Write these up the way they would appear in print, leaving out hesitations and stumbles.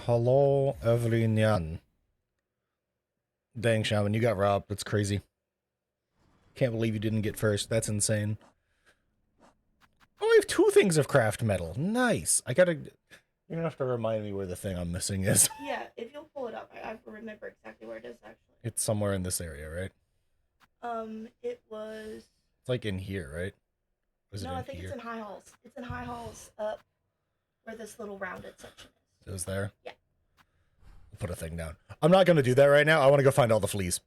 Hello, Evelyn. Dang, Shaman, you got robbed. That's crazy. Can't believe you didn't get first. That's insane. Oh, I have 2 things of craft metal. Nice. I gotta... You're gonna have to remind me where the thing I'm missing is. Yeah, if you'll pull it up, I remember exactly where it is, actually. It's somewhere in this area, right? It was... It's like in here, right? Was No, it in I think here? it's in High Halls. It's in High Halls up where this little rounded section is. It was there? Yeah. I'll put a thing down. I'm not gonna do that right now. I want to go find all the fleas.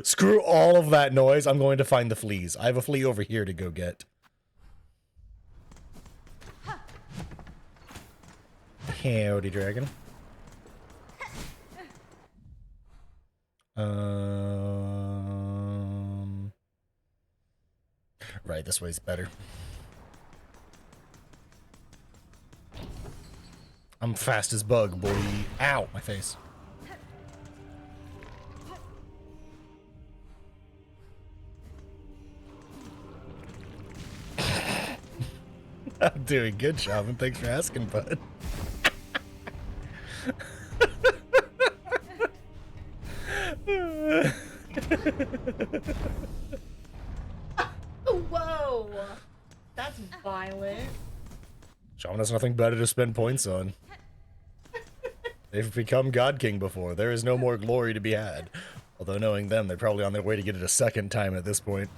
Screw all of that noise. I'm going to find the fleas. I have a flea over here to go get. Howdy, dragon. Right, this way's better. I'm fast as bug, boy. Ow, my face. I'm doing good, Shaman. Thanks for asking, bud. Whoa! That's violent. Shaman has nothing better to spend points on. They've become God King before. There is no more glory to be had. Although knowing them, they're probably on their way to get it a second time at this point.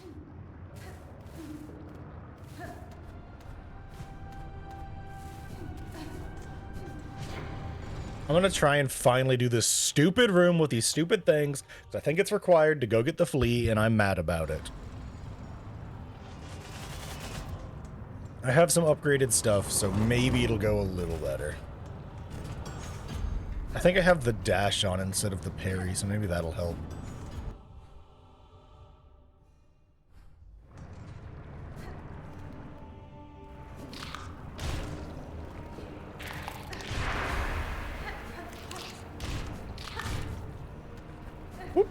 I'm gonna try and finally do this stupid room with these stupid things, because I think it's required to go get the flea, and I'm mad about it. I have some upgraded stuff, so maybe it'll go a little better. I think I have the dash on instead of the parry, so maybe that'll help. Whoop.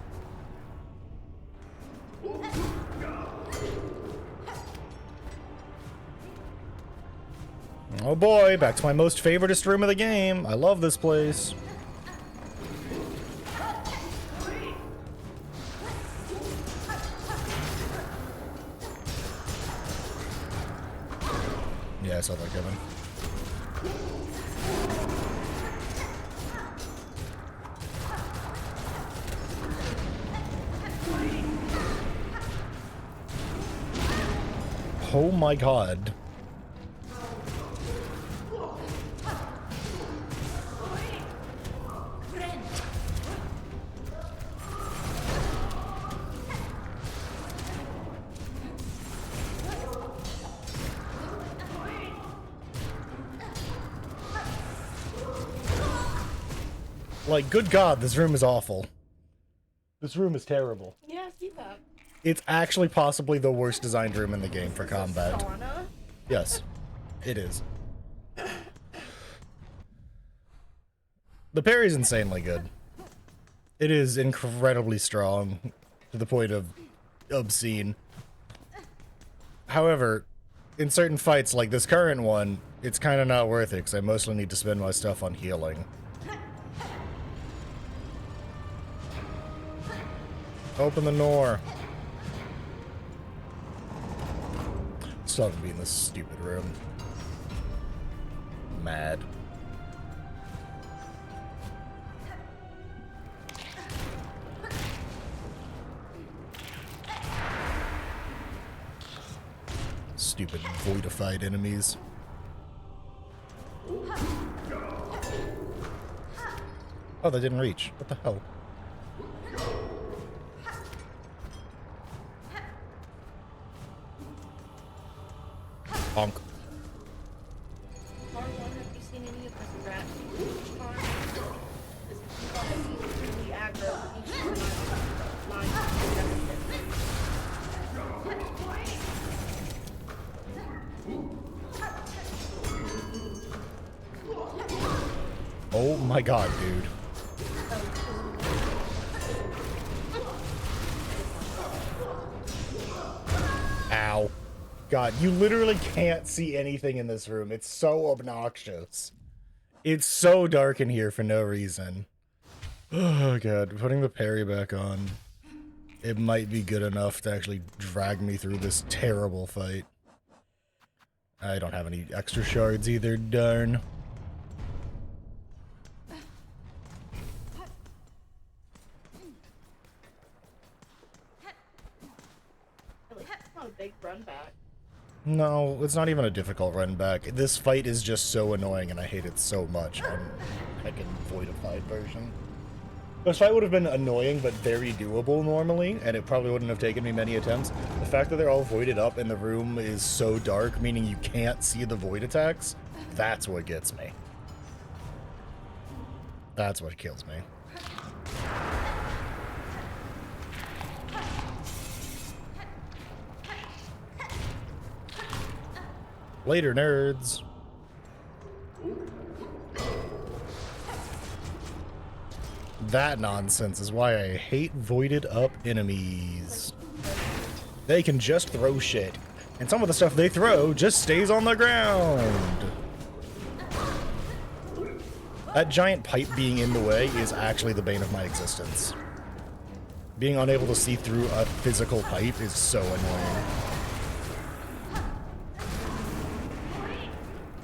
Oh boy, back to my most favoritist room of the game. I love this place. Yeah, I saw that coming. Oh my god. Like, good god, this room is awful. This room is terrible. Yeah, I see that. It's actually possibly the worst designed room in the game for combat. Sauna? Yes, it is. The parry's insanely good. It is incredibly strong, to the point of obscene. However, in certain fights like this current one, it's kind of not worth it, because I mostly need to spend my stuff on healing. Open the door. Still have to be in this stupid room. Mad. Stupid voidified enemies. Oh, they didn't reach. What the hell? Bonk. R1, have you seen any of this rat farm? This is really aggro with each line. Oh my god, dude. Ow. God, you literally can't see anything in this room. It's so obnoxious. It's so dark in here for no reason. Oh god, putting the parry back on. It might be good enough to actually drag me through this terrible fight. I don't have any extra shards either, darn. It's not a big run back. No, it's not even a difficult run back. This fight is just so annoying and I hate it so much on heckin' voidified version. This fight would have been annoying but very doable normally, and it probably wouldn't have taken me many attempts. The fact that they're all voided up and the room is so dark, meaning you can't see the void attacks, that's what gets me. That's what kills me. Later, nerds. That nonsense is why I hate voided up enemies. They can just throw shit, and some of the stuff they throw just stays on the ground. That giant pipe being in the way is actually the bane of my existence. Being unable to see through a physical pipe is so annoying.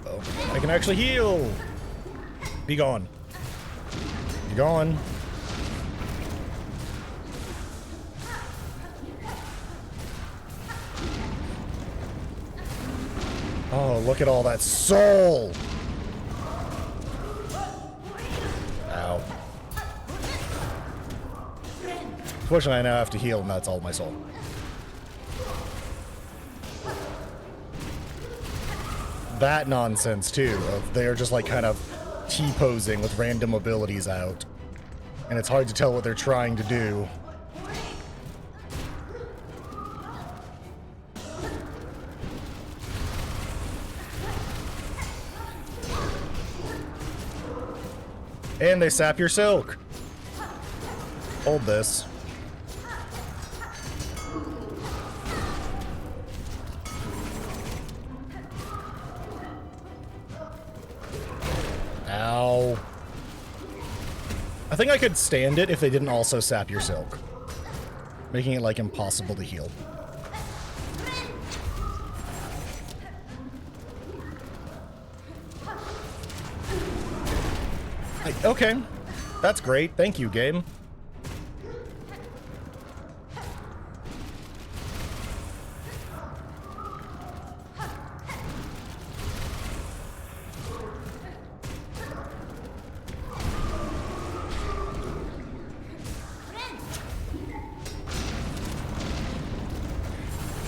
Oh, I can actually heal! Be gone. Be gone. Oh, look at all that soul! Ow. Fortunately, I now have to heal, and that's all my soul. That nonsense, too, of they're just, like, kind of T-posing with random abilities out. And it's hard to tell what they're trying to do. And they sap your silk. Hold this. Ow. I think I could stand it if they didn't also sap your silk, making it, like, impossible to heal. Okay. That's great. Thank you, game.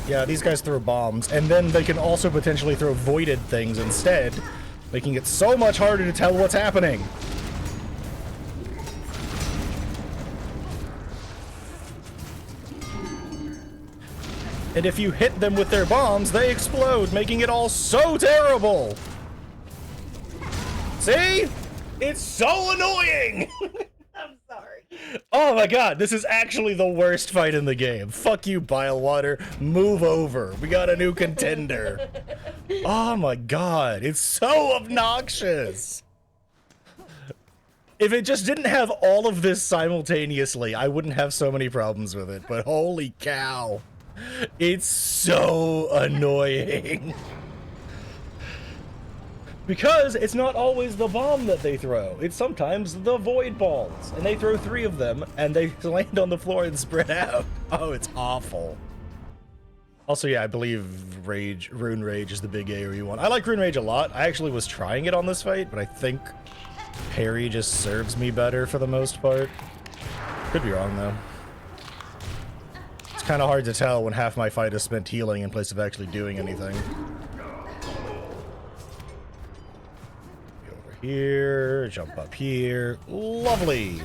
Yeah, these guys throw bombs, and then they can also potentially throw voided things instead, making it so much harder to tell what's happening. And if you hit them with their bombs, they explode, making it all so terrible! See? It's so annoying! I'm sorry. Oh my god, this is actually the worst fight in the game. Fuck you, Bilewater. Move over. We got a new contender. Oh my god, it's so obnoxious. If it just didn't have all of this simultaneously, I wouldn't have so many problems with it. But holy cow. It's so annoying. Because it's not always the bomb that they throw. It's sometimes the void balls. And they throw 3 of them, and they land on the floor and spread out. Oh, it's awful. Also, yeah, I believe Rune Rage is the big AoE one. I like Rune Rage a lot. I actually was trying it on this fight, but I think parry just serves me better for the most part. Could be wrong, though. It's kind of hard to tell when half my fight is spent healing in place of actually doing anything. Here, jump up here. Lovely.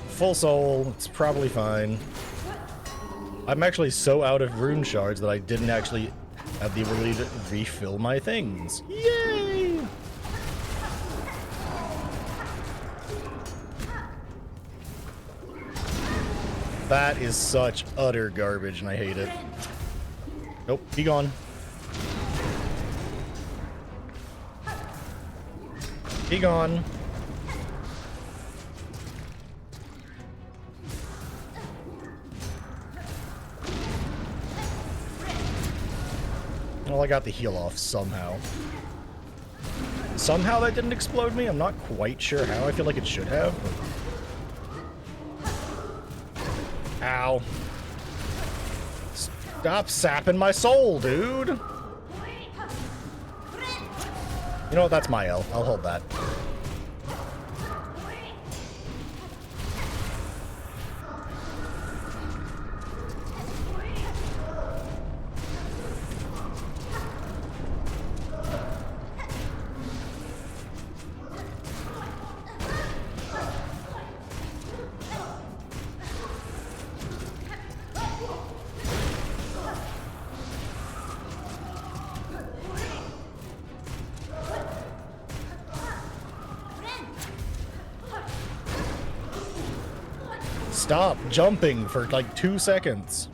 Full soul. It's probably fine. I'm actually so out of rune shards that I didn't actually have the ability to refill my things. Yay! That is such utter garbage and I hate it. Nope, be gone. Be gone. Well, I got the heal off somehow. Somehow that didn't explode me. I'm not quite sure how. I feel like it should have. But... Ow. Stop sapping my soul, dude. You know what? That's my L. I'll hold that. Stop jumping for like 2 seconds.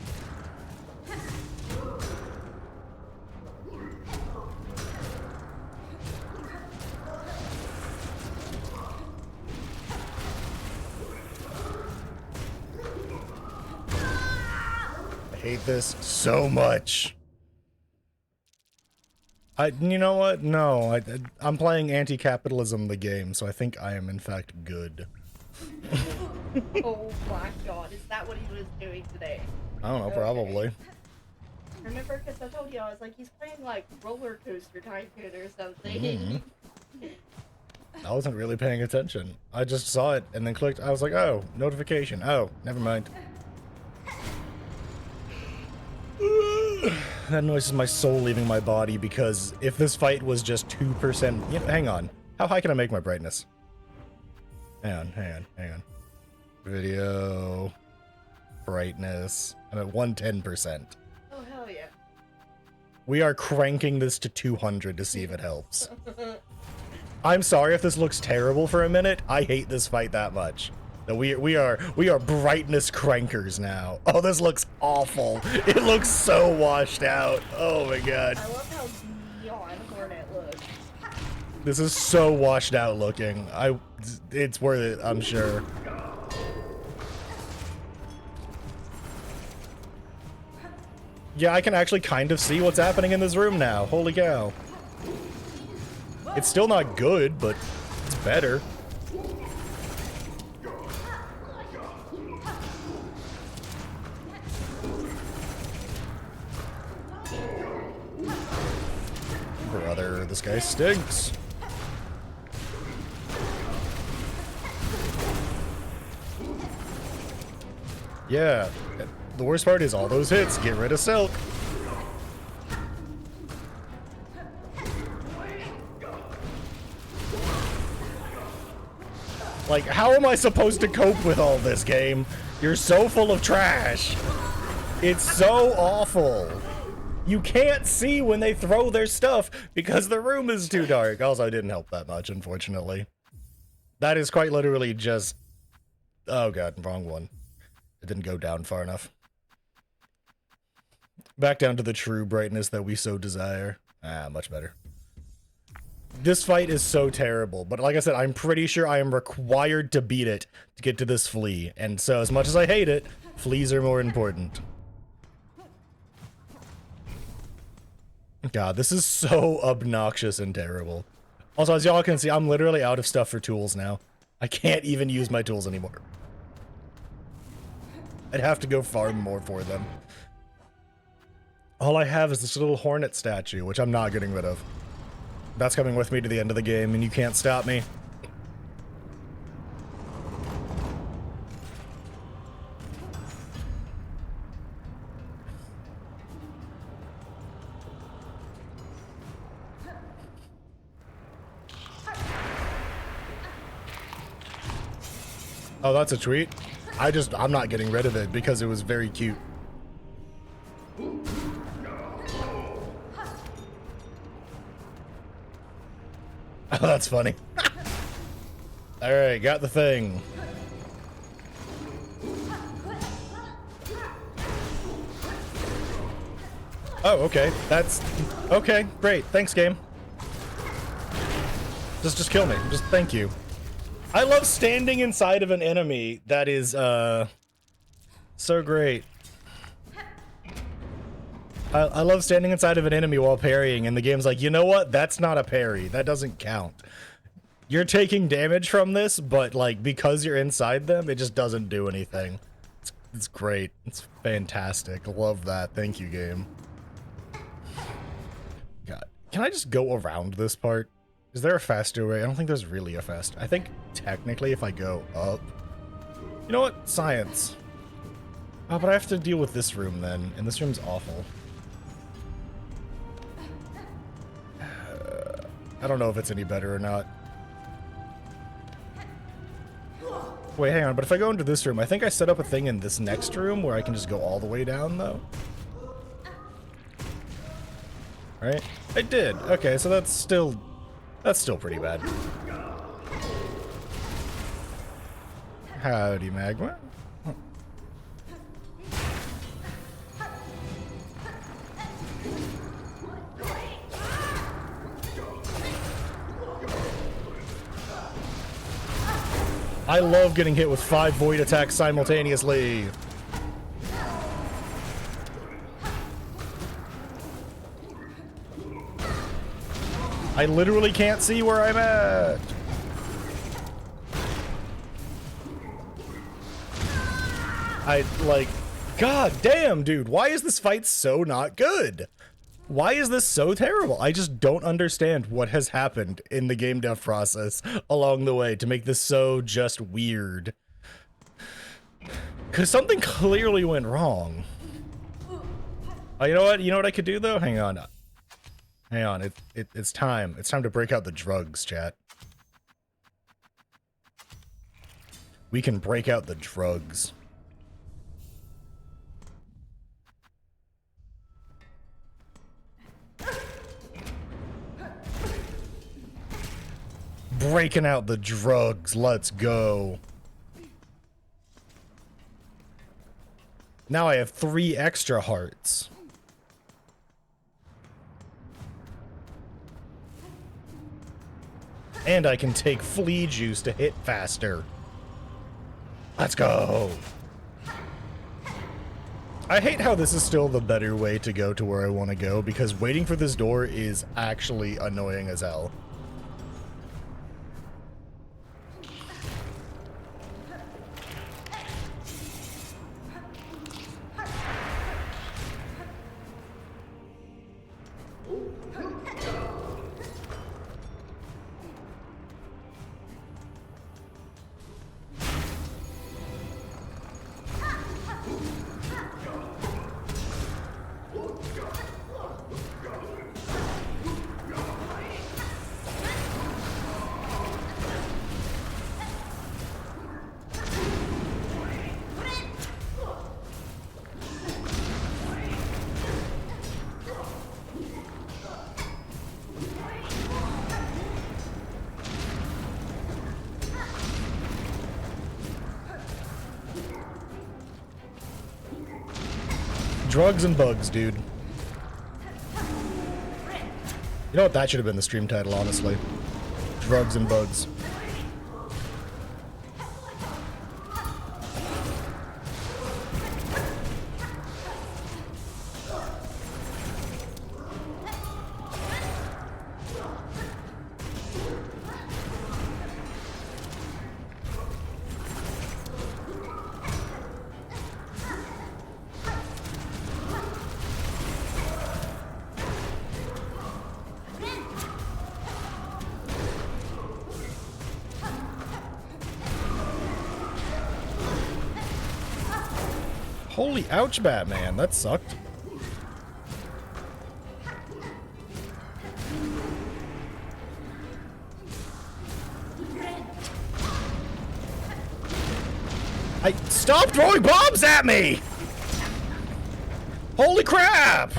I hate this so much. You know what? No, I'm playing anti-capitalism the game, so I think I am in fact good. Oh my god, is that what he was doing today? I don't know, Okay. probably. I remember because I told you, I was like, he's playing like Roller Coaster Tycoon or something. I wasn't really paying attention. I just saw it and then clicked. I was like, oh, notification. Oh, never mind. That noise is my soul leaving my body, because if this fight was just 2%... You know, hang on. How high can I make my brightness? Hang on. Video... brightness... I'm at 110%. Oh, hell yeah. We are cranking this to 200 to see if it helps. I'm sorry if this looks terrible for a minute. I hate this fight that much. That we are brightness crankers now. Oh, this looks awful. It looks so washed out. Oh my god. I love how neon Hornet looks. This is so washed out looking. It's worth it, I'm sure. Yeah, I can actually kind of see what's happening in this room now. Holy cow. It's still not good, but it's better. Brother, this guy stinks. Yeah, the worst part is all those hits. Get rid of Silk. Like, how am I supposed to cope with all this, game? You're so full of trash. It's so awful. You can't see when they throw their stuff because the room is too dark. Also, I didn't help that much, unfortunately. That is quite literally just... Oh god, wrong one. It didn't go down far enough. Back down to the true brightness that we so desire. Ah, much better. This fight is so terrible, but like I said, I'm pretty sure I am required to beat it to get to this flea. And so, as much as I hate it, fleas are more important. God, this is so obnoxious and terrible. Also, as y'all can see, I'm literally out of stuff for tools now. I can't even use my tools anymore. I'd have to go farm more for them. All I have is this little hornet statue, which I'm not getting rid of. That's coming with me to the end of the game, and you can't stop me. Oh, that's a tweet? I'm not getting rid of it because it was very cute. Oh, that's funny. Alright, got the thing. Oh, okay. That's... Okay, great. Thanks, game. Just kill me. Just thank you. I love standing inside of an enemy. That is, so great. I love standing inside of an enemy while parrying, and the game's like, you know what? That's not a parry. That doesn't count. You're taking damage from this, but, like, because you're inside them, it just doesn't do anything. It's great. It's fantastic. Love that. Thank you, game. God. Can I just go around this part? Is there a faster way? I don't think there's really a fast. I think, technically, if I go up... You know what? Science. Oh, but I have to deal with this room, then, and this room's awful. I don't know if it's any better or not. Wait, hang on, but if I go into this room, I think I set up a thing in this next room where I can just go all the way down, though. Right? I did. Okay, so that's still pretty bad. Howdy, Magma. I love getting hit with 5 void attacks simultaneously. I literally can't see where I'm at. God damn, dude, why is this fight so not good? Why is this so terrible? I just don't understand what has happened in the game dev process along the way to make this so just weird. Because something clearly went wrong. Oh, you know what? You know what I could do, though? Hang on. Hang on. It's time. It's time to break out the drugs, chat. We can break out the drugs. Breaking out the drugs. Let's go. Now I have 3 extra hearts. And I can take flea juice to hit faster. Let's go. I hate how this is still the better way to go to where I want to go, because waiting for this door is actually annoying as hell. Drugs and bugs, dude. You know what? That should have been the stream title, honestly. Drugs and bugs. Holy ouch, Batman. That sucked. Stop throwing bombs at me! Holy crap!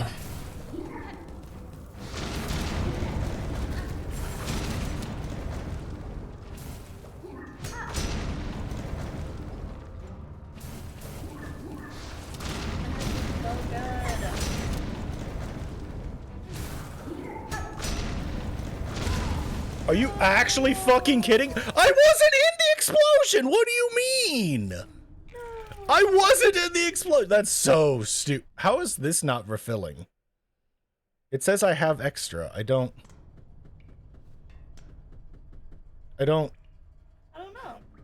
Are Are you actually fucking kidding? I wasn't in the explosion! What do you mean? I wasn't in the explosion! That's so stupid. How is this not refilling? It says I have extra. I don't know.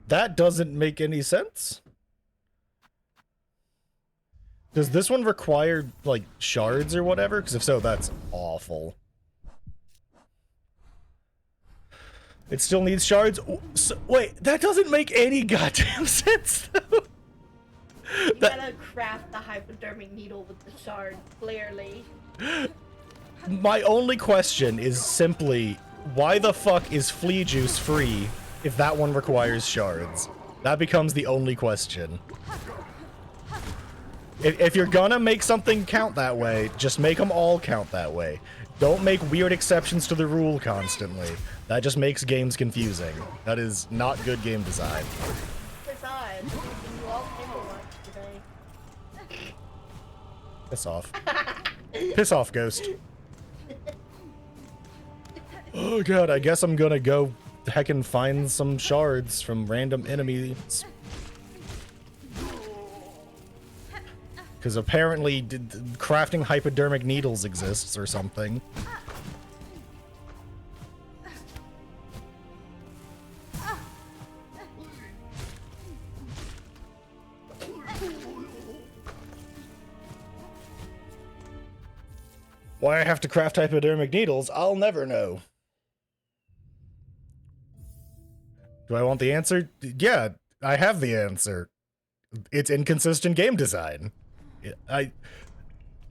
That doesn't make any sense. Does this one require, like, shards or whatever? Because if so, that's awful. It still needs shards? So, wait, that doesn't make any goddamn sense, though. You gotta craft the hypodermic needle with the shard, clearly. My only question is simply, why the fuck is flea juice free if that one requires shards? That becomes the only question. If you're gonna make something count that way, just make them all count that way. Don't make weird exceptions to the rule constantly. That just makes games confusing. That is not good game design. Besides, you all came to watch today. Piss off. Piss off, Ghost. Oh god, I guess I'm gonna go heckin' find some shards from random enemies. Because apparently crafting hypodermic needles exists or something. Why I have to craft hypodermic needles, I'll never know. Do I want the answer? Yeah, I have the answer. It's inconsistent game design.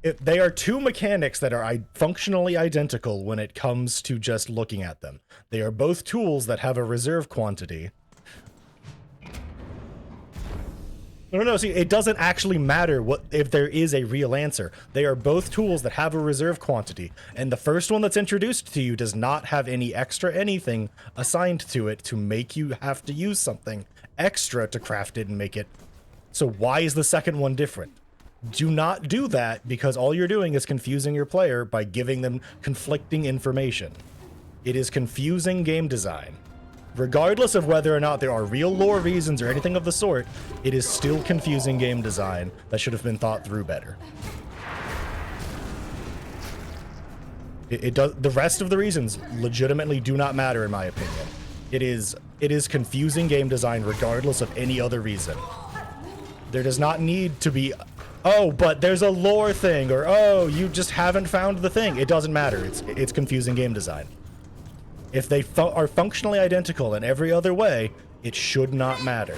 They are two mechanics that are functionally identical when it comes to just looking at them. They are both tools that have a reserve quantity. No, see, it doesn't actually matter if there is a real answer. They are both tools that have a reserve quantity, and the first one that's introduced to you does not have any extra anything assigned to it to make you have to use something extra to craft it and make it. So why is the second one different? Do not do that, because all you're doing is confusing your player by giving them conflicting information. It is confusing game design. Regardless of whether or not there are real lore reasons or anything of the sort, it is still confusing game design that should have been thought through better. The rest of the reasons legitimately do not matter in my opinion. It is confusing game design regardless of any other reason. There does not need to be, oh, but there's a lore thing, or oh, you just haven't found the thing. It doesn't matter. It's confusing game design. If they are functionally identical in every other way, it should not matter.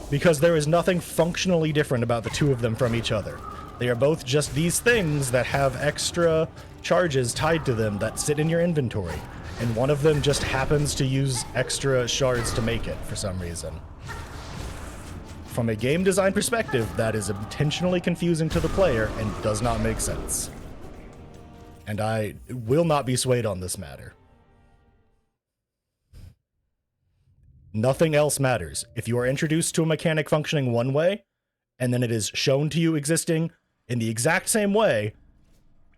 Because there is nothing functionally different about the two of them from each other. They are both just these things that have extra charges tied to them that sit in your inventory, and one of them just happens to use extra shards to make it for some reason. From a game design perspective, that is intentionally confusing to the player and does not make sense. And I will not be swayed on this matter. Nothing else matters. If you are introduced to a mechanic functioning one way, and then it is shown to you existing in the exact same way,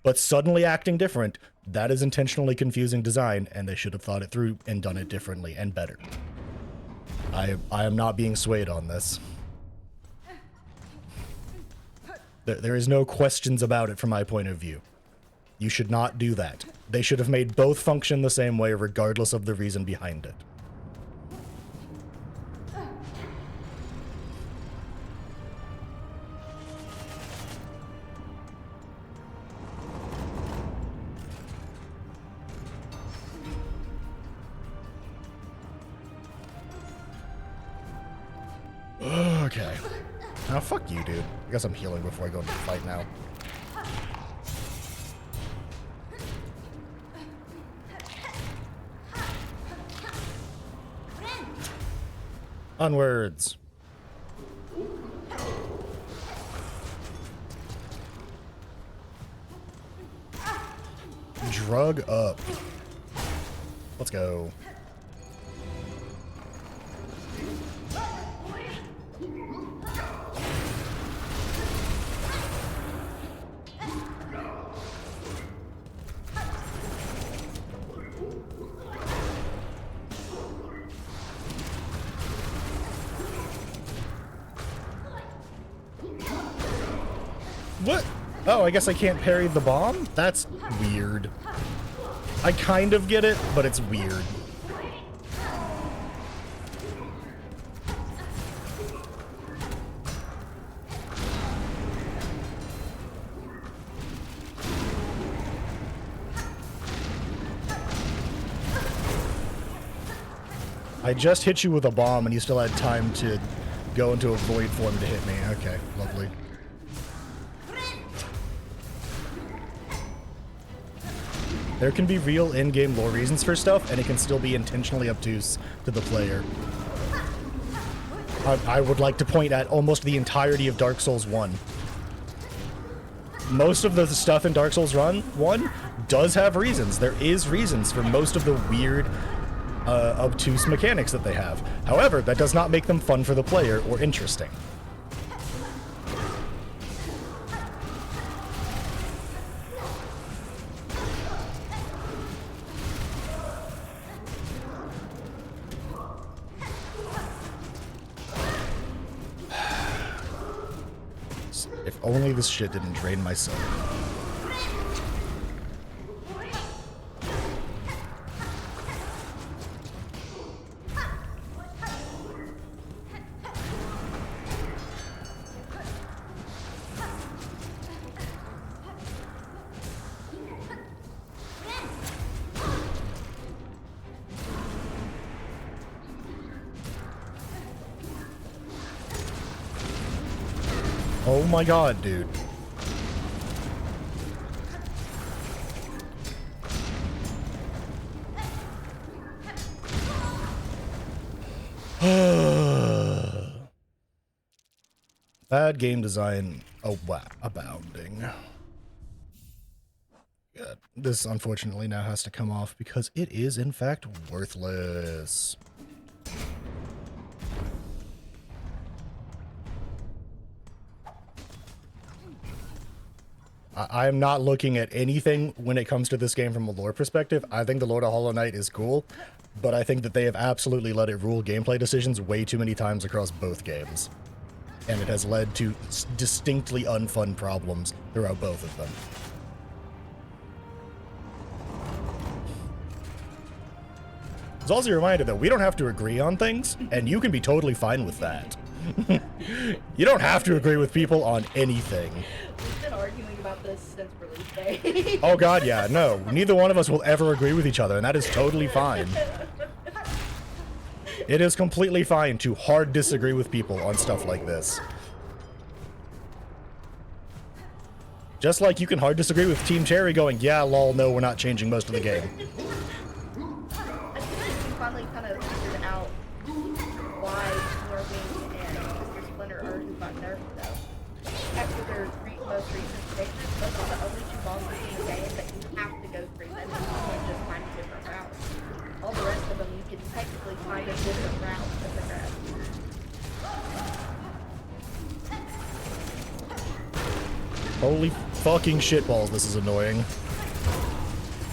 but suddenly acting different, that is intentionally confusing design, and they should have thought it through and done it differently and better. I am not being swayed on this. There is no questions about it from my point of view. You should not do that. They should have made both function the same way regardless of the reason behind it. Okay. Now fuck you, dude. I guess I'm healing before I go into the fight now. Onwards. Drug up. Let's go. What? Oh, I guess I can't parry the bomb? That's weird. I kind of get it, but it's weird. I just hit you with a bomb and you still had time to go into a void form to hit me. Okay, lovely. There can be real in-game lore reasons for stuff, and it can still be intentionally obtuse to the player. I would like to point at almost the entirety of Dark Souls 1. Most of the stuff in Dark Souls 1 does have reasons. There is reasons for most of the weird, obtuse mechanics that they have. However, that does not make them fun for the player or interesting. If only this shit didn't drain my soul. Oh my god, dude. Bad game design abounding. Yeah, this unfortunately now has to come off because it is in fact worthless. I am not looking at anything when it comes to this game from a lore perspective. I think the Lord of Hollow Knight is cool, but I think that they have absolutely let it rule gameplay decisions way too many times across both games. And it has led to distinctly unfun problems throughout both of them. It's also a reminder that we don't have to agree on things, and you can be totally fine with that. You don't have to agree with people on anything. We've been arguing about this since release day. Oh god, yeah, no. Neither one of us will ever agree with each other, and that is totally fine. It is completely fine to hard disagree with people on stuff like this. Just like you can hard disagree with Team Cherry going, yeah, lol, no, we're not changing most of the game. I think we finally kind of figured out why Norwing and Mr. Splinter are who got nerfed, though. After their most recent fixes, those are the only two bosses in the game that you have to go through them, and you can't just find a different route. All the rest of them, you can technically find a different route to progress. Holy fucking shitballs, this is annoying.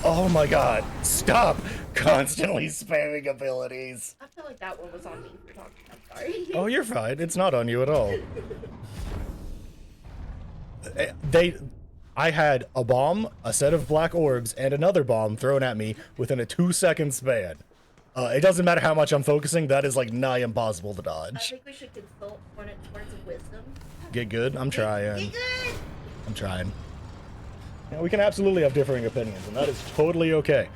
Oh my god, stop constantly spamming abilities. I feel like that one was on me for talking. I'm sorry. Oh, you're fine. It's not on you at all. I had a bomb, a set of black orbs, and another bomb thrown at me within a 2-second span. It doesn't matter how much I'm focusing, that is like nigh impossible to I dodge. think we should consult words of wisdom. Get good? I'm trying. Get good! I'm trying. Yeah, we can absolutely have differing opinions, and that is totally okay.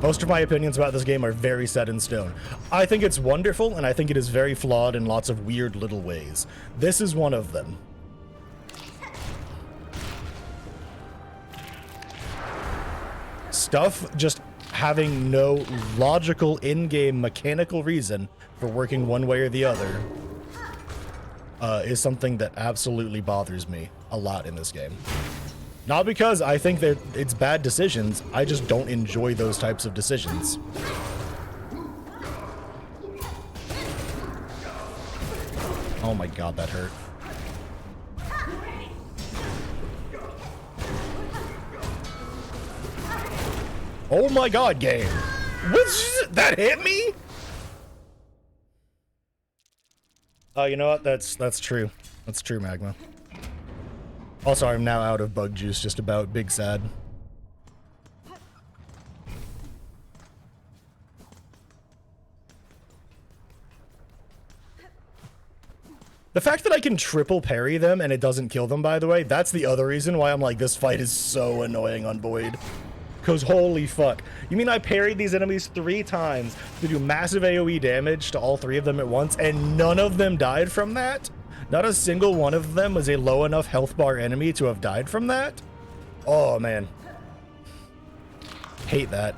Most of my opinions about this game are very set in stone. I think it's wonderful, and I think it is very flawed in lots of weird little ways. This is one of them. Stuff just having no logical in-game mechanical reason for working one way or the other is something that absolutely bothers me a lot in this game. Not because I think that it's bad decisions, I just don't enjoy those types of decisions. Oh my god, that hurt. Oh my god, game. That hit me? Oh, you know what? That's true. That's true, Magma. Also, I'm now out of bug juice just about. Big sad. The fact that I can triple parry them and it doesn't kill them, by the way, that's the other reason why I'm like, this fight is so annoying on Void. Because holy fuck. You mean I parried these enemies 3 times to do massive AoE damage to all 3 of them at once, and none of them died from that? Not a single one of them was a low enough health bar enemy to have died from that? Oh, man. Hate that.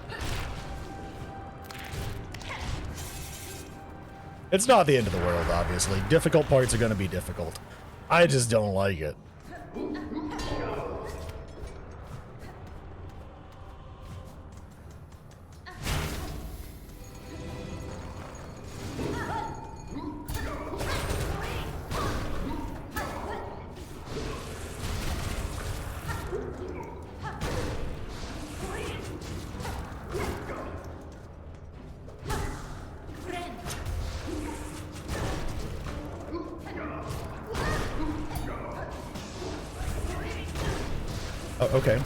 It's not the end of the world, obviously. Difficult parts are going to be difficult. I just don't like it. Oh, okay.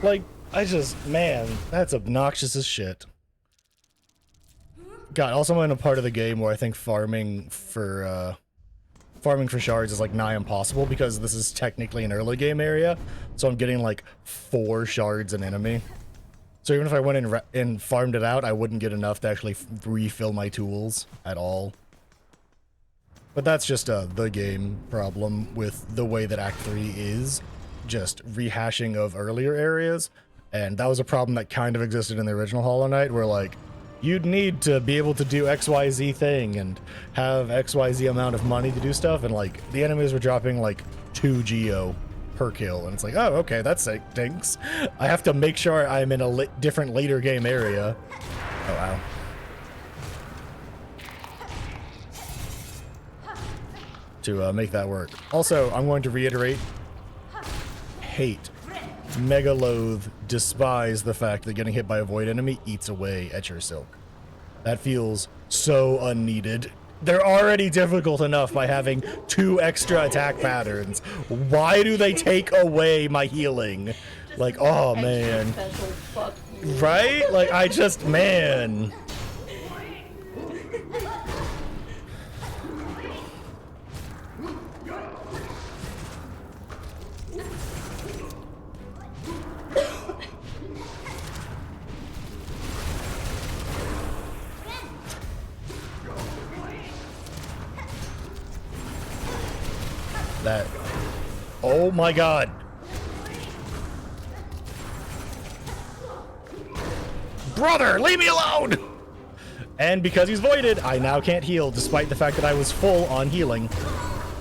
Like, man, that's obnoxious as shit. God, also I'm in a part of the game where I think farming for shards is like nigh impossible because this is technically an early game area, so I'm getting like 4 shards an enemy. So even if I went and farmed it out, I wouldn't get enough to actually refill my tools at all. But that's just the game problem with the way that Act 3 is, just rehashing of earlier areas, and that was a problem that kind of existed in the original Hollow Knight, where like, you'd need to be able to do XYZ thing and have XYZ amount of money to do stuff, and like, the enemies were dropping like 2 geo per kill, and it's like, oh, okay, that's stinks. I have to make sure I'm in a different later game area. Oh, wow. To make that work. Also, I'm going to reiterate, hate, mega loathe, despise the fact that getting hit by a void enemy eats away at your silk. That feels so unneeded. They're already difficult enough by having 2 extra attack patterns. Why do they take away my healing? Like, oh man. Right? Like, man. That. Oh my god. Brother, leave me alone! And because he's voided, I now can't heal, despite the fact that I was full on healing.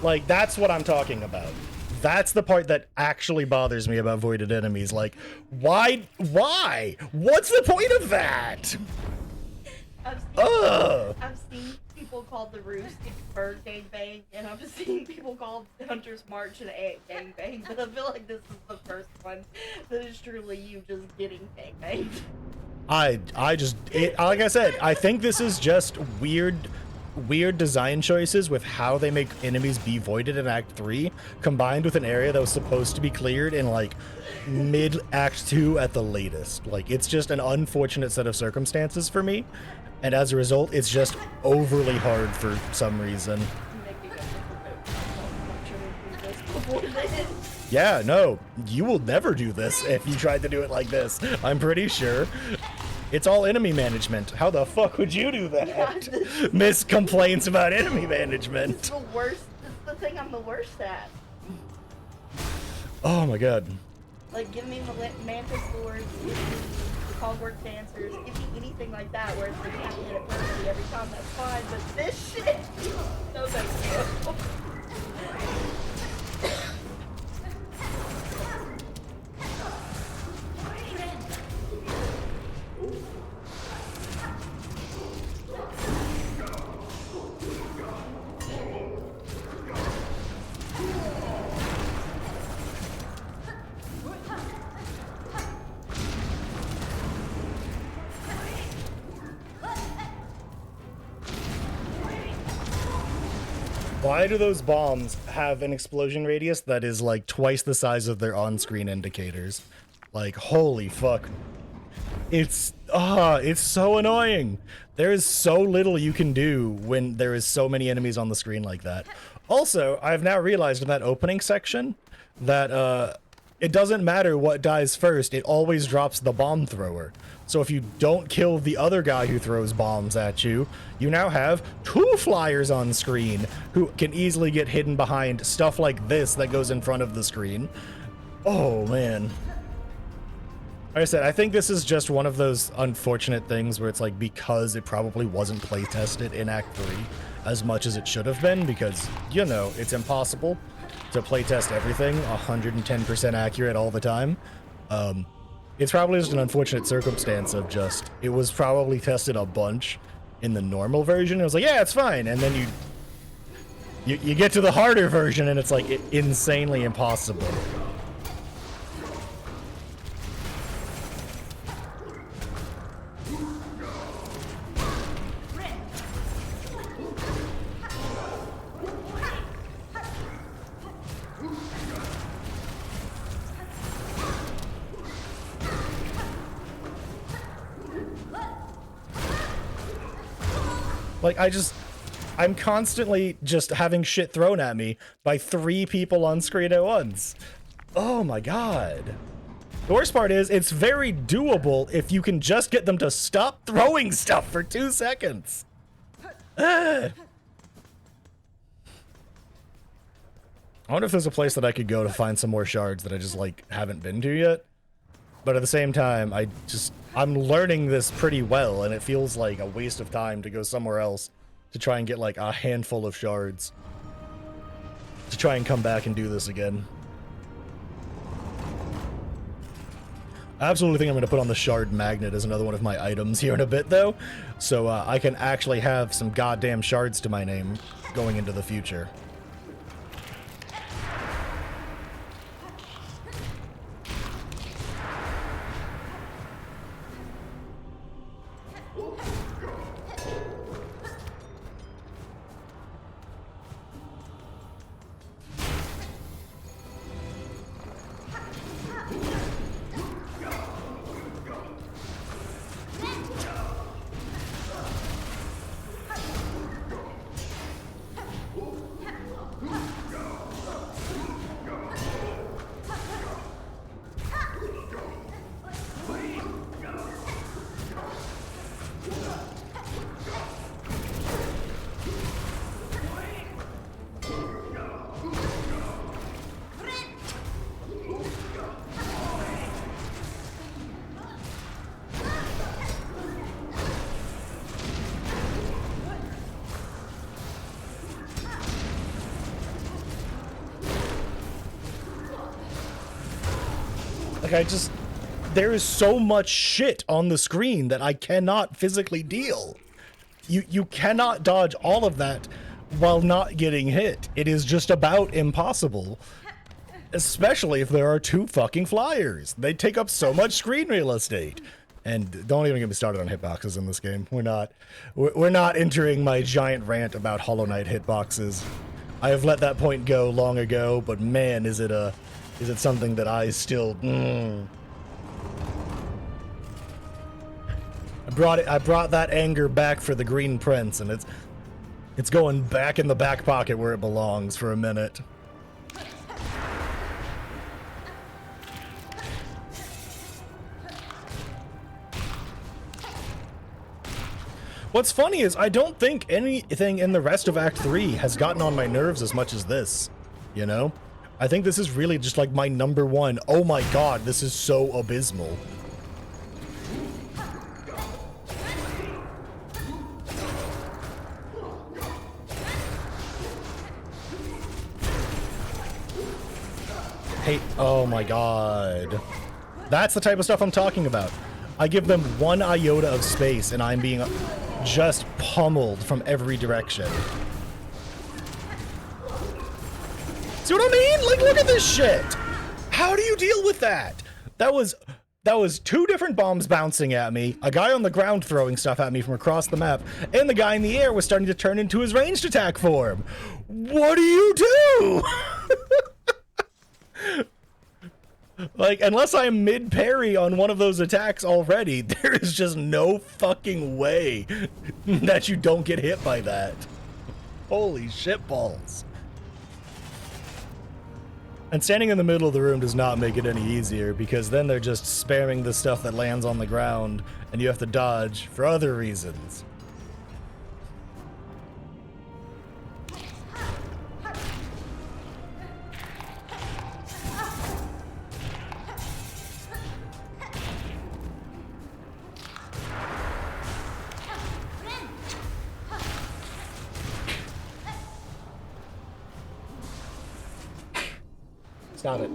Like, that's what I'm talking about. That's the part that actually bothers me about voided enemies. Like, why? What's the point of that? I've seen people called the Roost Bird gangbang, and I've seen people called Hunter's March and Ant gangbang, but I feel like this is the first one that is truly you just getting gangbanged. Like I said, I think this is just weird design choices with how they make enemies be voided in Act 3, combined with an area that was supposed to be cleared in like mid-Act 2 at the latest. Like, it's just an unfortunate set of circumstances for me, and as a result, it's just overly hard for some reason. Yeah, no, you will never do this if you tried to do it like this. I'm pretty sure. It's all enemy management. How the fuck would you do that? Yeah, Miss complaints about enemy management. It's the worst. It's the thing I'm the worst at. Oh my god. Like, give me the Mantis Swords, give me the Cogwork Dancers, give me anything like that where it's like you have to hit it perfectly every time, that's fine, but this shit, no thank you. Why do those bombs have an explosion radius that is like twice the size of their on-screen indicators? Like, holy fuck. It's so annoying. There is so little you can do when there is so many enemies on the screen like that. Also, I've now realized in that opening section that it doesn't matter what dies first, it always drops the bomb thrower. So if you don't kill the other guy who throws bombs at you, you now have 2 flyers on screen who can easily get hidden behind stuff like this that goes in front of the screen. Oh, man. Like I said, I think this is just one of those unfortunate things where it's like, because it probably wasn't playtested in Act 3 as much as it should have been, because, you know, it's impossible to playtest everything 110% accurate all the time. It's probably just an unfortunate circumstance of just, it was probably tested a bunch in the normal version. It was like, yeah, it's fine. And then you get to the harder version and it's like insanely impossible. Like, I'm constantly just having shit thrown at me by 3 people on screen at once. Oh my god. The worst part is, it's very doable if you can just get them to stop throwing stuff for 2 seconds. I wonder if there's a place that I could go to find some more shards that I just, like, haven't been to yet. But at the same time, I'm learning this pretty well, and it feels like a waste of time to go somewhere else to try and get, like, a handful of shards. To try and come back and do this again. I absolutely think I'm going to put on the shard magnet as another one of my items here in a bit, though. So I can actually have some goddamn shards to my name going into the future. Like, there is so much shit on the screen that I cannot physically deal. You cannot dodge all of that while not getting hit. It is just about impossible. Especially if there are 2 fucking flyers. They take up so much screen real estate. And don't even get me started on hitboxes in this game. We're not entering my giant rant about Hollow Knight hitboxes. I have let that point go long ago, but man, is it something that I still... I brought that anger back for the Green Prince, and it's going back in the back pocket where it belongs for a minute. What's funny is I don't think anything in the rest of Act 3 has gotten on my nerves as much as this, you know? I think this is really just like my number one, oh my god, this is so abysmal. Hey, oh my god. That's the type of stuff I'm talking about. I give them 1 iota of space and I'm being just pummeled from every direction. See what I mean? Like, look at this shit. How do you deal with that? That was That was 2 different bombs bouncing at me, a guy on the ground throwing stuff at me from across the map, and the guy in the air was starting to turn into his ranged attack form. What do you do? Like, unless I'm mid-parry on one of those attacks already, there is just no fucking way that you don't get hit by that. Holy shitballs. And standing in the middle of the room does not make it any easier, because then they're just spamming the stuff that lands on the ground, and you have to dodge for other reasons. Stop it.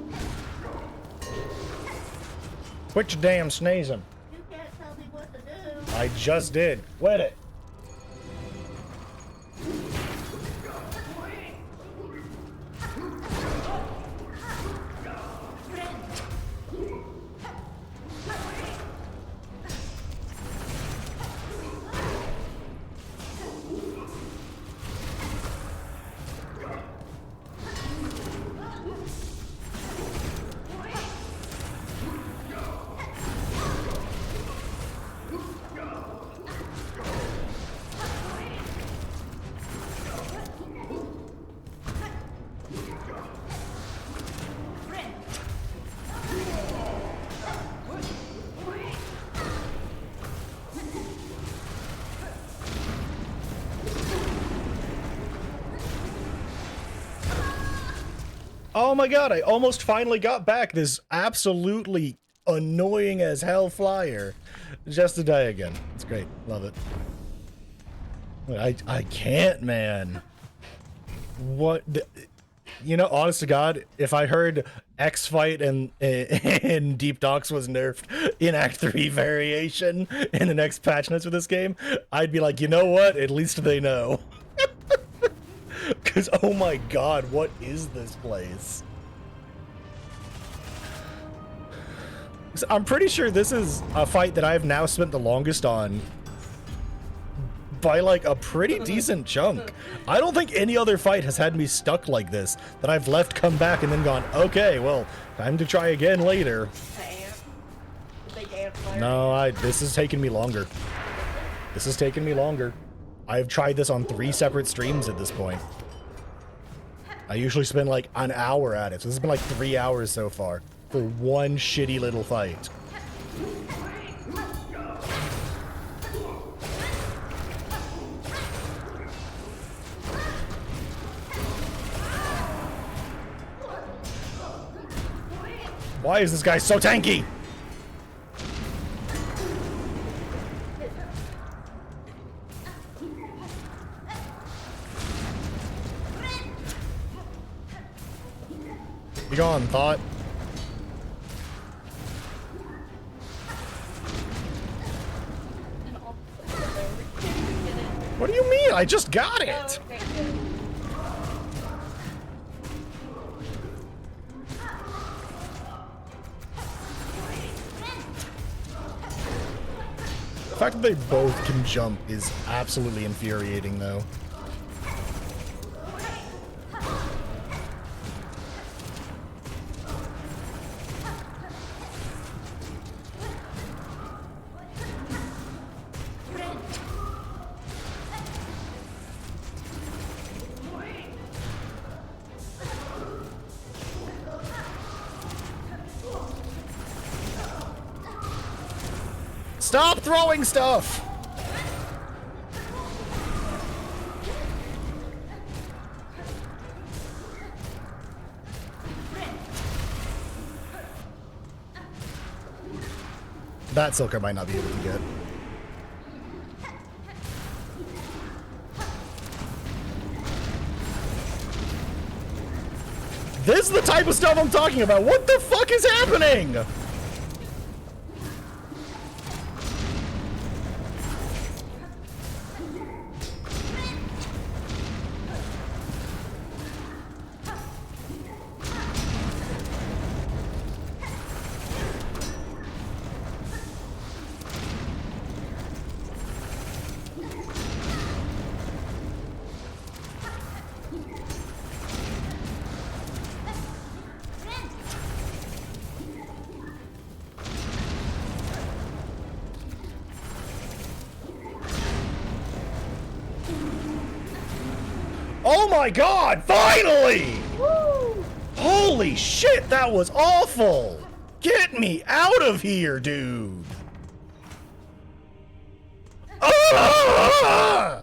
Quit your damn sneezing. You can't tell me what to do. I just did. Quit it. Oh my god, I almost finally got back this absolutely annoying as hell flyer just to die again. It's great. Love it. I can't, man. What the, you know, honest to God, if I heard X fight and Deep Docks was nerfed in Act 3 variation in the next patch notes for this game, I'd be like, you know what? At least they know. Because, oh my god, what is this place? So I'm pretty sure this is a fight that I've now spent the longest on by, like, a pretty decent chunk. I don't think any other fight has had me stuck like this, that I've left, come back, and then gone, okay, well, time to try again later. No, this is taking me longer. This is taking me longer. I've tried this on 3 separate streams at this point. I usually spend like an hour at it, so this has been like 3 hours so far for one shitty little fight. Why is this guy so tanky? Be gone, thought. What do you mean? I just got it! The fact that they both can jump is absolutely infuriating, though. Stop throwing stuff! That Silk I might not be able to get. This is the type of stuff I'm talking about! What the fuck is happening?! Oh my god, finally! Woo! Holy shit, that was awful! Get me out of here, dude! Ah!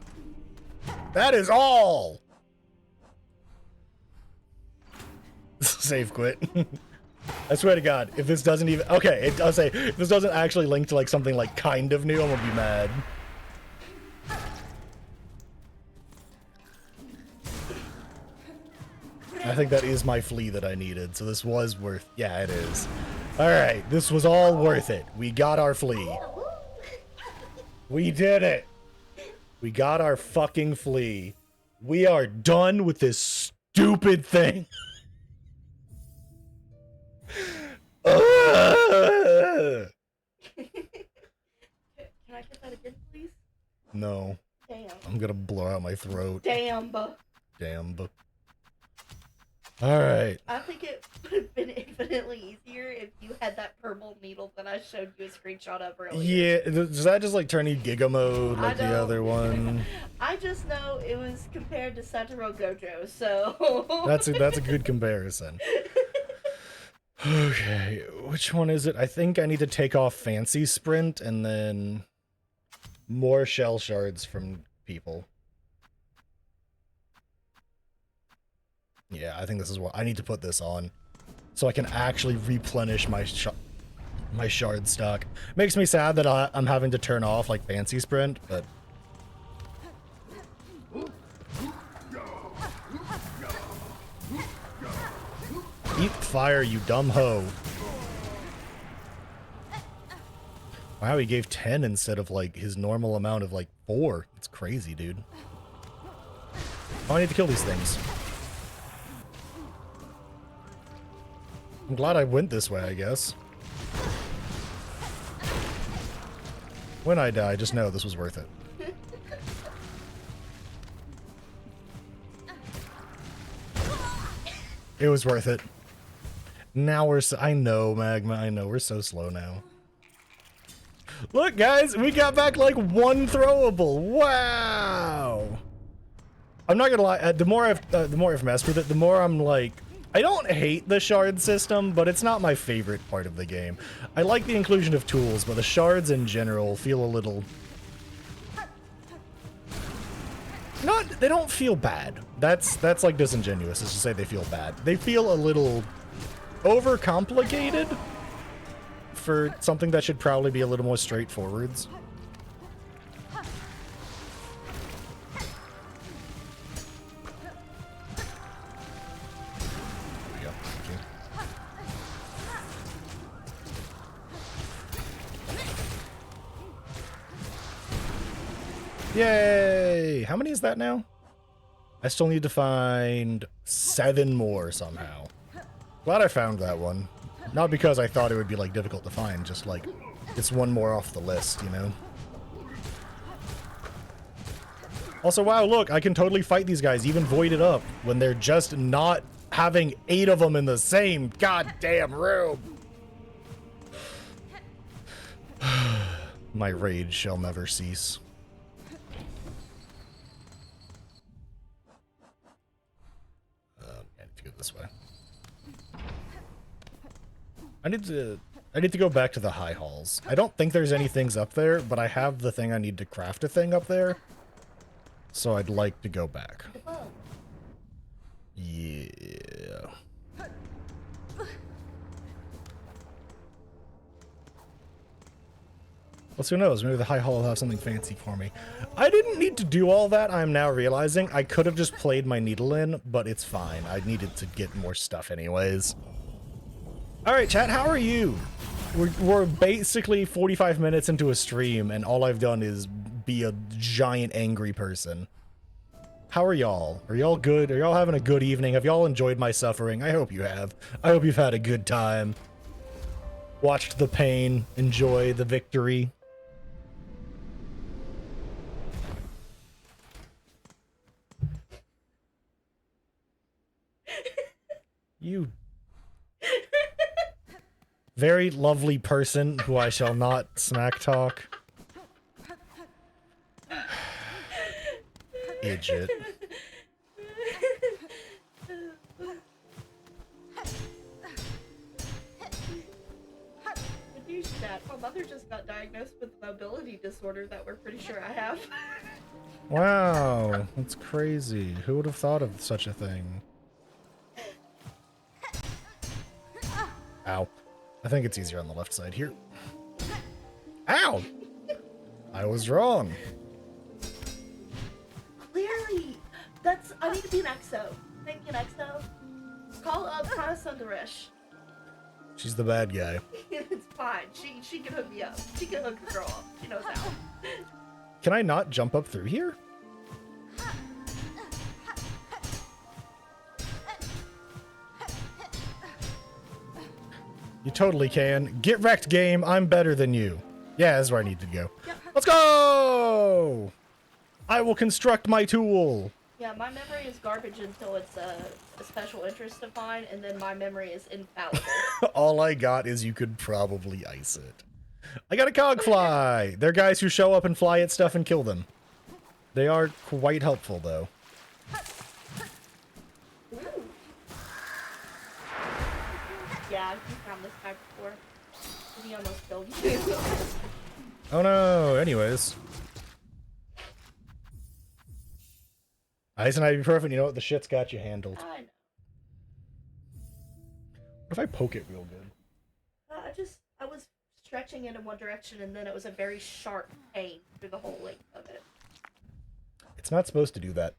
That is all! Save quit. I swear to God, if this doesn't even... Okay, it does say, if this doesn't actually link to like something like kind of new, I'm gonna be mad. I think that is my flea that I needed, so this was worth... Yeah, it is. Alright, this was all worth it. We got our flea. We did it! We got our fucking flea. We are done with this stupid thing. Can I get that again, please? No. Damn. I'm gonna blow out my throat. Damn. Damn. Alright. I think it would have been infinitely easier if you had that purple needle that I showed you a screenshot of earlier. Yeah, does that just like turn you Giga mode like the other one? I just know it was compared to Satoru Gojo, so... That's a good comparison. Okay, which one is it? I think I need to take off Fancy Sprint and then more shell shards from people. Yeah, I think this is what I need to put this on so I can actually replenish my shard stock. Makes me sad that I'm having to turn off like Fancy Sprint, but eat fire, you dumb hoe. Wow, he gave 10 instead of like his normal amount of like 4. It's crazy, dude. Oh, I need to kill these things. I'm glad I went this way, I guess. When I die, just know this was worth it. It was worth it. Now we're so... I know, Magma, I know. We're so slow now. Look, guys, we got back like 1 throwable. Wow! I'm not gonna lie, the more I've messed with it, the more I'm like... I don't hate the shard system, but it's not my favorite part of the game. I like the inclusion of tools, but the shards in general feel a little... They don't feel bad. That's like disingenuous, is to say they feel bad. They feel a little overcomplicated for something that should probably be a little more straightforward. Yay! How many is that now? I still need to find 7 more somehow. Glad I found that one. Not because I thought it would be like difficult to find, just like it's 1 more off the list, you know? Also, wow, look, I can totally fight these guys, even void it up, when they're just not having 8 of them in the same goddamn room. My rage shall never cease. This way. I need to go back to the high halls. I don't think there's any things up there, but I have the thing I need to craft a thing up there. So I'd like to go back. Yeah. Well, who knows? Maybe the high hall will have something fancy for me. I didn't need to do all that, I'm now realizing. I could have just played my needle in, but it's fine. I needed to get more stuff anyways. Alright, chat, how are you? We're basically 45 minutes into a stream, and all I've done is be a giant angry person. How are y'all? Are y'all good? Are y'all having a good evening? Have y'all enjoyed my suffering? I hope you have. I hope you've had a good time. Watched the pain, enjoy the victory. You very lovely person who I shall not smack talk. Idiot. that. My mother just got diagnosed with a mobility disorder that we're pretty sure I have. Wow, that's crazy. Who would have thought of such a thing? Ow. I think it's easier on the left side here. Ow! I was wrong. Clearly, I need to be an EXO. Thank you, an EXO. Call up Kana Sundaresh. She's the bad guy. It's fine. She can hook me up. She can hook the girl up. She knows how. Can I not jump up through here? You totally can. Get wrecked, game. I'm better than you. Yeah, that's where I need to go. Yep. Let's go! I will construct my tool. Yeah, my memory is garbage until it's a special interest of mine, and then my memory is infallible. All I got is you could probably ice it. I got a cogfly. They're guys who show up and fly at stuff and kill them. They are quite helpful, though. Ooh. Yeah, you found this guy before. He almost killed you. Oh no, anyways. Ice and ibuprofen, you know what? The shit's got you handled. I know. What if I poke it real good? I was stretching it in one direction, and then it was a very sharp pain through the whole length of it. It's not supposed to do that.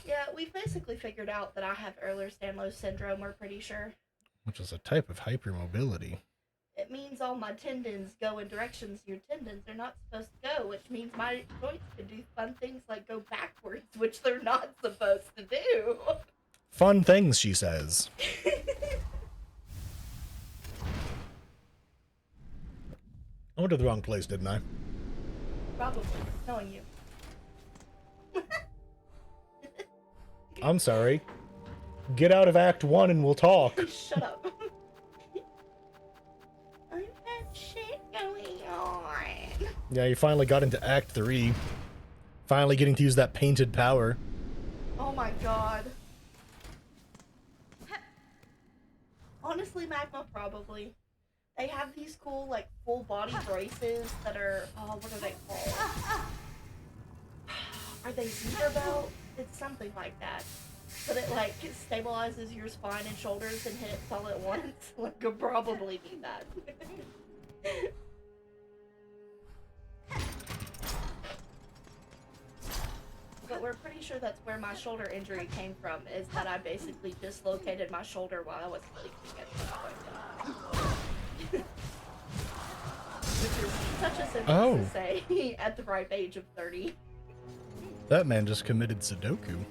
Yeah, we've basically figured out that I have Ehlers-Danlos syndrome, we're pretty sure. Which is a type of hypermobility. It means all my tendons go in directions your tendons are not supposed to go, which means my joints can do fun things like go backwards, which they're not supposed to do. Fun things, she says. I went to the wrong place, didn't I? Probably, knowing you. I'm sorry. Get out of Act 1 and we'll talk. Shut up. I've had shit going on. Yeah, you finally got into Act 3. Finally getting to use that painted power. Oh my god. Honestly, Magma, probably. They have these cool, like, full body braces that are, oh, what are they called? Are they Zeta belt? It's something like that. But it, like, stabilizes your spine and shoulders and hits all at once. Like, could probably need that. But we're pretty sure that's where my shoulder injury came from, is that I basically dislocated my shoulder while I was sleeping at some point. Which is such a simple to say at the ripe age of 30. That man just committed Sudoku.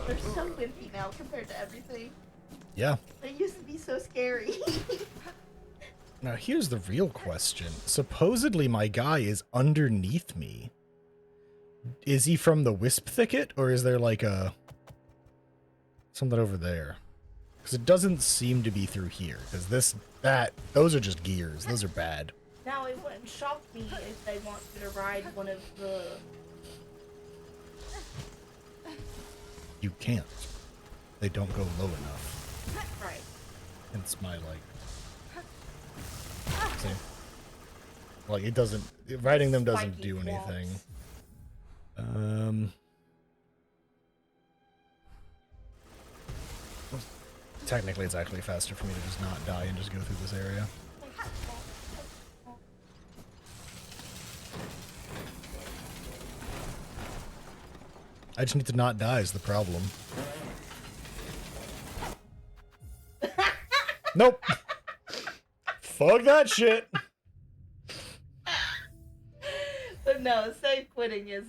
They're so wimpy now compared to everything. Yeah. They used to be so scary. Now here's the real question. Supposedly my guy is underneath me. Is he from the wisp thicket, or is there like a... something over there? Because it doesn't seem to be through here. Because those are just gears. Those are bad. Now, it wouldn't shock me if they want you to ride one of the... You can't. They don't go low enough. Right. Hence my, like... See? Like, it doesn't... Riding them doesn't Spiky do claws. anything. Technically, it's actually faster for me to just not die and just go through this area. I just need to not die is the problem. Nope. Fuck that shit. But no, safe quitting is...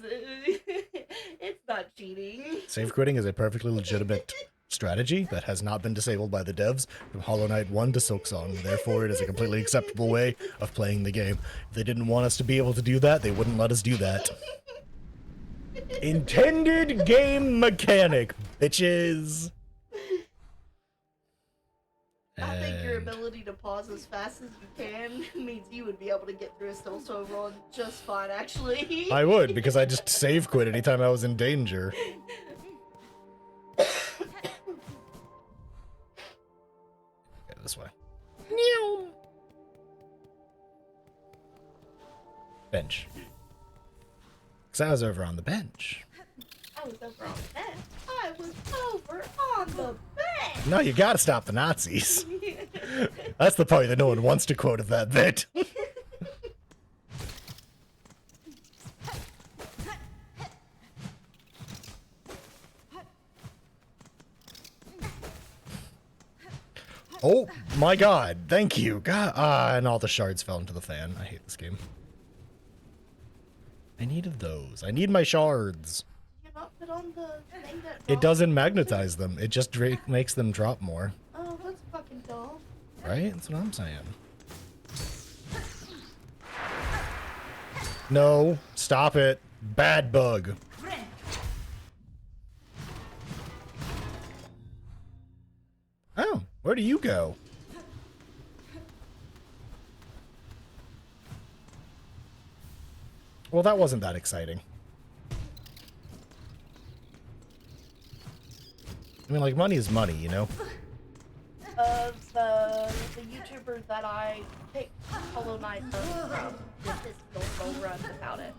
it's not cheating. Safe quitting is a perfectly legitimate strategy that has not been disabled by the devs from Hollow Knight 1 to Silksong. Therefore, it is a completely acceptable way of playing the game. If they didn't want us to be able to do that, they wouldn't let us do that. Intended game mechanic. bitches. I think your And ability to pause as fast as you can means you would be able to get through a Silksong run just fine, actually. I would, because I just save quit anytime I was in danger. Okay, this way. Bench. Because I was over on the bench. I was over on the bench. I was over on the bench. No, you gotta stop the Nazis. That's the part that no one wants to quote of that bit. Oh my god, thank you. God, and all the shards fell into the fan. I hate this game. I needed those. I need my shards. You not put on the thing that It drops doesn't the magnetize them. It just makes them drop more. Oh, that's fucking dumb. Right? That's what I'm saying. No, stop it. Bad bug. Oh, where do you go? Well, that wasn't that exciting. I mean, like, money is money, you know? The YouTuber that I picked Hollow Knight from did his full run without it.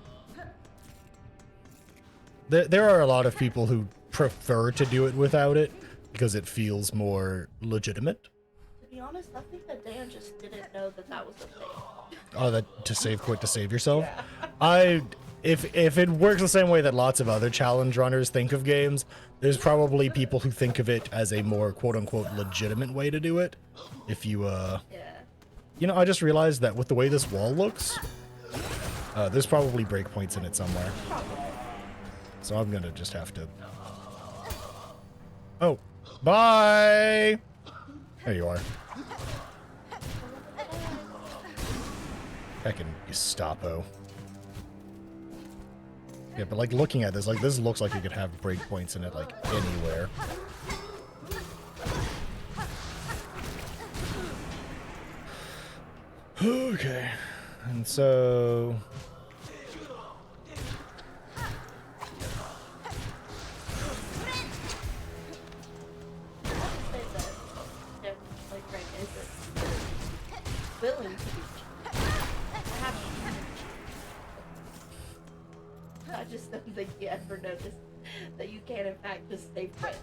There are a lot of people who prefer to do it without it because it feels more legitimate. To be honest, I think that Dan just didn't know that that was a thing. Oh, that to save quit to save yourself? Yeah. If it works the same way that lots of other challenge runners think of games, there's probably people who think of it as a more quote-unquote legitimate way to do it. If you, Yeah. You know, I just realized that with the way this wall looks, there's probably breakpoints in it somewhere. So I'm gonna just have to... Oh, bye! There you are. Heckin' Gestapo. Yeah, but like looking at this, like this looks like you could have breakpoints in it like anywhere. Okay, and so Willing to be I just don't think you ever noticed that you can in fact just stay put.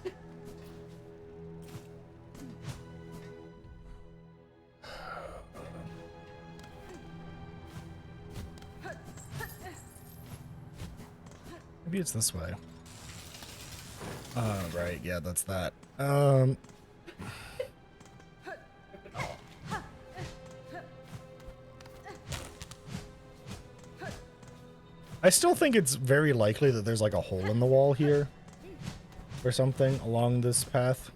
maybe it's this way. Right, yeah, that's that. I still think it's very likely that there's like a hole in the wall here or something along this path.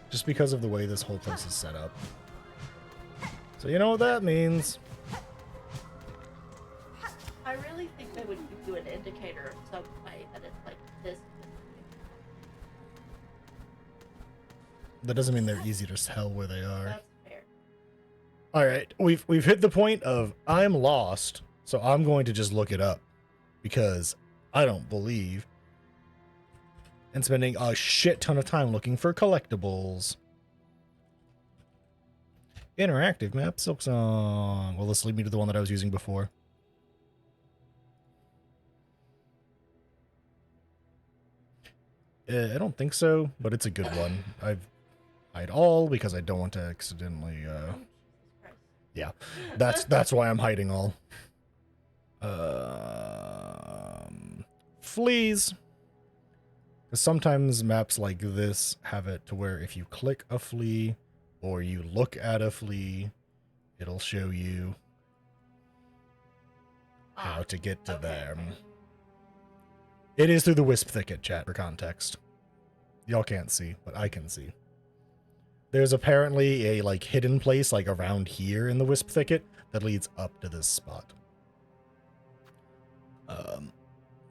Just because of the way this whole place is set up. So you know what that means. I really think they would give you an indicator of some way that it's like this. That doesn't mean they're easy to tell where they are. That's fair. All right, we've hit the point of I'm lost, so I'm going to just look it up because I don't believe in spending a shit ton of time looking for collectibles. Interactive map, Silksong. Well, let's lead me to the one that I was using before. I don't think so, but it's a good one. I've hide all because I don't want to accidentally yeah, that's why I'm hiding all. Fleas. Because sometimes maps like this have it to where if you click a flea or you look at a flea, it'll show you how to get to them. It is through the wisp thicket, chat, for context. Y'all can't see, but I can see. There's apparently a like hidden place like around here in the wisp thicket that leads up to this spot.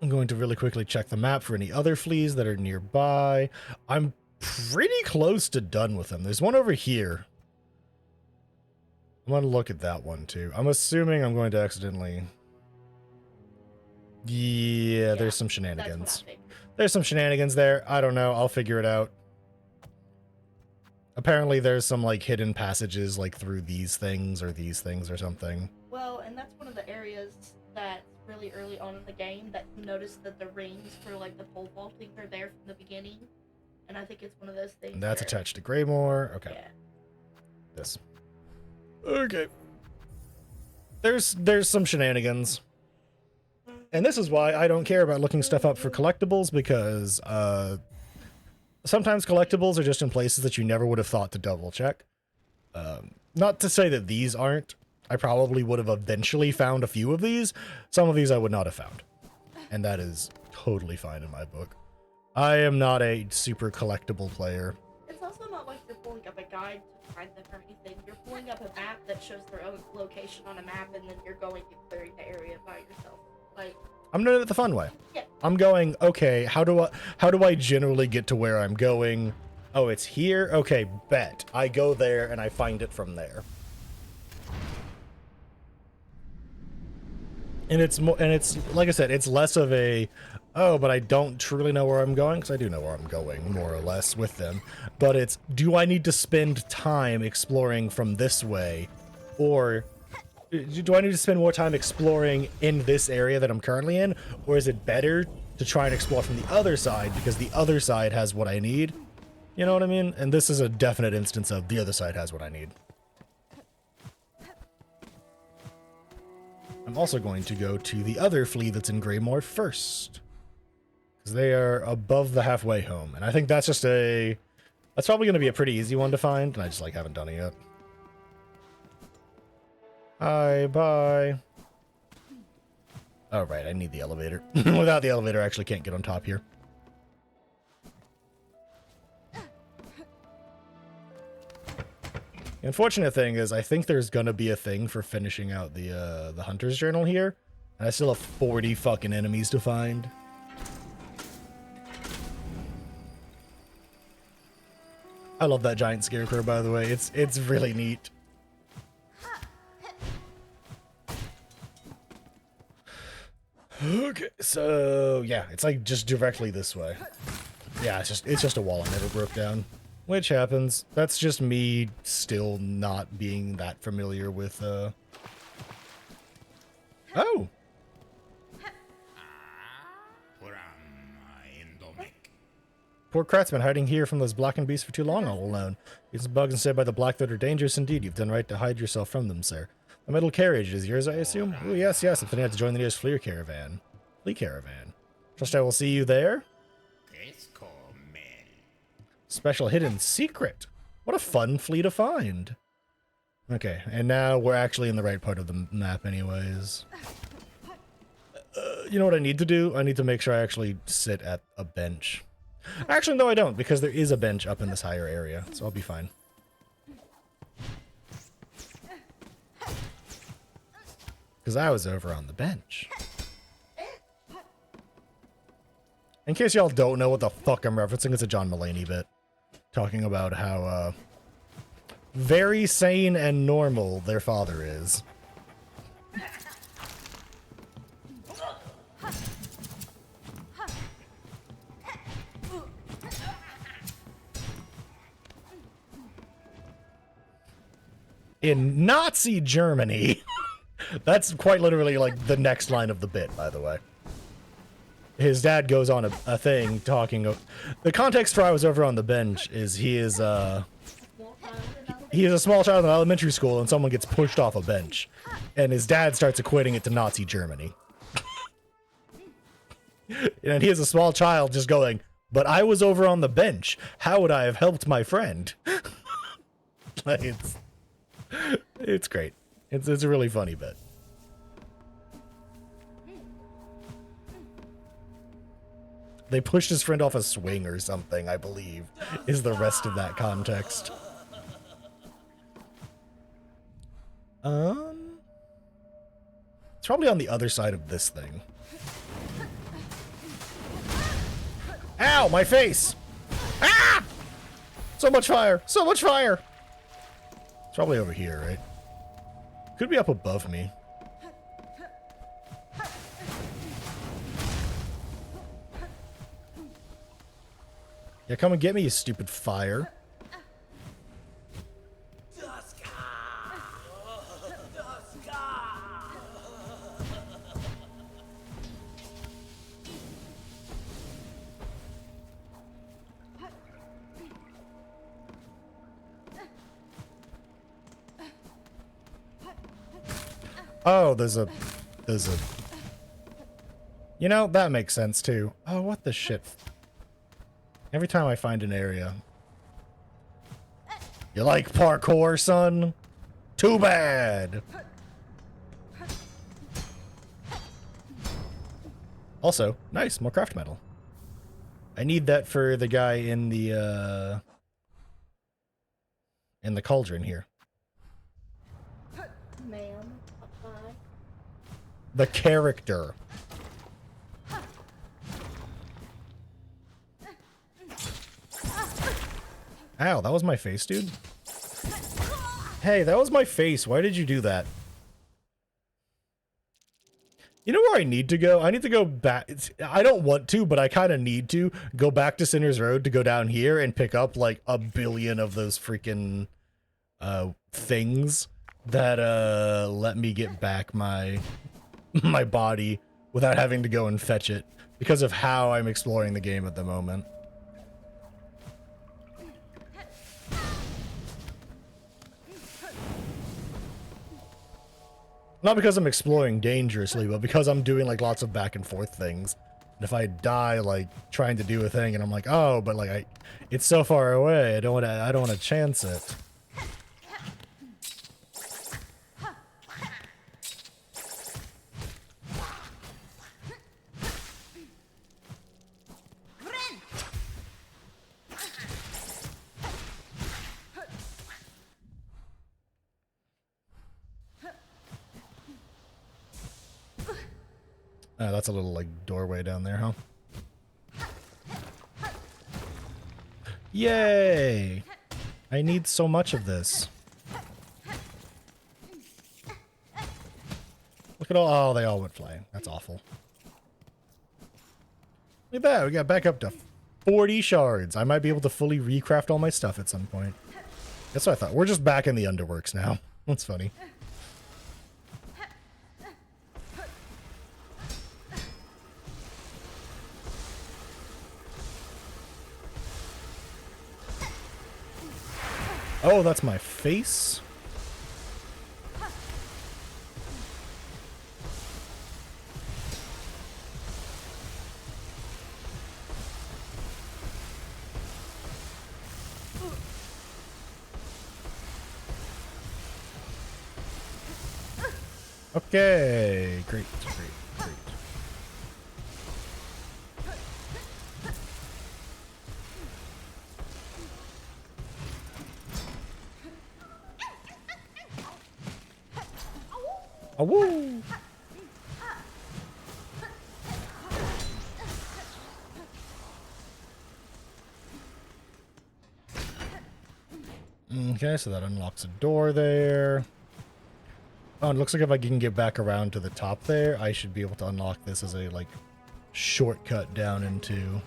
I'm going to really quickly check the map for any other fleas that are nearby. I'm pretty close to done with them. There's one over here. I'm going to look at that one too. I'm assuming I'm going to accidentally... Yeah, there's some shenanigans. There's some shenanigans there. I don't know. I'll figure it out. Apparently there's some like hidden passages like through these things or something. Well, and that's one of the areas that's really early on in the game that you notice that the rings for like the pole vaulting are there from the beginning. And I think it's one of those things. And that's where, attached to Greymore. Okay. Yeah. This. Okay. There's some shenanigans. And this is why I don't care about looking stuff up for collectibles, because sometimes collectibles are just in places that you never would have thought to double check. Not to say that these aren't. I probably would have eventually found a few of these. Some of these I would not have found. And that is totally fine in my book. I am not a super collectible player. It's also not like you're pulling up a guide to find them or anything. You're pulling up a map that shows their own location on a map, and then you're going and clearing the area by yourself. Like, I'm doing it the fun way. Yeah. I'm going, okay, how do I generally get to where I'm going? Oh, it's here? Okay, bet. I go there and I find it from there. And it's like I said, it's less of a, oh, but I don't truly know where I'm going, because I do know where I'm going, more or less, with them. But it's, do I need to spend time exploring from this way? Or do I need to spend more time exploring in this area that I'm currently in? Or is it better to try and explore from the other side, because the other side has what I need? You know what I mean? And this is a definite instance of the other side has what I need. I'm also going to go to the other flea that's in Greymoor first, because they are above the halfway home. And I think that's just that's probably going to be a pretty easy one to find, and I just like haven't done it yet. Hi, bye. Oh, right, I need the elevator. Without the elevator, I actually can't get on top here. The unfortunate thing is, I think there's gonna be a thing for finishing out the Hunter's Journal here, and I still have 40 fucking enemies to find. I love that giant scarecrow, by the way. It's really neat. Okay, so yeah, it's like just directly this way. Yeah, it's just a wall I never broke down. Which happens. That's just me still not being that familiar with, Oh! Poor Krat's been hiding here from those blackened beasts for too long all alone. These bugs and said by the Blackthroat are dangerous indeed. You've done right to hide yourself from them, sir. The metal carriage is yours, I assume? Oh, yes, yes. I'm finna have to join the nearest flea caravan. Trust I will see you there? Special hidden secret. What a fun flea to find. Okay, and now we're actually in the right part of the map anyways. You know what I need to do? I need to make sure I actually sit at a bench. Actually, no, I don't, because there is a bench up in this higher area, so I'll be fine. Because I was over on the bench. In case y'all don't know what the fuck I'm referencing, it's a John Mulaney bit. Talking about how, very sane and normal their father is. In Nazi Germany. That's quite literally like the next line of the bit, by the way. His dad goes on a thing talking of... The context for I was over on the bench is he is a small child in elementary school and someone gets pushed off a bench. And his dad starts equating it to Nazi Germany. And he is a small child just going, but I was over on the bench. How would I have helped my friend? Like, it's great. It's a really funny bit. They pushed his friend off a swing or something, I believe, is the rest of that context. It's probably on the other side of this thing. Ow, my face! Ah! So much fire! So much fire! It's probably over here, right? Could be up above me. Yeah, come and get me, you stupid fire. Oh, there's a... You know, that makes sense, too. Oh, what the shit? Every time I find an area. You like parkour, son? Too bad! Also, nice, more craft metal. I need that for the guy in the cauldron here. Ma'am, bye. The character. Ow, that was my face, dude. Hey, that was my face. Why did you do that? You know where I need to go? I need to go back. I don't want to, but I kind of need to go back to Sinner's Road to go down here and pick up like a billion of those freaking things that let me get back my body without having to go and fetch it because of how I'm exploring the game at the moment. Not because I'm exploring dangerously, but because I'm doing like lots of back and forth things. And if I die like trying to do a thing and I'm like, oh, but like it's so far away, I don't want to chance it. Oh, that's a little, like, doorway down there, huh? Yay! I need so much of this. Look at all... Oh, they all went flying. That's awful. Look at that. We got back up to 40 shards. I might be able to fully recraft all my stuff at some point. That's what I thought. We're just back in the Underworks now. That's funny. Oh, that's my face? Okay, great, great, great. Oh, woo! Okay, so that unlocks a door there. Oh, it looks like if I can get back around to the top there, I should be able to unlock this as a, like, shortcut down into...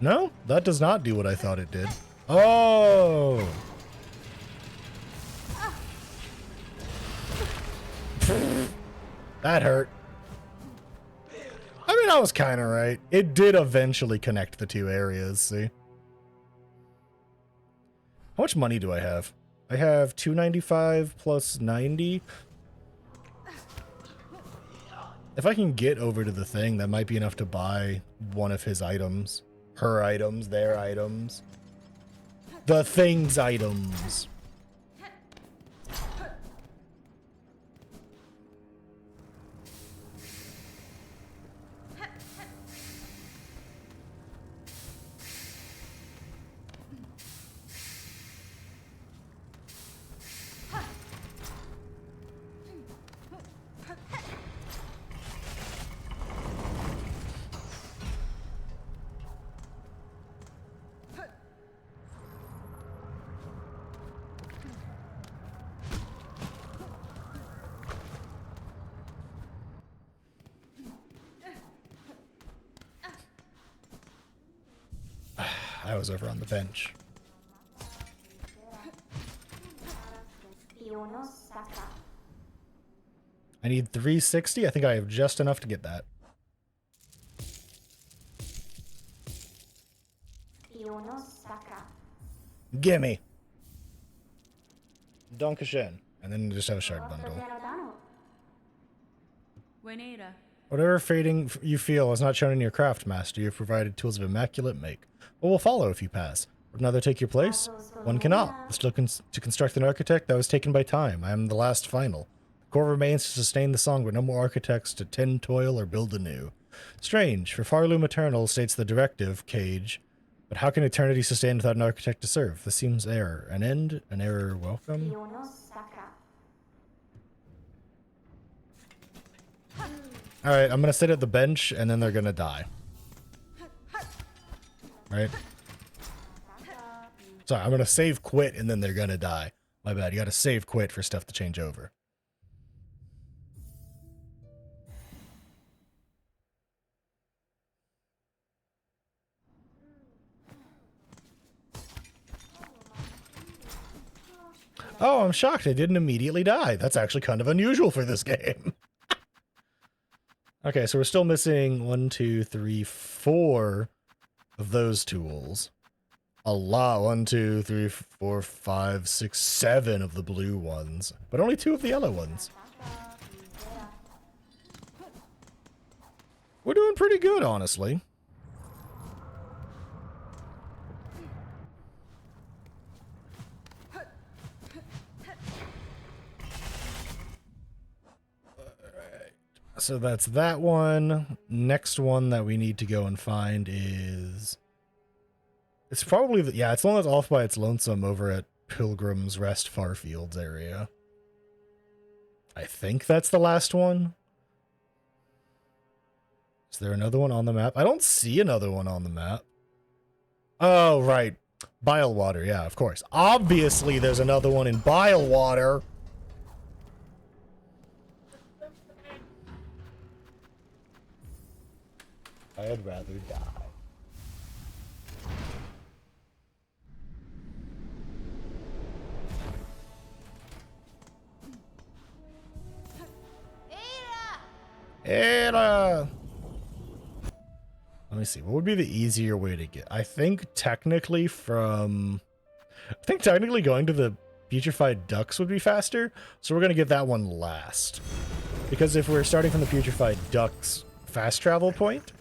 No, that does not do what I thought it did. Oh! That hurt. I mean, I was kind of right. It did eventually connect the two areas, see? How much money do I have? I have 295 plus 90. If I can get over to the thing, that might be enough to buy one of his items. Her items, their items. The thing's items. I was over on the bench. I need 360. I think I have just enough to get that. Gimme. Dankeschön. And then just have a shard bundle. Whatever fading you feel is not shown in your craft, master. You have provided tools of immaculate make. What will follow if you pass? Would another take your place? One cannot. Still to construct an architect that was taken by time. I am the last final. The core remains to sustain the song, but no more architects to tend, toil, or build anew. Strange, for Farloom Eternal states the directive, Cage. But how can eternity sustain without an architect to serve? This seems error. An end? An error welcome? Alright, I'm gonna sit at the bench, and then they're gonna die. Right? Sorry, I'm gonna save quit, and then they're gonna die. My bad, you gotta save quit for stuff to change over. Oh, I'm shocked I didn't immediately die. That's actually kind of unusual for this game. Okay, so we're still missing 1, 2, 3, 4 of those tools. A lot. 1, 2, 3, 4, 5, 6, 7 of the blue ones, but only 2 of the yellow ones. We're doing pretty good, honestly. So that's that one. Next one that we need to go and find is... It's probably... yeah, it's the one that's off by its lonesome over at Pilgrim's Rest Farfields area. I think that's the last one. Is there another one on the map? I don't see another one on the map. Oh, right. Bilewater, yeah, of course. Obviously there's another one in Bilewater. I'd rather die. Ada! Let me see. What would be the easier way to get? I think technically going to the putrefied ducks would be faster. So we're going to get that one last. Because if we're starting from the putrefied ducks fast travel point,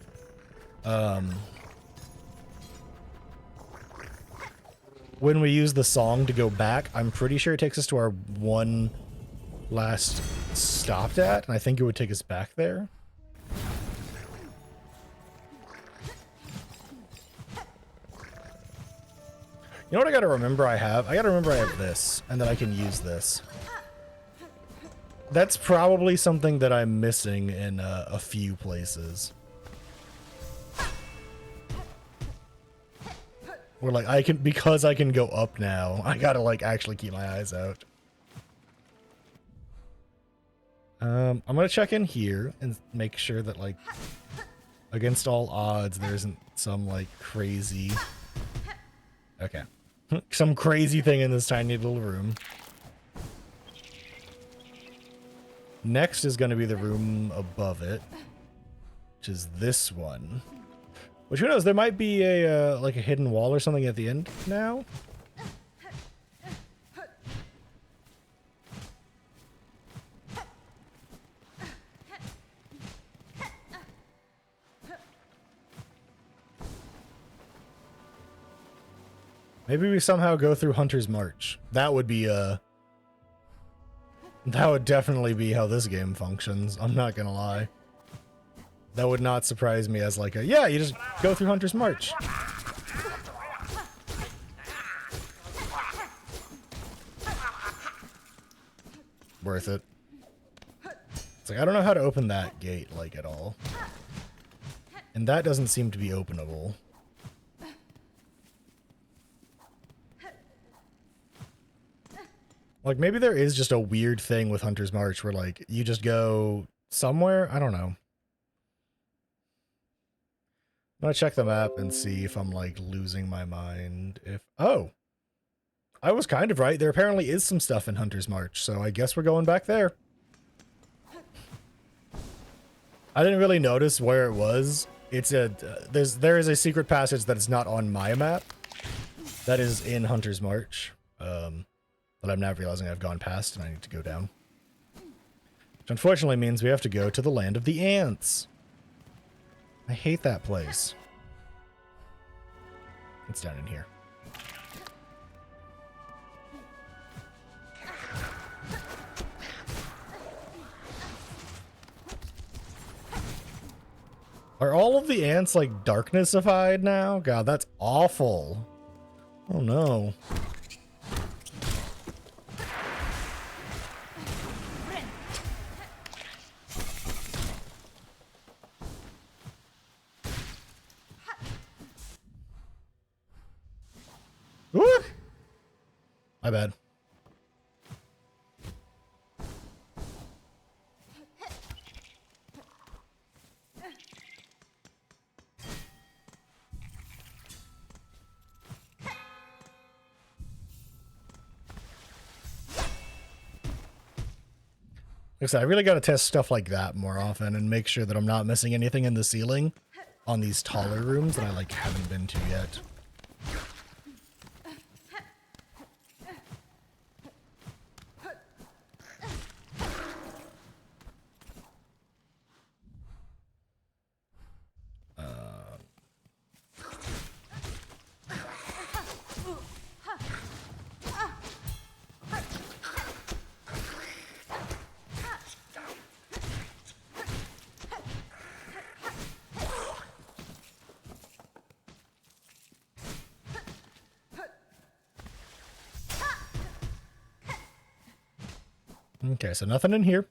when we use the song to go back, I'm pretty sure it takes us to our one last stopped at, and I think it would take us back there. You know what I gotta remember I have? I gotta remember I have this, and that I can use this. That's probably something that I'm missing in a few places. Where like because I can go up now, I gotta like actually keep my eyes out. I'm gonna check in here and make sure that like against all odds there isn't some like crazy some crazy thing in this tiny little room. Next is gonna be the room above it, which is this one. Which, who knows, there might be a, like a hidden wall or something at the end now? Maybe we somehow go through Hunter's March. That would be, that would definitely be how this game functions, I'm not gonna lie. That would not surprise me as like a, yeah, you just go through Hunter's March. Worth it. It's like, I don't know how to open that gate, like, at all. And that doesn't seem to be openable. Like, maybe there is just a weird thing with Hunter's March where, like, you just go somewhere? I don't know. I'm gonna check the map and see if I'm like losing my mind. Oh, I was kind of right. There apparently is some stuff in Hunter's March, so I guess we're going back there. I didn't really notice where it was. There is a secret passage that is not on my map. That is in Hunter's March. But I'm now realizing I've gone past and I need to go down. Which unfortunately means we have to go to the land of the ants. I hate that place. It's down in here. Are all of the ants like darknessified now? God, that's awful. Oh no. Woo! My bad. Like I said, I really got to test stuff like that more often and make sure that I'm not missing anything in the ceiling on these taller rooms that I like haven't been to yet. Okay, so nothing in here.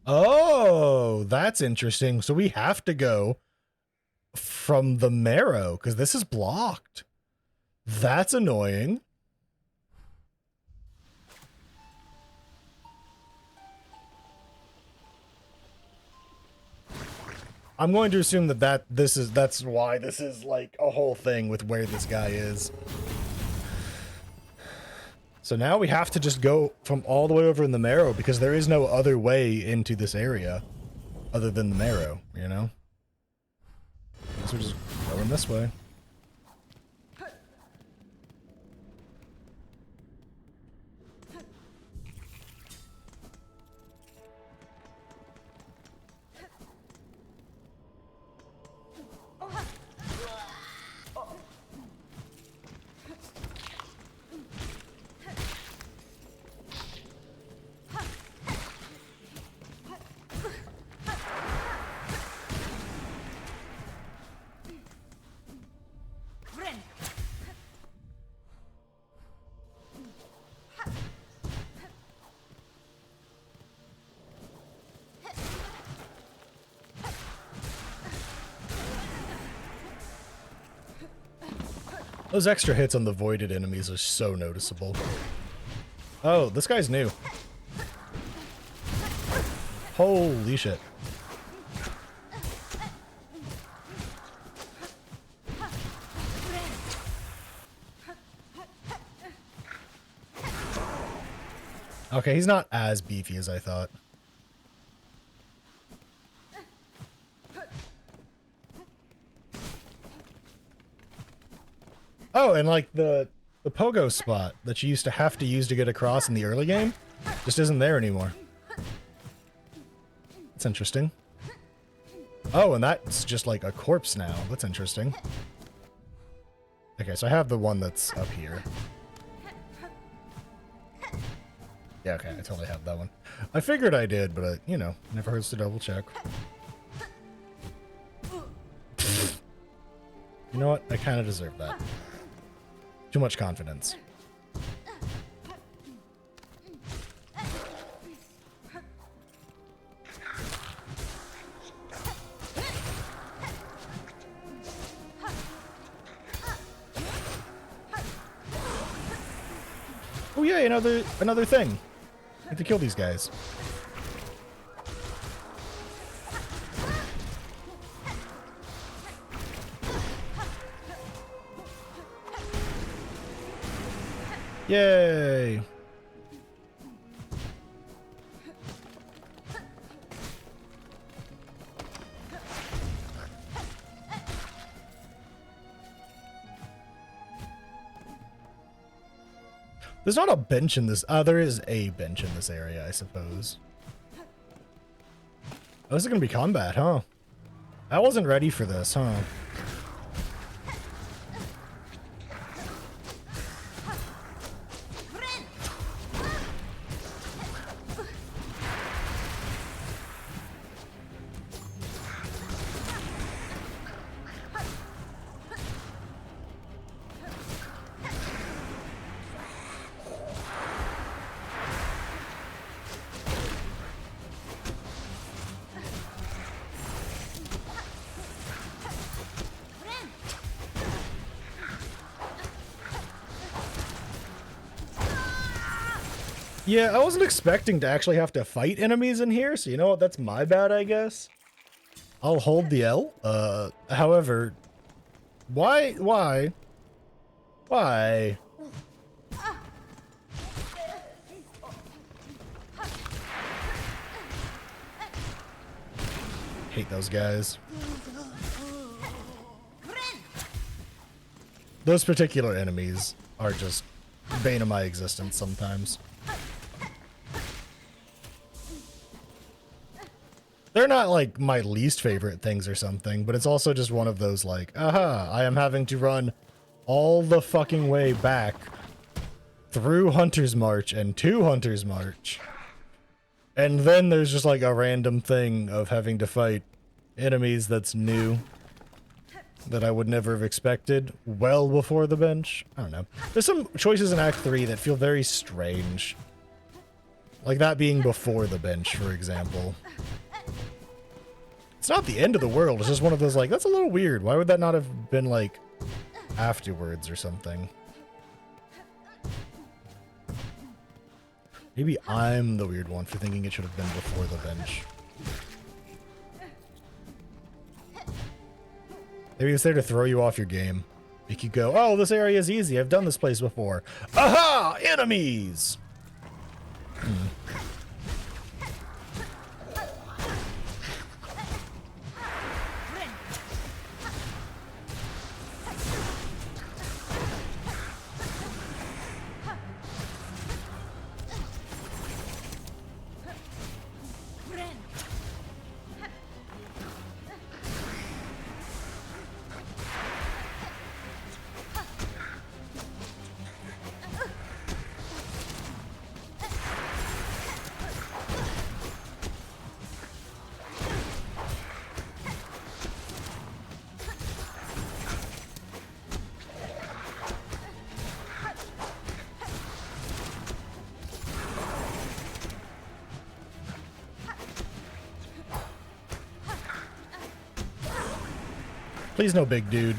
Oh, that's interesting. So we have to go from the marrow because this is blocked. That's annoying. I'm going to assume that's why this is like a whole thing with where this guy is. So now we have to just go from all the way over in the marrow because there is no other way into this area other than the marrow, you know? So we're just going this way. Those extra hits on the voided enemies are so noticeable. Oh, this guy's new. Holy shit. Okay, he's not as beefy as I thought. Oh, and like the pogo spot that you used to have to use to get across in the early game just isn't there anymore. That's interesting. Oh, and that's just like a corpse now. That's interesting. Okay, so I have the one that's up here. Yeah, okay, I totally have that one. I figured I did, but, you know, never hurts to double check. You know what? I kind of deserve that. Too much confidence. Oh yeah, another thing. I have to kill these guys. Yay! There's not a bench in this. There is a bench in this area, I suppose. Oh, this is gonna be combat, huh? I wasn't ready for this, huh? Yeah, I wasn't expecting to actually have to fight enemies in here, so you know what? That's my bad, I guess. I'll hold the L. However, why? Hate those guys. Those particular enemies are just bane of my existence sometimes. They're not like my least favorite things or something, but it's also just one of those like, aha, I am having to run all the fucking way back through Hunter's March and to Hunter's March. And then there's just like a random thing of having to fight enemies that's new that I would never have expected well before the bench. I don't know. There's some choices in Act 3 that feel very strange. Like that being before the bench, for example. It's not the end of the world. It's just one of those like, that's a little weird. Why would that not have been like afterwards or something? Maybe I'm the weird one for thinking it should have been before the bench. Maybe it's there to throw you off your game. Make you go, oh, this area is easy. I've done this place before. Aha! Enemies! Please no big dude.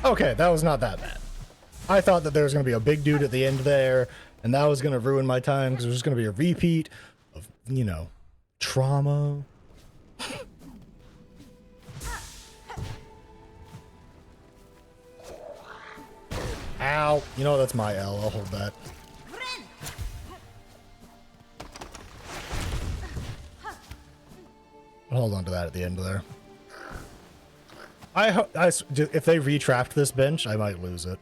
Okay, that was not that bad. I thought that there was going to be a big dude at the end there, and that was going to ruin my time because it was just going to be a repeat of, you know, trauma. Ow. You know, that's my L. I'll hold that. I'll hold on to that at the end there. If they retrapped this bench, I might lose it.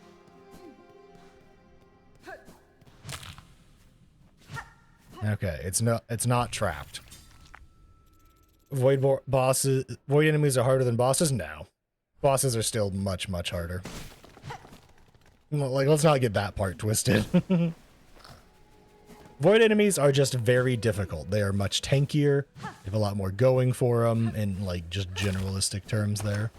Okay, it's not trapped. Void enemies are harder than bosses? No. Bosses are still much, much harder. Like, let's not get that part twisted. Void enemies are just very difficult. They are much tankier. They have a lot more going for them in, like, just generalistic terms there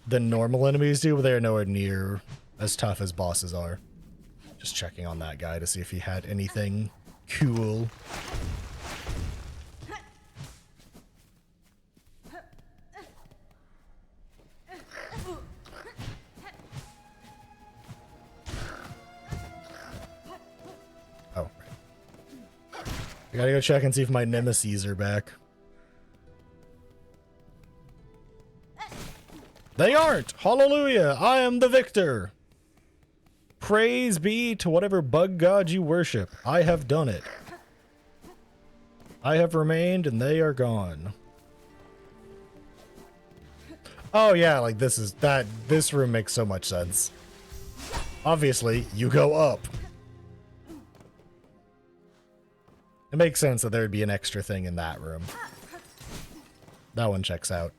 than normal enemies do, but they're nowhere near as tough as bosses are. Just checking on that guy to see if he had anything cool. Oh, right. I gotta go check and see if my nemesis are back. They aren't! Hallelujah! I am the victor! Praise be to whatever bug god you worship. I have done it. I have remained and they are gone. Oh yeah, like this room makes so much sense. Obviously, you go up. It makes sense that there would be an extra thing in that room. That one checks out.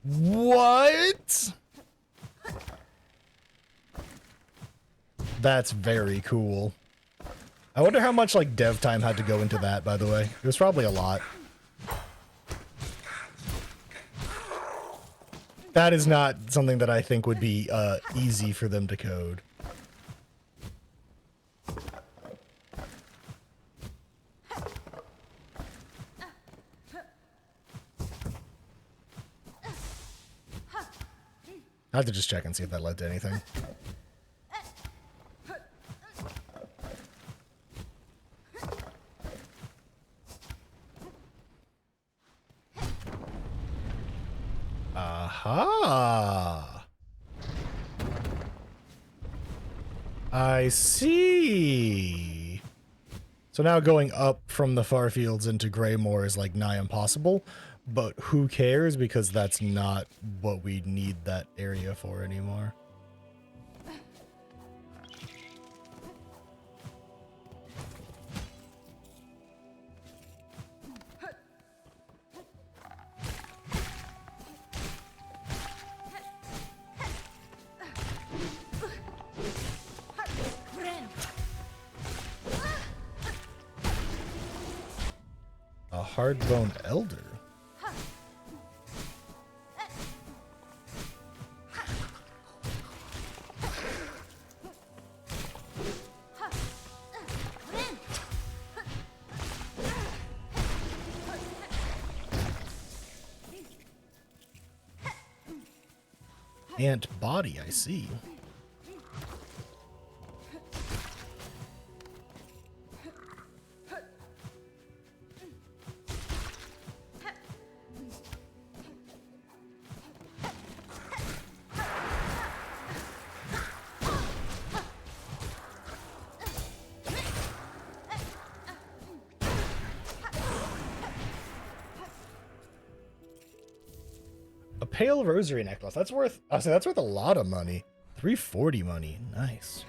What? That's very cool. I wonder how much, like, dev time had to go into that, by the way. It was probably a lot. That is not something that I think would be easy for them to code. I have to just check and see if that led to anything. Aha! I see. So now going up from the far fields into Greymoor is like nigh impossible, but who cares because that's not what we need that area for anymore. A hard-bone elder. Ant body, I see. A pale rosary necklace. That's worth, I say that's worth a lot of money. 340 money. Nice.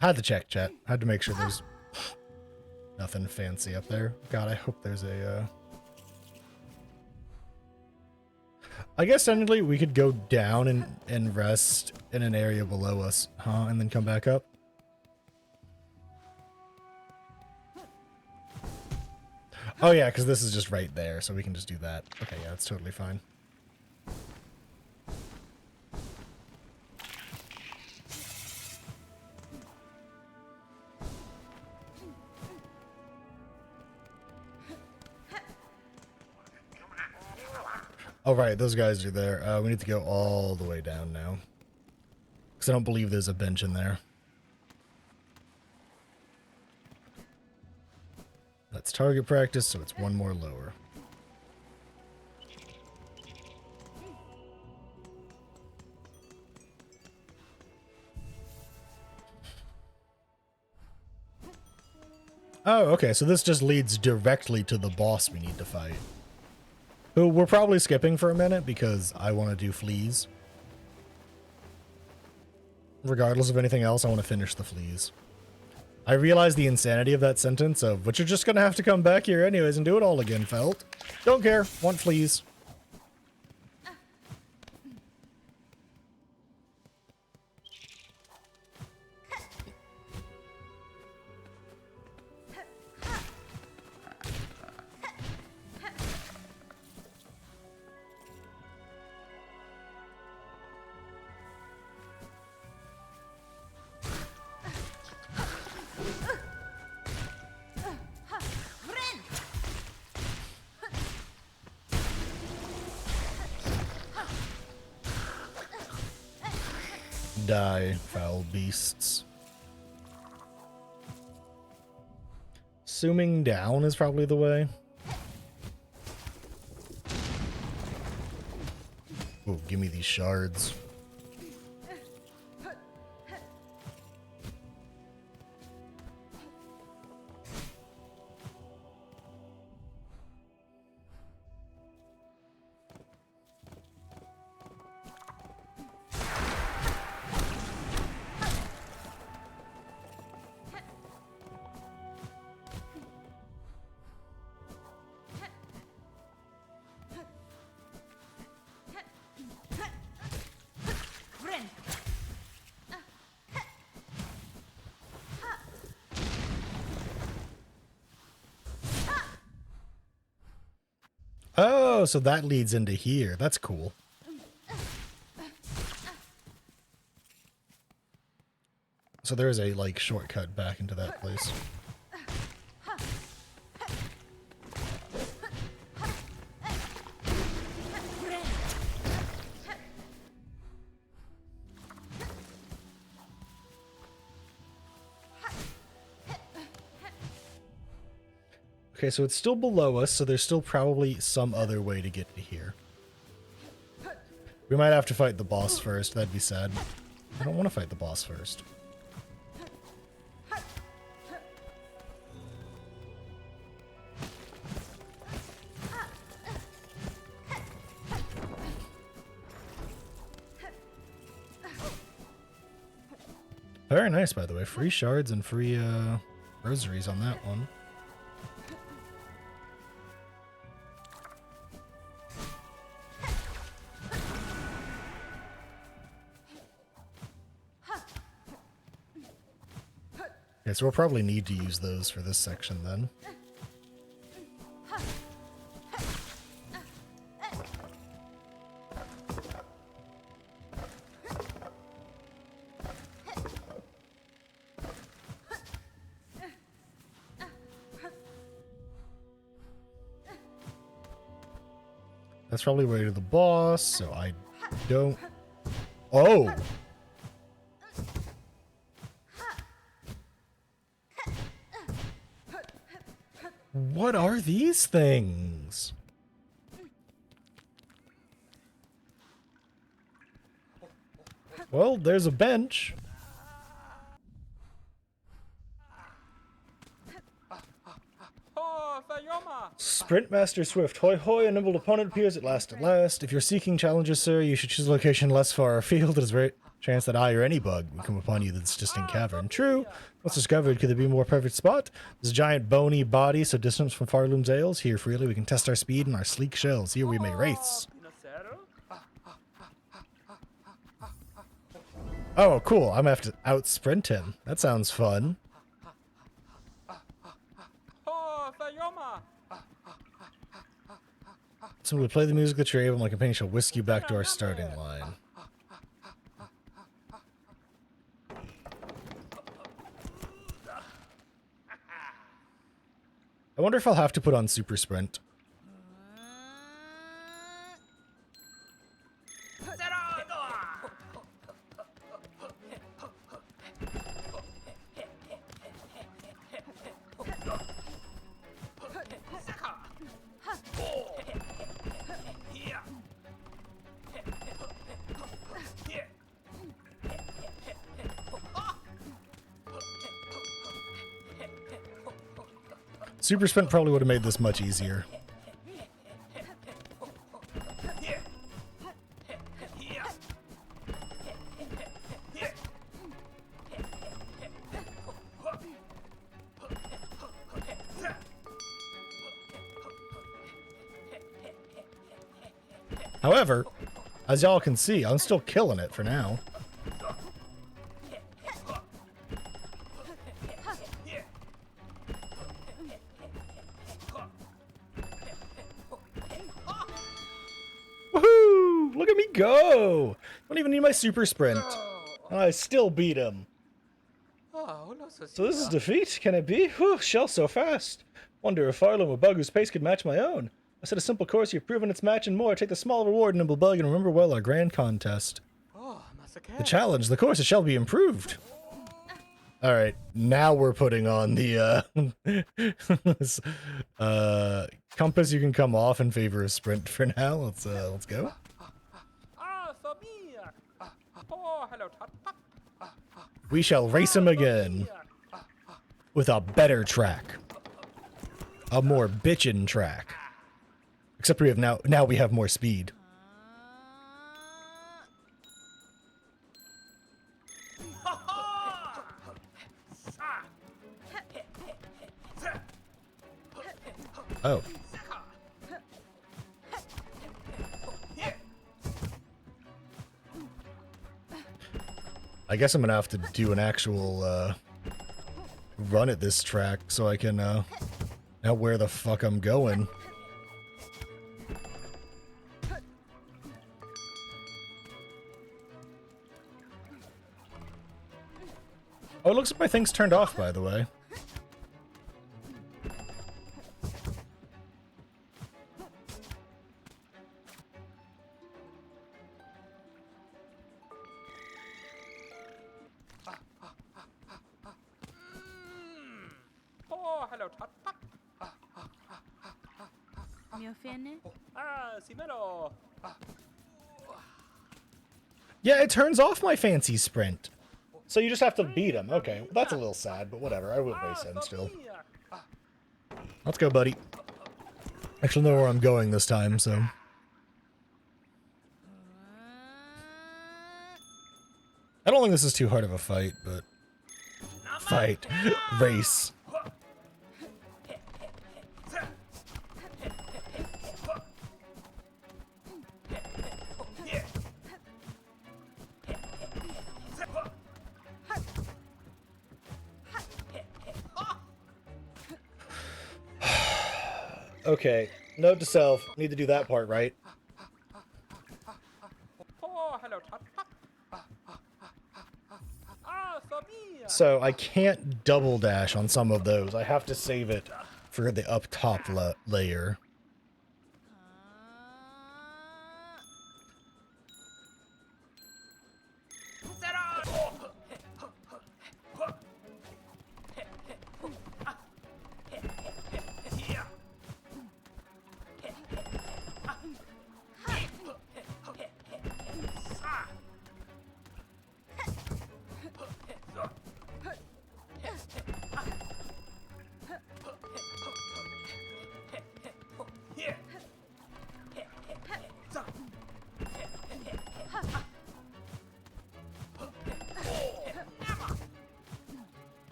Had to check, chat. Had to make sure there's nothing fancy up there. God, I hope there's a, I guess technically we could go down and rest in an area below us, huh? And then come back up. Oh yeah, because this is just right there, so we can just do that. Okay, yeah, that's totally fine. Oh, right, those guys are there. We need to go all the way down now. Because I don't believe there's a bench in there. That's target practice, so it's one more lower. Oh, okay, so this just leads directly to the boss we need to fight. Who we're probably skipping for a minute because I want to do fleas. Regardless of anything else, I want to finish the fleas. I realize the insanity of that sentence of, but you're just going to have to come back here anyways and do it all again, Felt. Don't care. Want fleas. Die, foul beasts. Zooming down is probably the way. Oh, give me these shards. Oh, so that leads into here. That's cool. So there is a, like, shortcut back into that place. Okay, so it's still below us, so there's still probably some other way to get to here. We might have to fight the boss first. That'd be sad. I don't want to fight the boss first. Very nice, by the way. Free shards and free rosaries on that one. Okay, so we'll probably need to use those for this section then. That's probably way to the boss, so I don't... Oh! What are these things? Well, there's a bench. Sprint Master Swift. Hoy hoy, a nimble opponent appears at last at last. If you're seeking challenges, sir, you should choose a location less far afield. There's a great chance that I or any bug will come upon you that's distant cavern. True. Once discovered, could there be a more perfect spot? This giant bony body so distant from Farloom's ales. Here freely we can test our speed and our sleek shells. Here we may race. Oh, cool. I'm gonna have to out-sprint him. That sounds fun. So we play the music that you're able, my companion shall whisk you back to our starting line. I wonder if I'll have to put on super sprint. Super sprint probably would have made this much easier. However, as y'all can see, I'm still killing it for now. Woohoo! Look at me go! Don't even need my super sprint. I still beat him. So this is defeat, can it be? Whew, shell so fast. Wonder if Farlow and Bugger's pace could match my own. I said a simple course, you've proven its match and more. Take the small reward, Nimble Bug, and remember well our grand contest. The challenge, the course, it shall be improved. Alright, now we're putting on the, compass. You can come off in favor of sprint for now. Let's go. We shall race him again. With a better track. A more bitchin' track. Except we have now we have more speed. Oh. I guess I'm gonna have to do an actual run at this track so I can know where the fuck I'm going. Oh, it looks like my thing's turned off, by the way. Yeah, it turns off my fancy sprint. So you just have to beat him. Okay, well, that's a little sad, but whatever. I will race him still. Let's go, buddy. Actually know where I'm going this time, so... I don't think this is too hard of a fight, but... Fight. Race. Okay, note to self, need to do that part right. So I can't double dash on some of those. I have to save it for the up top layer.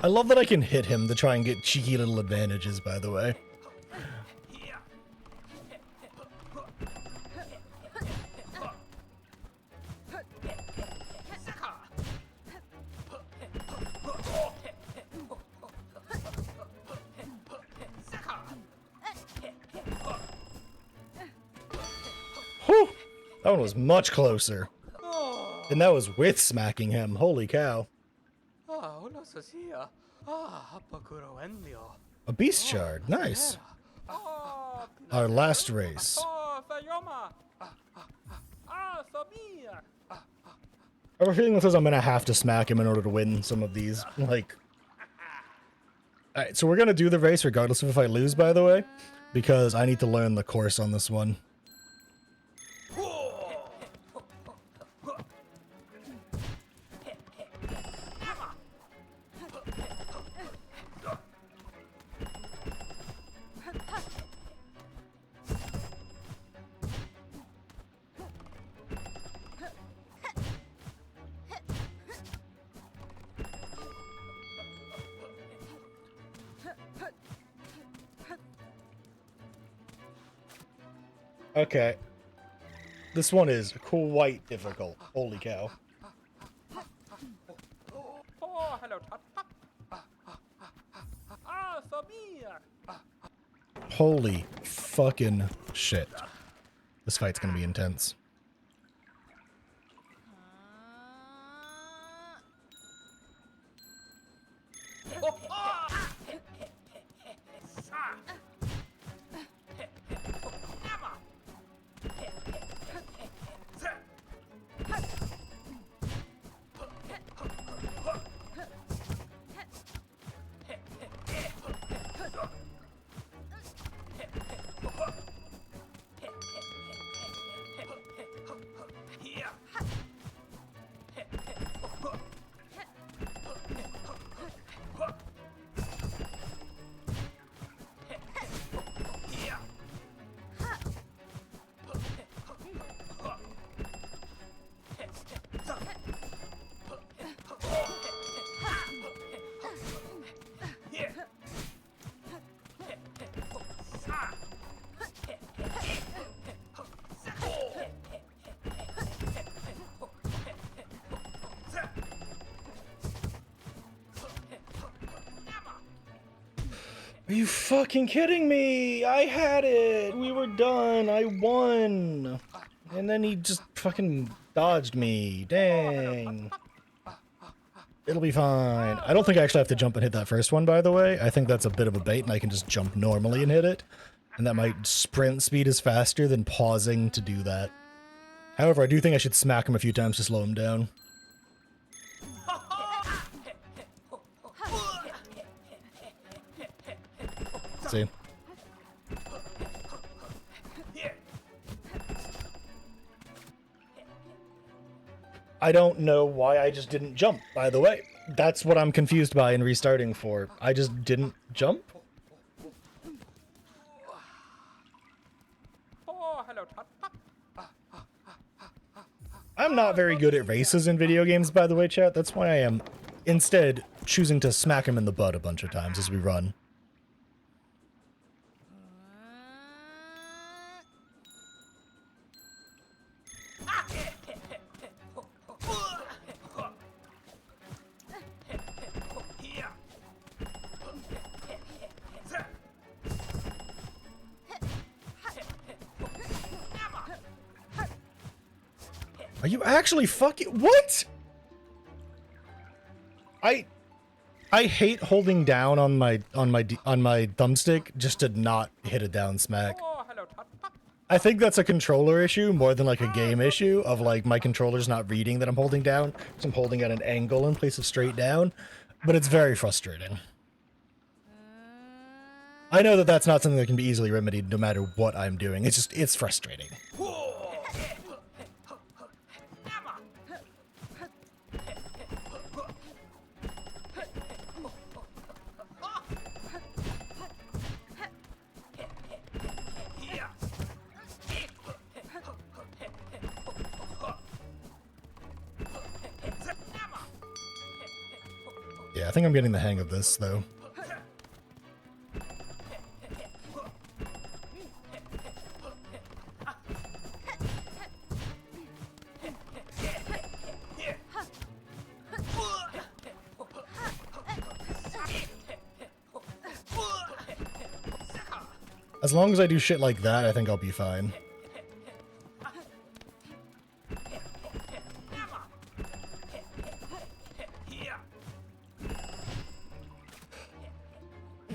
I love that I can hit him to try and get cheeky little advantages, by the way. Whew! That one was much closer. And that was with smacking him. Holy cow. A beast shard. Nice. Our last race. I have a feeling this says I'm gonna have to smack him in order to win some of these. Like, alright, so we're gonna do the race regardless of if I lose, by the way, because I need to learn the course on this one. Okay. This one is quite difficult. Holy cow. Oh, hello, Tot. Ah, for me. Holy fucking shit. This fight's gonna be intense. Oh, oh. Ah. Emma. Are you fucking kidding me? I had it! We were done! I won! And then he just fucking dodged me. Dang. It'll be fine. I don't think I actually have to jump and hit that first one, by the way. I think that's a bit of a bait, and I can just jump normally and hit it. And that my sprint speed is faster than pausing to do that. However, I do think I should smack him a few times to slow him down. See? I don't know why I just didn't jump, by the way. That's what I'm confused by and restarting for. I just didn't jump? Oh, hello, Tot. I'm not very good at races in video games, by the way, chat. That's why I am instead choosing to smack him in the butt a bunch of times as we run. Are you actually fucking what? I hate holding down on my thumbstick just to not hit a down smack. Oh, hello, Tot. I think that's a controller issue more than like a game issue of like my controller's not reading that I'm holding down because I'm holding at an angle in place of straight down, but it's very frustrating. I know that that's not something that can be easily remedied no matter what I'm doing. It's frustrating. Yeah, I think I'm getting the hang of this, though. As long as I do shit like that, I think I'll be fine.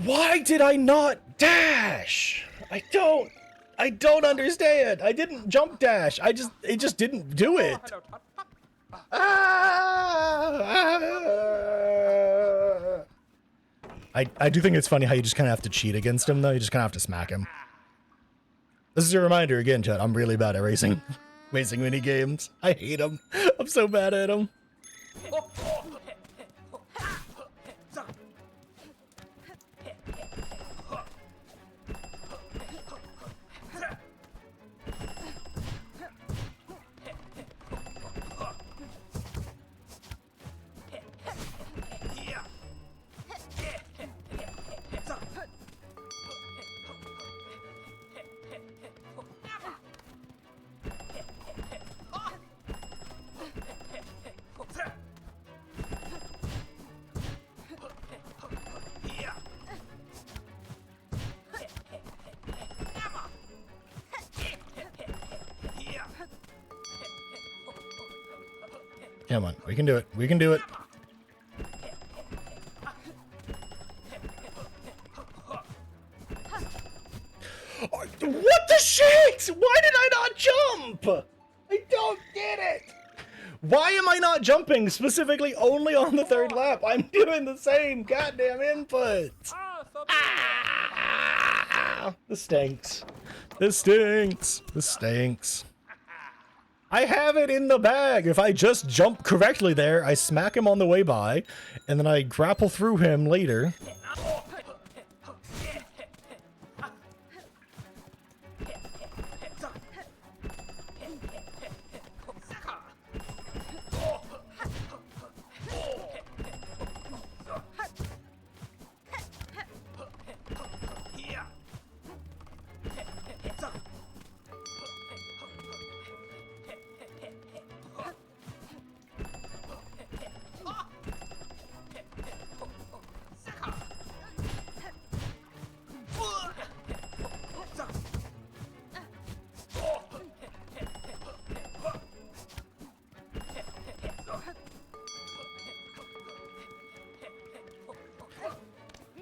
Why did I not dash? I don't understand. I didn't jump dash. It just didn't do it. Hello, Tot. I do think it's funny how you just kind of have to cheat against him, though. You just kind of have to smack him. This is a reminder again, chat. I'm really bad at racing mini games. I hate them. I'm so bad at them. Come on, we can do it. We can do it. What the shit? Why did I not jump? I don't get it. Why am I not jumping specifically only on the third lap? I'm doing the same goddamn input. Ah, this stinks. This stinks. This stinks. I have it in the bag. If I just jump correctly there, I smack him on the way by, and then I grapple through him later.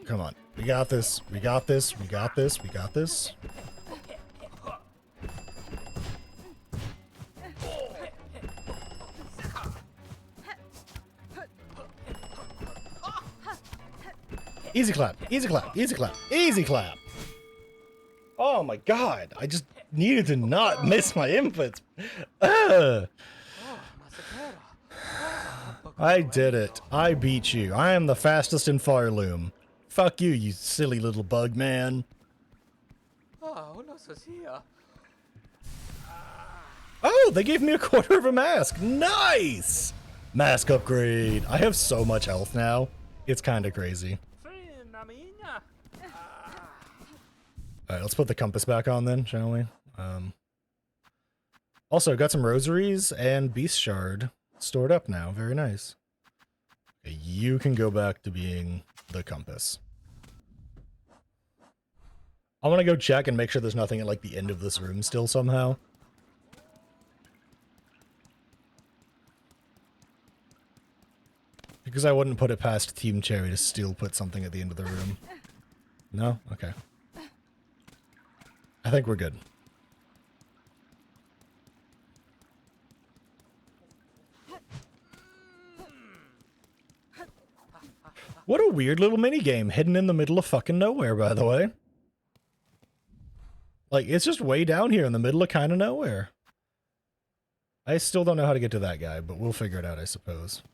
Come on. We got this. We got this. We got this. We got this. Easy clap. Easy clap. Easy clap. Easy clap. Oh my god. I just needed to not miss my inputs. I did it. I beat you. I am the fastest in Fireloom. Fuck you, you silly little bug man. Oh, they gave me a quarter of a mask. Nice! Mask upgrade. I have so much health now. It's kind of crazy. Alright, let's put the compass back on then, shall we? Also, got some rosaries and beast shard stored up now. Very nice. Okay, you can go back to being the compass. I want to go check and make sure there's nothing at like the end of this room still somehow. Because I wouldn't put it past Team Cherry to still put something at the end of the room. No? Okay. I think we're good. What a weird little minigame hidden in the middle of fucking nowhere, by the way. Like, it's just way down here in the middle of kind of nowhere. I still don't know how to get to that guy, but we'll figure it out, I suppose.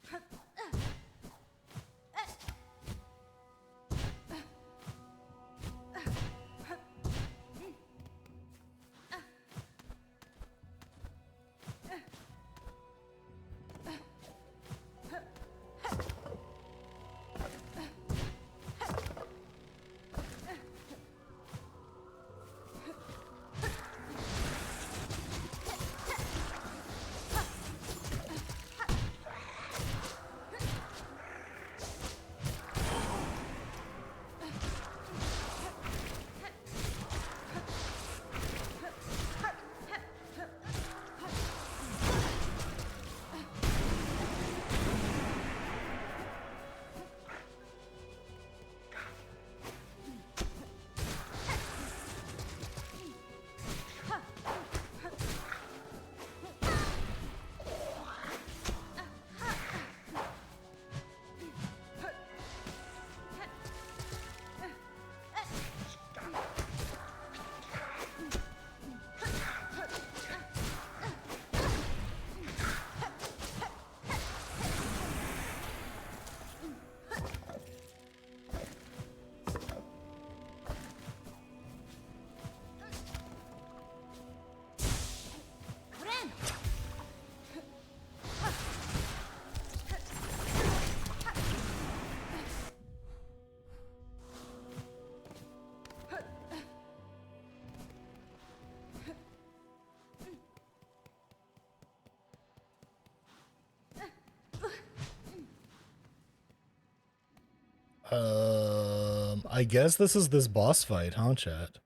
I guess this is this boss fight, huh, chat?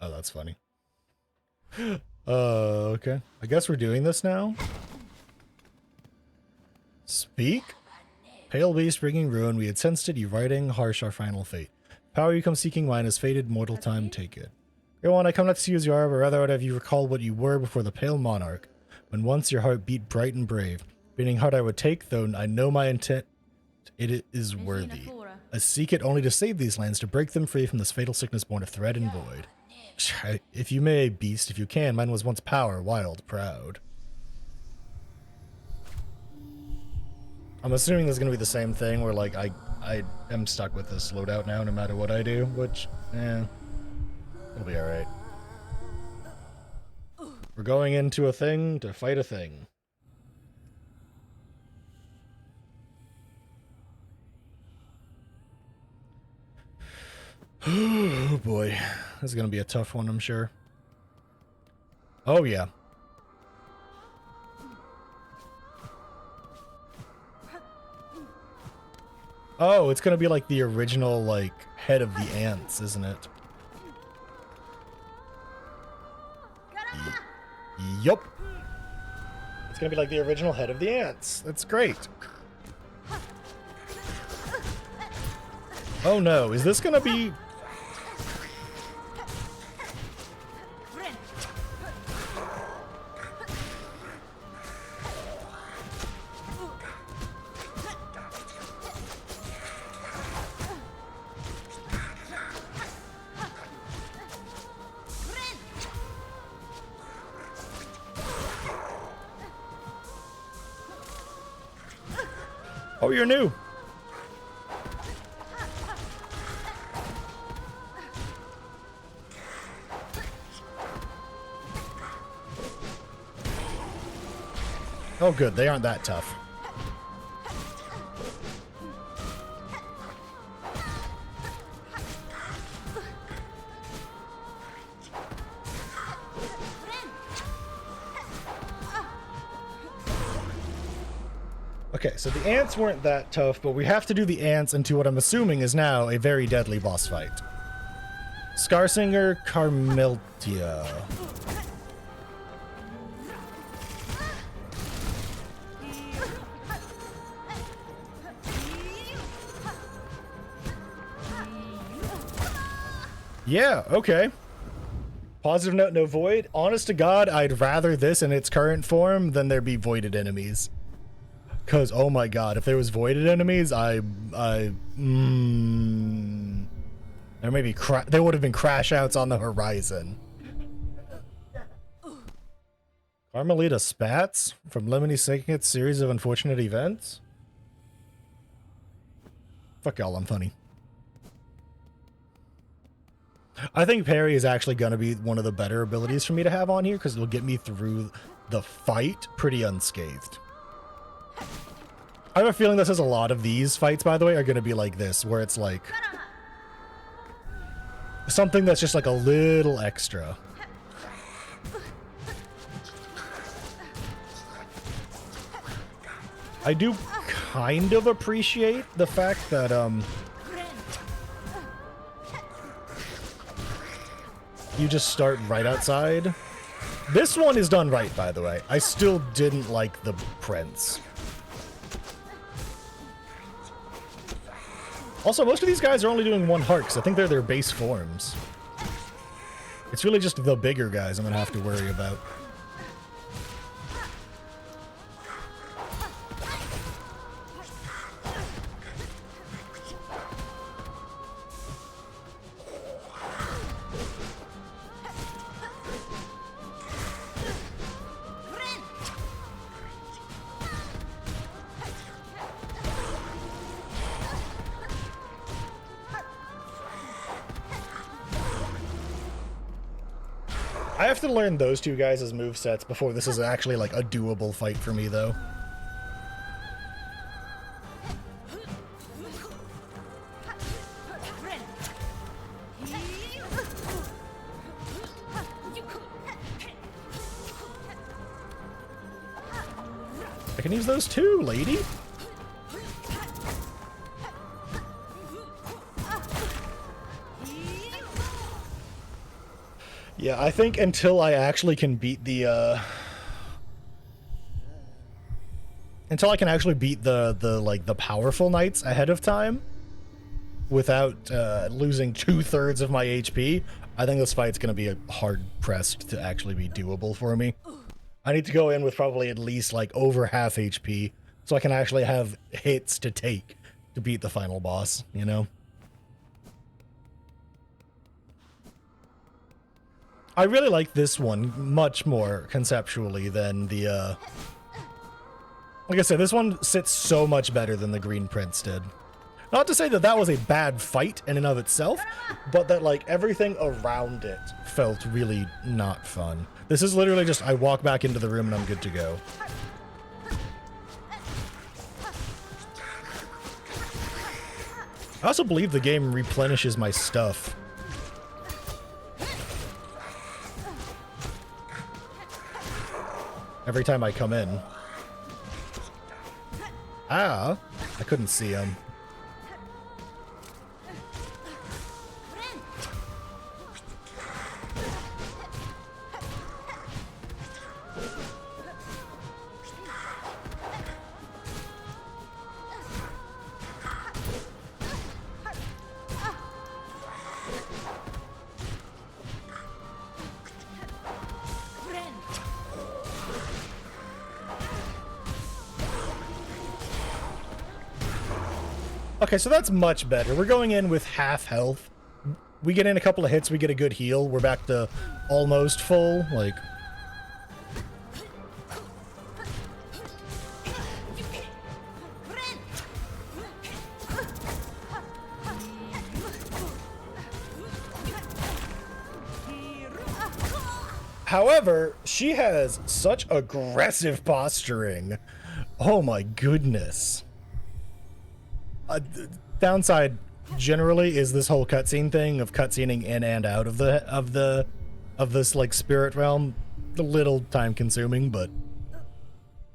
Oh, that's funny. Okay. I guess we're doing this now. Speak? Pale beast bringing ruin, we had sensed it, you writing, harsh our final fate. Power you come seeking, mine is fated, mortal time take it. Go on, I come not to see you as you are, but rather would have you recall what you were before the pale monarch, when once your heart beat bright and brave. Beating heart I would take, though I know my intent, it is worthy. I seek it only to save these lands, to break them free from this fatal sickness born of thread and void. If you may, beast, if you can, mine was once power, wild, proud. I'm assuming this is going to be the same thing where, like, I am stuck with this loadout now no matter what I do, which, it'll be alright. We're going into a thing to fight a thing. Oh boy, this is going to be a tough one, I'm sure. Oh yeah. Oh, it's gonna be like the original, like, head of the ants, isn't it? Yup. It's gonna be like the original head of the ants. That's great. Oh no, is this gonna be... Oh, you're new. Oh good, they aren't that tough. Okay, so the ants weren't that tough, but we have to do the ants into what I'm assuming is now a very deadly boss fight. Scarsinger Carmeltia. Yeah, okay. Positive note, no void. Honest to God, I'd rather this in its current form than there be voided enemies. Because, oh my god, if there was voided enemies, there would have been crash outs on the horizon. Carmelita Spats from Lemony Snicket's series of unfortunate events? Fuck y'all, I'm funny. I think parry is actually going to be one of the better abilities for me to have on here because it'll get me through the fight pretty unscathed. I have a feeling this is a lot of these fights, by the way, are going to be like this, where it's like something that's just like a little extra. I do kind of appreciate the fact that, you just start right outside. This one is done right, by the way. I still didn't like the prince. Also, most of these guys are only doing one heart, because I think they're their base forms. It's really just the bigger guys I'm going to have to worry about. I have to learn those two guys as movesets before this is actually like a doable fight for me, though. I can use those too, lady. Yeah, I think until I actually can beat the, until I can actually beat the powerful knights ahead of time, without, losing 2/3 of my HP, I think this fight's gonna be hard-pressed to actually be doable for me. I need to go in with probably at least, like, over half HP, so I can actually have hits to take to beat the final boss, you know? I really like this one much more conceptually than the, like I said, this one sits so much better than the Green Prince did. Not to say that that was a bad fight in and of itself, but that, like, everything around it felt really not fun. This is literally just, I walk back into the room and I'm good to go. I also believe the game replenishes my stuff. Every time I come in. Ah, I couldn't see him. Okay, so that's much better. We're going in with half health. We get in a couple of hits, we get a good heal. We're back to almost full, like... However, she has such aggressive posturing. Oh my goodness. Downside generally is this whole cutscene thing of cutscening in and out of this like spirit realm. A little time consuming, but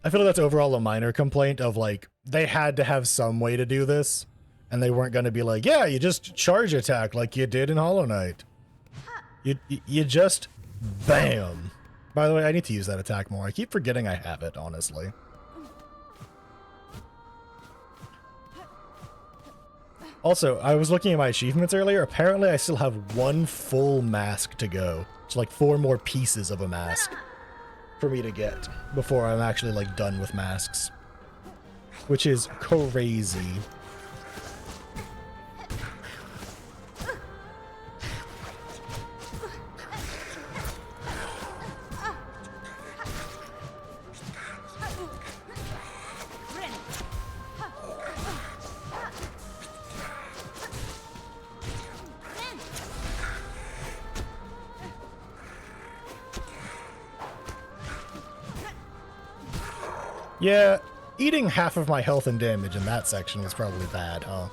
I feel like that's overall a minor complaint of like they had to have some way to do this, and they weren't going to be like, yeah, you just charge attack like you did in Hollow Knight. You just bam. By the way, I need to use that attack more. I keep forgetting I have it, honestly. Also, I was looking at my achievements earlier. Apparently, I still have one full mask to go. It's like 4 more pieces of a mask for me to get before I'm actually, like, done with masks. Which is crazy. Yeah, eating half of my health and damage in that section was probably bad, huh?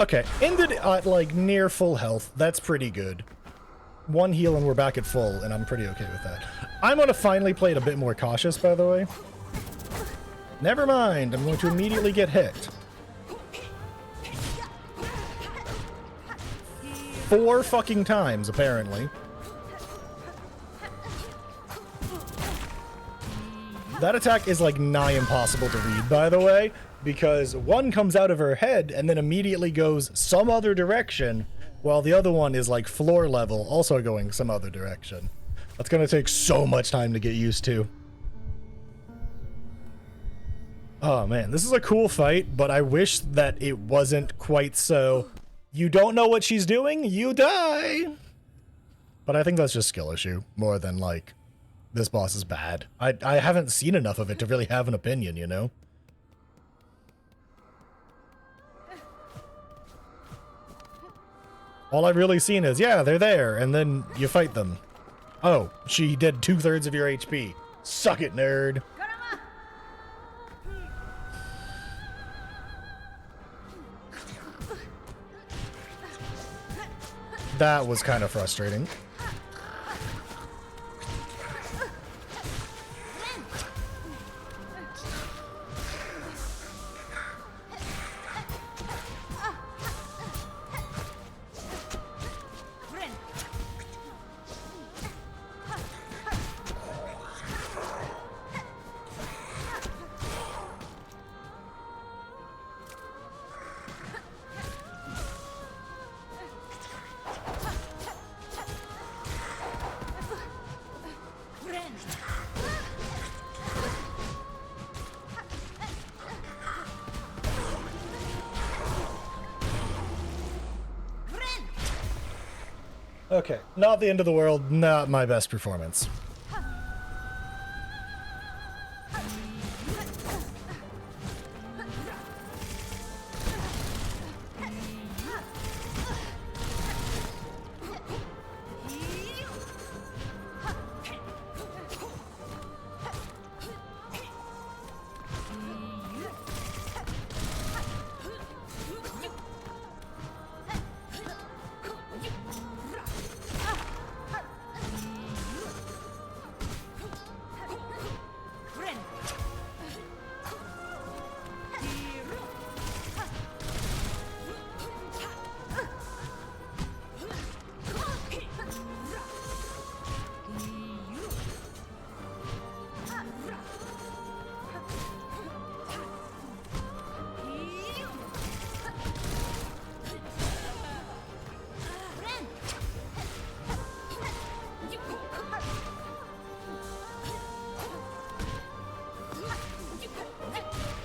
Okay, ended at like near full health. That's pretty good. 1 heal and we're back at full, and I'm pretty okay with that. I'm gonna finally play it a bit more cautious, by the way. Never mind, I'm going to immediately get hit. 4 fucking times, apparently. That attack is like nigh impossible to read, by the way, because one comes out of her head and then immediately goes some other direction, while the other one is like floor level, also going some other direction. That's gonna take so much time to get used to. Oh man, this is a cool fight, but I wish that it wasn't quite so, you don't know what she's doing, you die! But I think that's just skill issue, more than like, this boss is bad. I haven't seen enough of it to really have an opinion, you know? All I've really seen is, yeah, they're there, and then you fight them. Oh, she did 2/3 of your HP. Suck it, nerd. That was kind of frustrating. Okay, not the end of the world, not my best performance.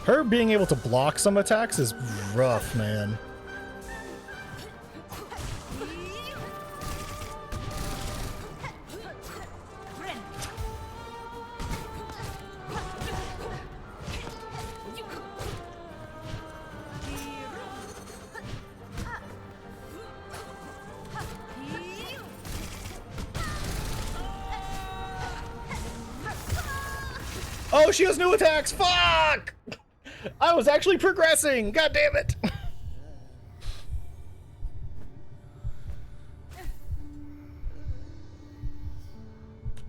Her being able to block some attacks is rough, man. Oh, she has new attacks! Fuck! I was actually progressing! God damn it!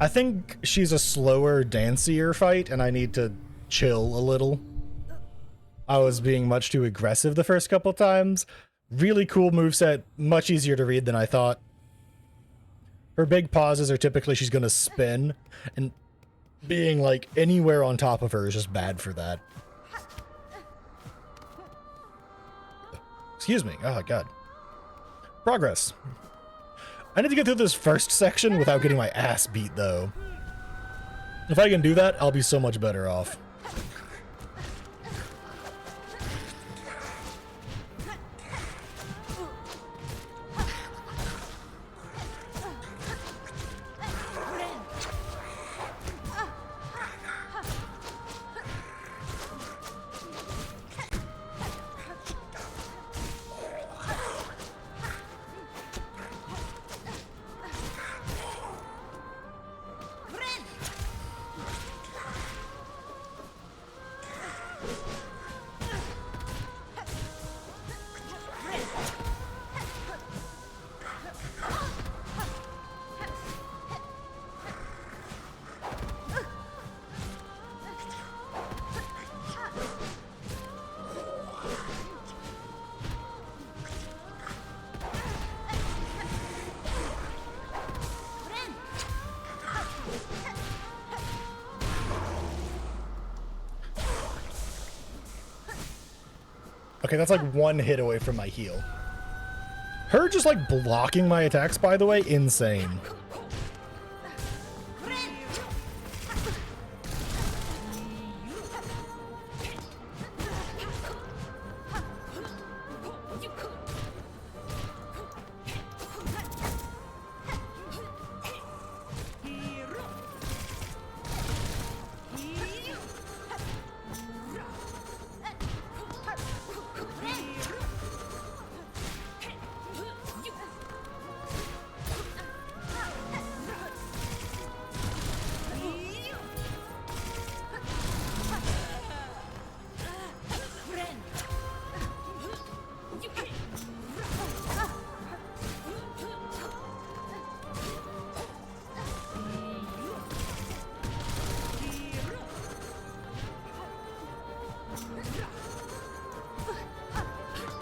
I think she's a slower, dancier fight, and I need to chill a little. I was being much too aggressive the first couple times. Really cool moveset, much easier to read than I thought. Her big pauses are typically she's gonna spin, and being like anywhere on top of her is just bad for that. Excuse me. Oh, God. Progress. I need to get through this first section without getting my ass beat, though. If I can do that, I'll be so much better off. Okay, that's like one hit away from my heal. Her just like blocking my attacks, by the way, insane.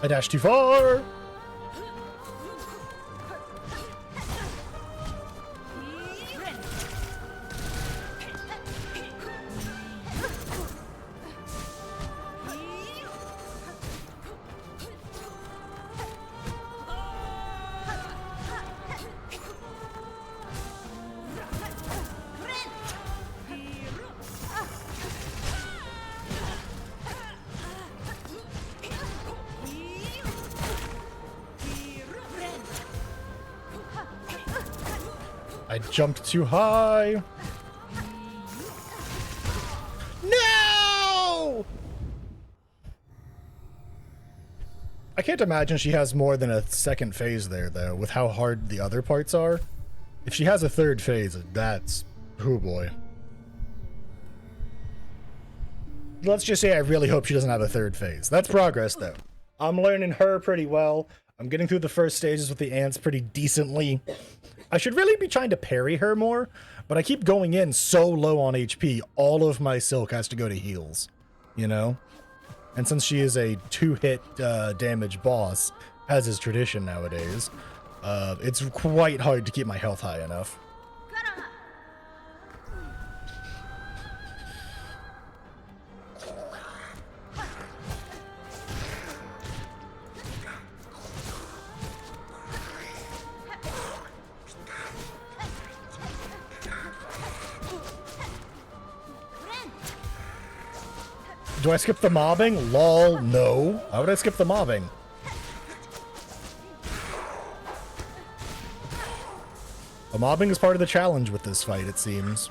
I dashed too far. I jumped too high. No! I can't imagine she has more than a second phase there, though, with how hard the other parts are. If she has a third phase, that's... oh boy. Let's just say I really hope she doesn't have a third phase. That's progress, though. I'm learning her pretty well. I'm getting through the first stages with the ants pretty decently. I should really be trying to parry her more, but I keep going in so low on HP, all of my silk has to go to heals, you know? And since she is a 2-hit damage boss, as is tradition nowadays, it's quite hard to keep my health high enough. Do I skip the mobbing? Lol, no. Why would I skip the mobbing? The mobbing is part of the challenge with this fight, it seems.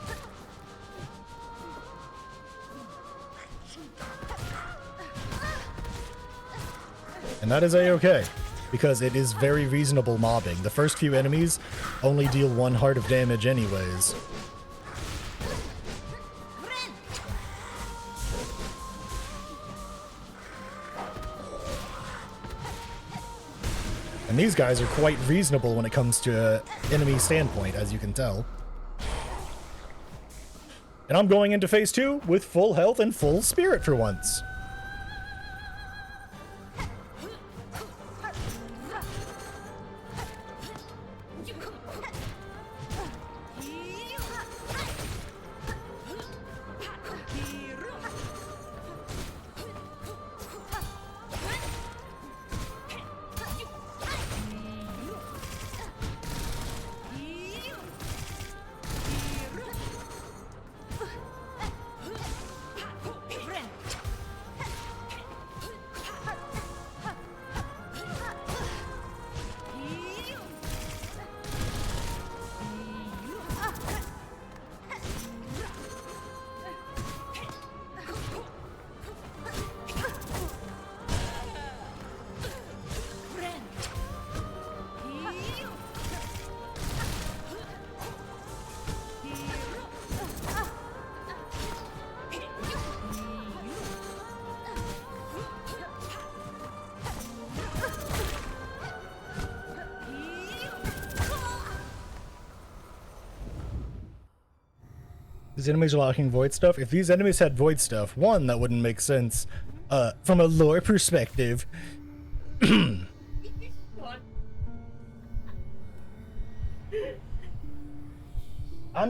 And that is a-okay, because it is very reasonable mobbing. The first few enemies only deal 1 heart of damage anyways. And these guys are quite reasonable when it comes to enemy standpoint, as you can tell. And I'm going into phase 2 with full health and full spirit for once. These enemies are locking void stuff. If these enemies had void stuff, one, that wouldn't make sense from a lore perspective. I'm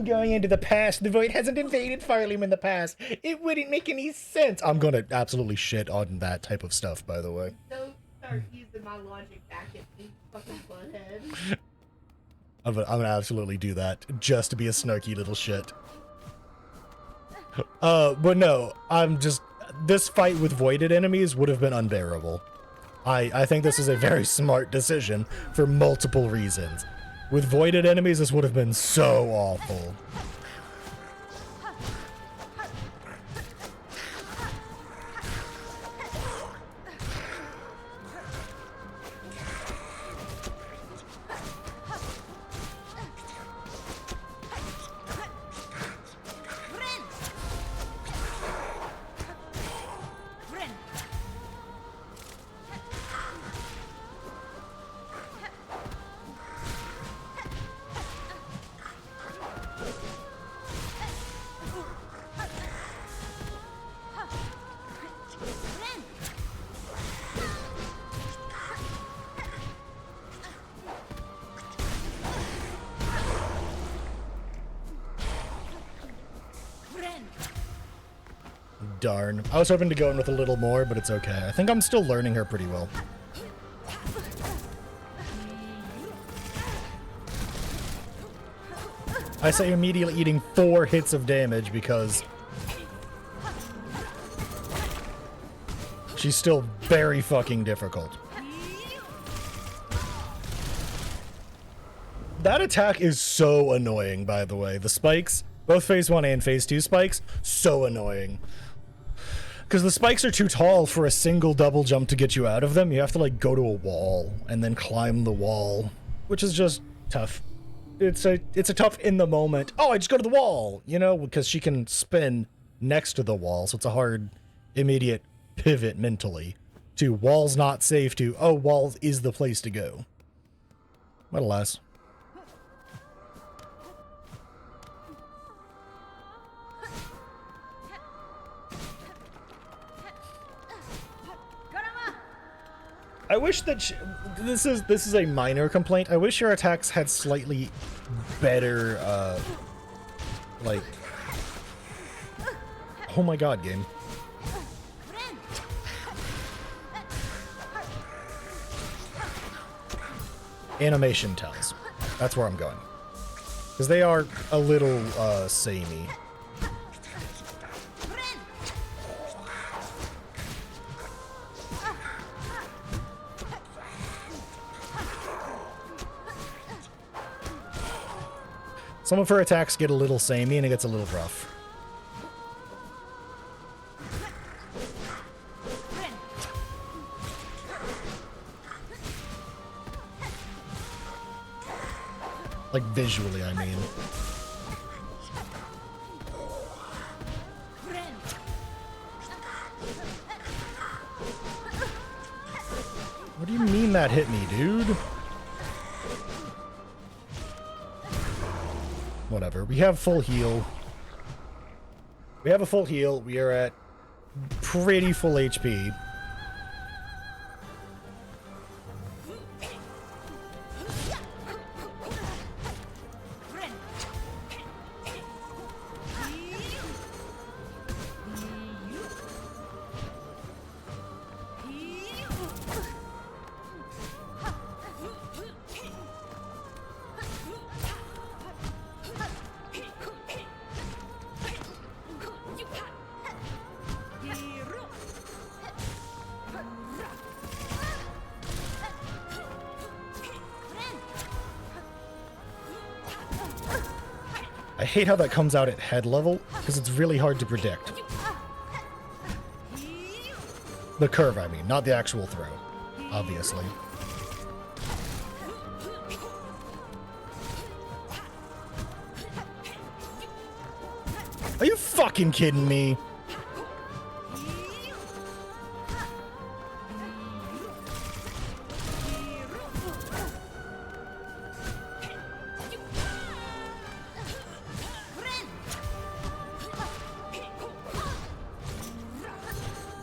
going into the past. The void hasn't invaded Farlium in the past. It wouldn't make any sense. I'm gonna absolutely shit on that type of stuff, by the way. Don't start using my logic back at me, fucking butthead. I'm gonna absolutely do that, just to be a snarky little shit. But no, this fight with voided enemies would have been unbearable. I think this is a very smart decision for multiple reasons. With voided enemies, this would have been so awful. Darn. I was hoping to go in with a little more, but it's okay. I think I'm still learning her pretty well. I say immediately eating 4 hits of damage because she's still very fucking difficult. That attack is so annoying, by the way. The spikes, both phase 1 and phase 2 spikes, so annoying. Because the spikes are too tall for a single double jump to get you out of them. You have to, like, go to a wall and then climb the wall, which is just tough. It's a tough in the moment. Oh, I just go to the wall, you know, because she can spin next to the wall, so it's a hard, immediate pivot mentally to walls not safe to, oh, walls is the place to go. What a lass. I wish that this is a minor complaint. I wish your attacks had slightly better, like, oh my god, game. Animation tells. That's where I'm going. Because they are a little, samey. Some of her attacks get a little samey and it gets a little rough. Like visually, I mean. What do you mean that hit me, dude? Whatever. We have full heal. We have a full heal. We are at pretty full HP. I hate how that comes out at head level, because it's really hard to predict. The curve, I mean, not the actual throw, obviously. Are you fucking kidding me?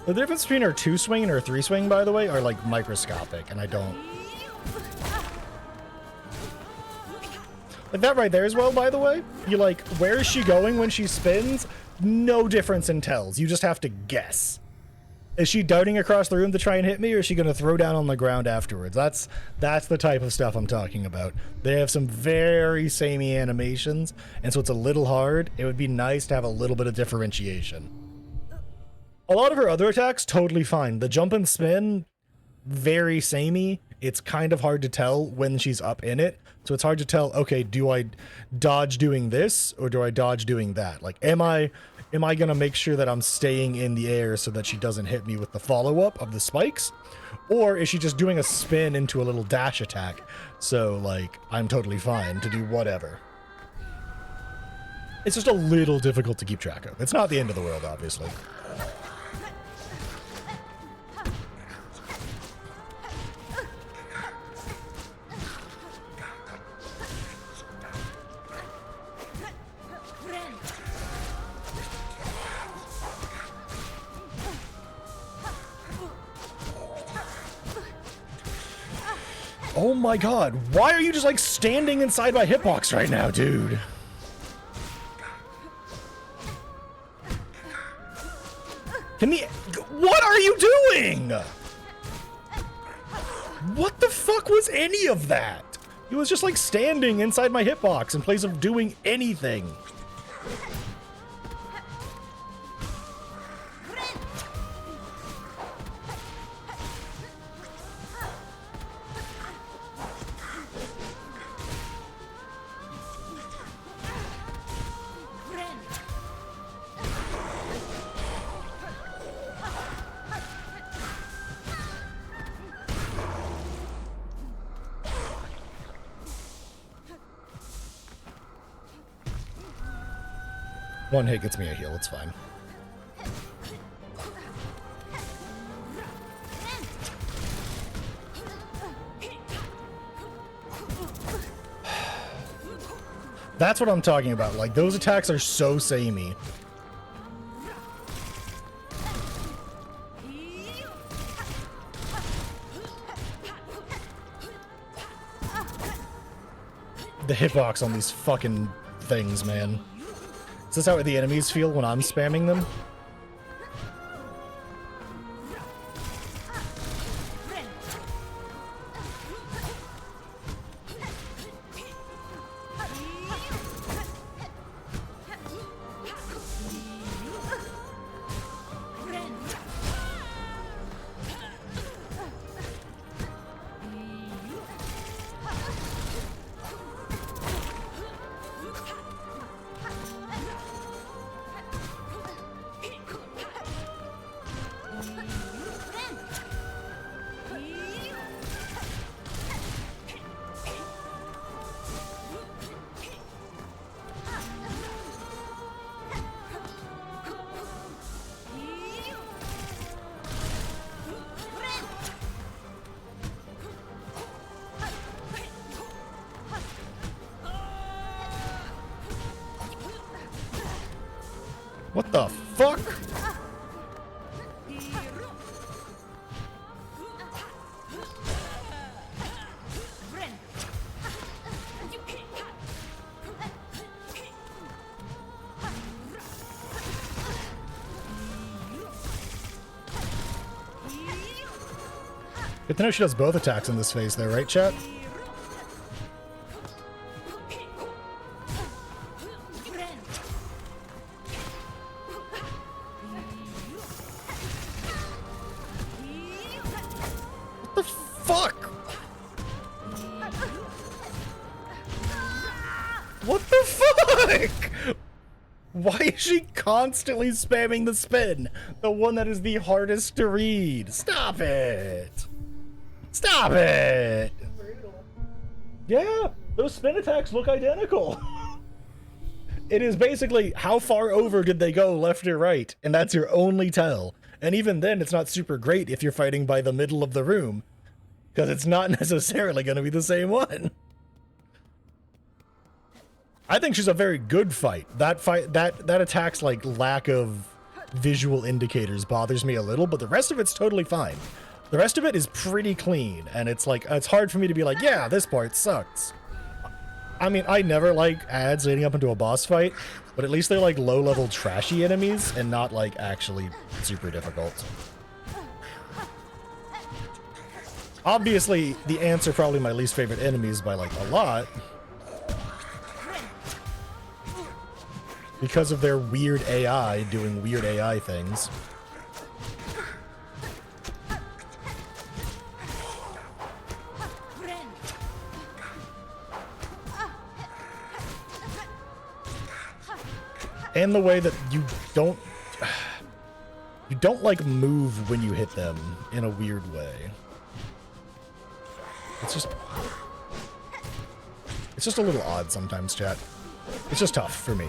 The difference between her 2-swing and her 3-swing, by the way, are like microscopic, and I don't... Like that right there as well, by the way. You like, where is she going when she spins? No difference in tells. You just have to guess. Is she darting across the room to try and hit me, or is she going to throw down on the ground afterwards? That's the type of stuff I'm talking about. They have some very samey animations, and so it's a little hard. It would be nice to have a little bit of differentiation. A lot of her other attacks, totally fine. The jump and spin, very samey. It's kind of hard to tell when she's up in it. So it's hard to tell, okay, do I dodge doing this or do I dodge doing that? Like, am I going to make sure that I'm staying in the air so that she doesn't hit me with the follow-up of the spikes? Or is she just doing a spin into a little dash attack? So, like, I'm totally fine to do whatever. It's just a little difficult to keep track of. It's not the end of the world, obviously. Oh my god, why are you just like standing inside my hitbox right now, dude? What are you doing? What the fuck was any of that? He was just like standing inside my hitbox in place of doing anything. One hit gets me a heal, it's fine. That's what I'm talking about. Like, those attacks are so samey. The hitbox on these fucking things, man. Is this how the enemies feel when I'm spamming them? What the fuck? Good to know she does both attacks in this phase there, right, chat? Why is she constantly spamming the spin? The one that is the hardest to read. Stop it! Stop it! Brutal. Yeah, those spin attacks look identical. It is basically how far over did they go left or right, and that's your only tell. And even then, it's not super great if you're fighting by the middle of the room, because it's not necessarily going to be the same one. I think she's a very good fight. That attack's like lack of visual indicators bothers me a little, but the rest of it's totally fine. The rest of it is pretty clean, and it's like, it's hard for me to be like, yeah, this part sucks. I mean, I never like ads leading up into a boss fight, but at least they're like low-level trashy enemies and not like actually super difficult. Obviously, the ants are probably my least favorite enemies by like a lot, because of their weird AI doing weird AI things. And the way that you don't like move when you hit them in a weird way. It's just a little odd sometimes, chat. It's just tough for me.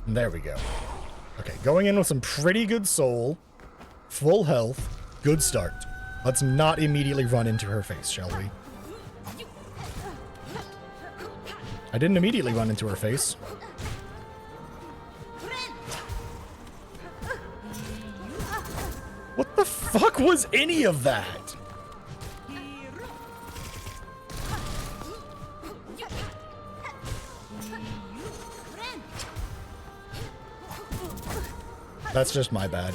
There we go. Okay, going in with some pretty good soul, full health, good start. Let's not immediately run into her face, shall we? I didn't immediately run into her face. was any of that? That's just my bad.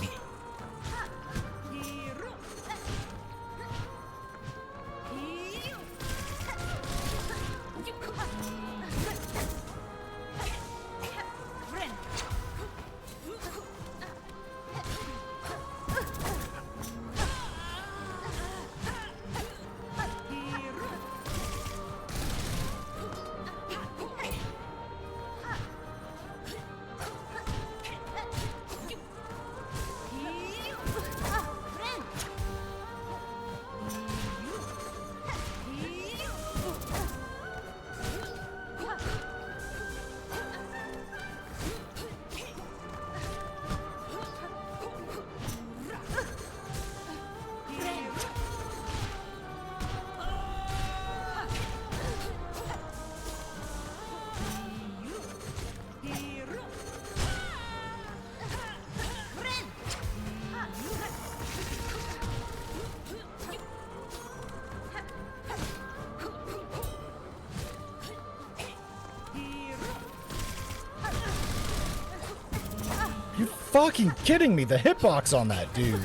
You fucking kidding me? The hitbox on that dude.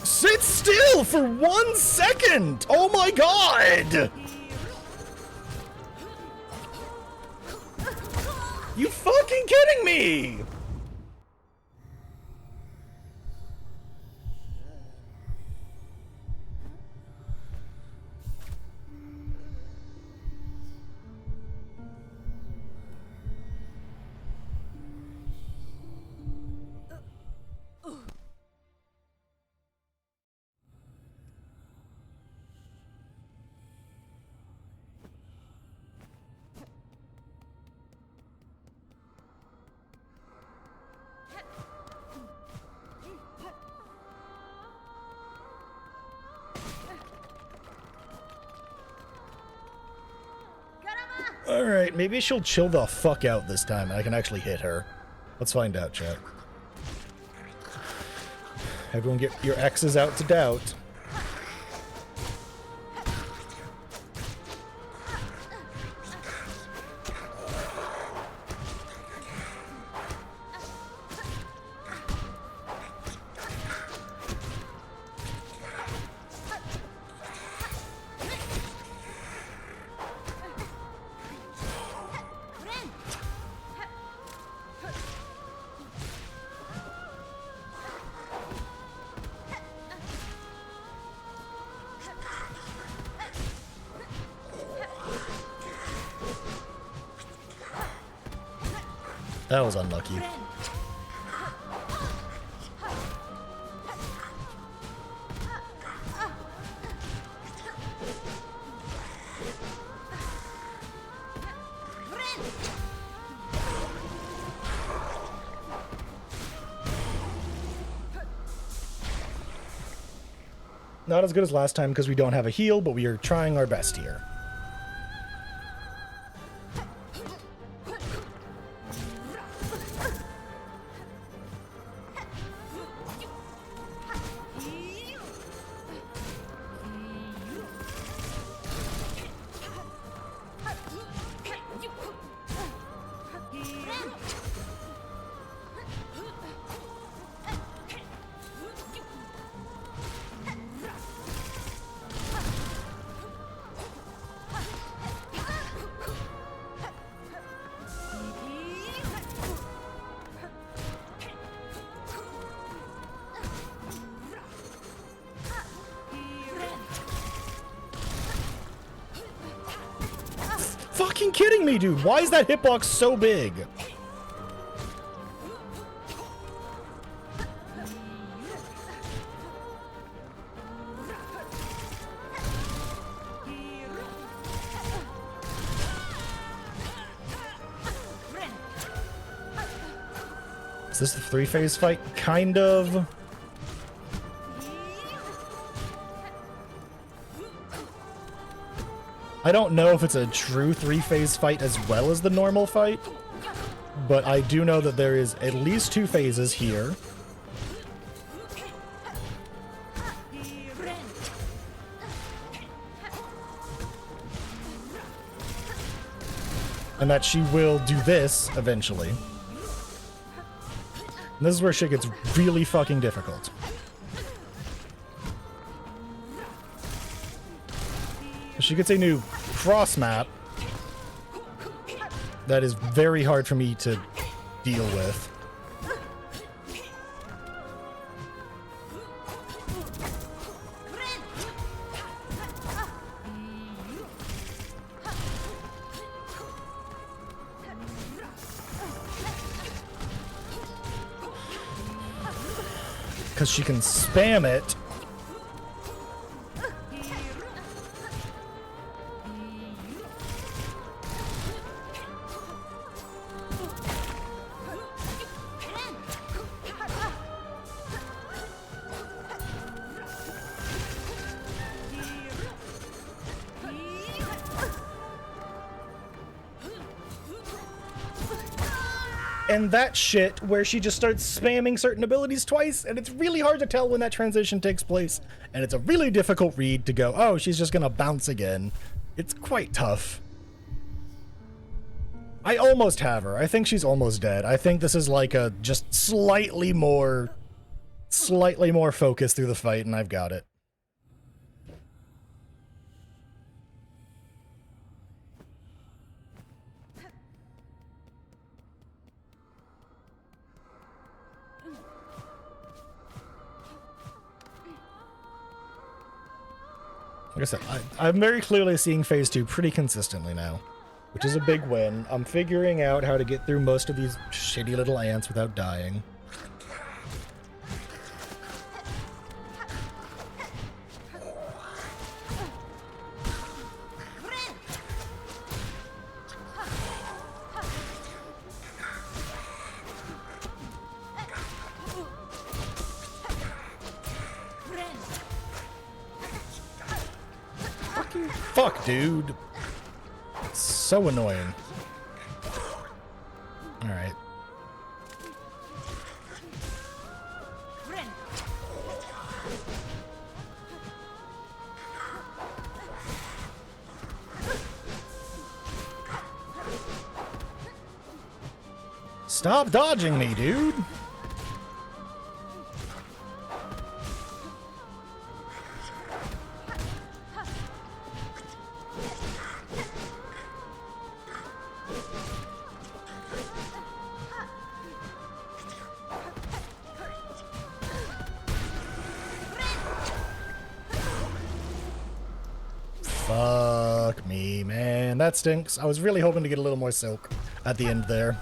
Sit still for 1 second! Oh my god! You fucking kidding me? Alright, maybe she'll chill the fuck out this time and I can actually hit her. Let's find out, chat. Everyone get your X's out to doubt. That was unlucky. Not as good as last time because we don't have a heal, but we are trying our best here. Fucking kidding me, dude. Why is that hitbox so big? Is this the 3-phase fight? Kind of. I don't know if it's a true 3-phase fight as well as the normal fight, but I do know that there is at least 2 phases here. And that she will do this eventually. And this is where shit gets really fucking difficult. She gets a new cross map that is very hard for me to deal with. Because she can spam it. And that shit where she just starts spamming certain abilities twice, and it's really hard to tell when that transition takes place, and it's a really difficult read to go, oh, she's just gonna bounce again. It's quite tough. I almost have her. I think she's almost dead. I think this is like a just slightly more focus through the fight, and I've got it. Like I said, I'm very clearly seeing phase 2 pretty consistently now, which is a big win. I'm figuring out how to get through most of these shitty little ants without dying. Fuck, dude. So annoying. Alright. Stop dodging me, dude. Fuck me, man. That stinks. I was really hoping to get a little more silk at the end there.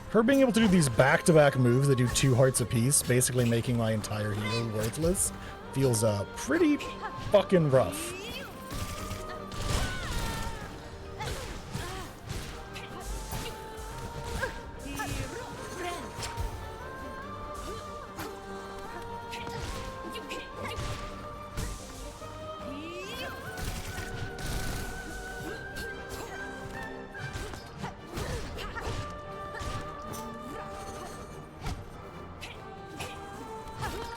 Her being able to do these back-to-back moves that do 2 hearts apiece, basically making my entire heal worthless, feels pretty fucking rough.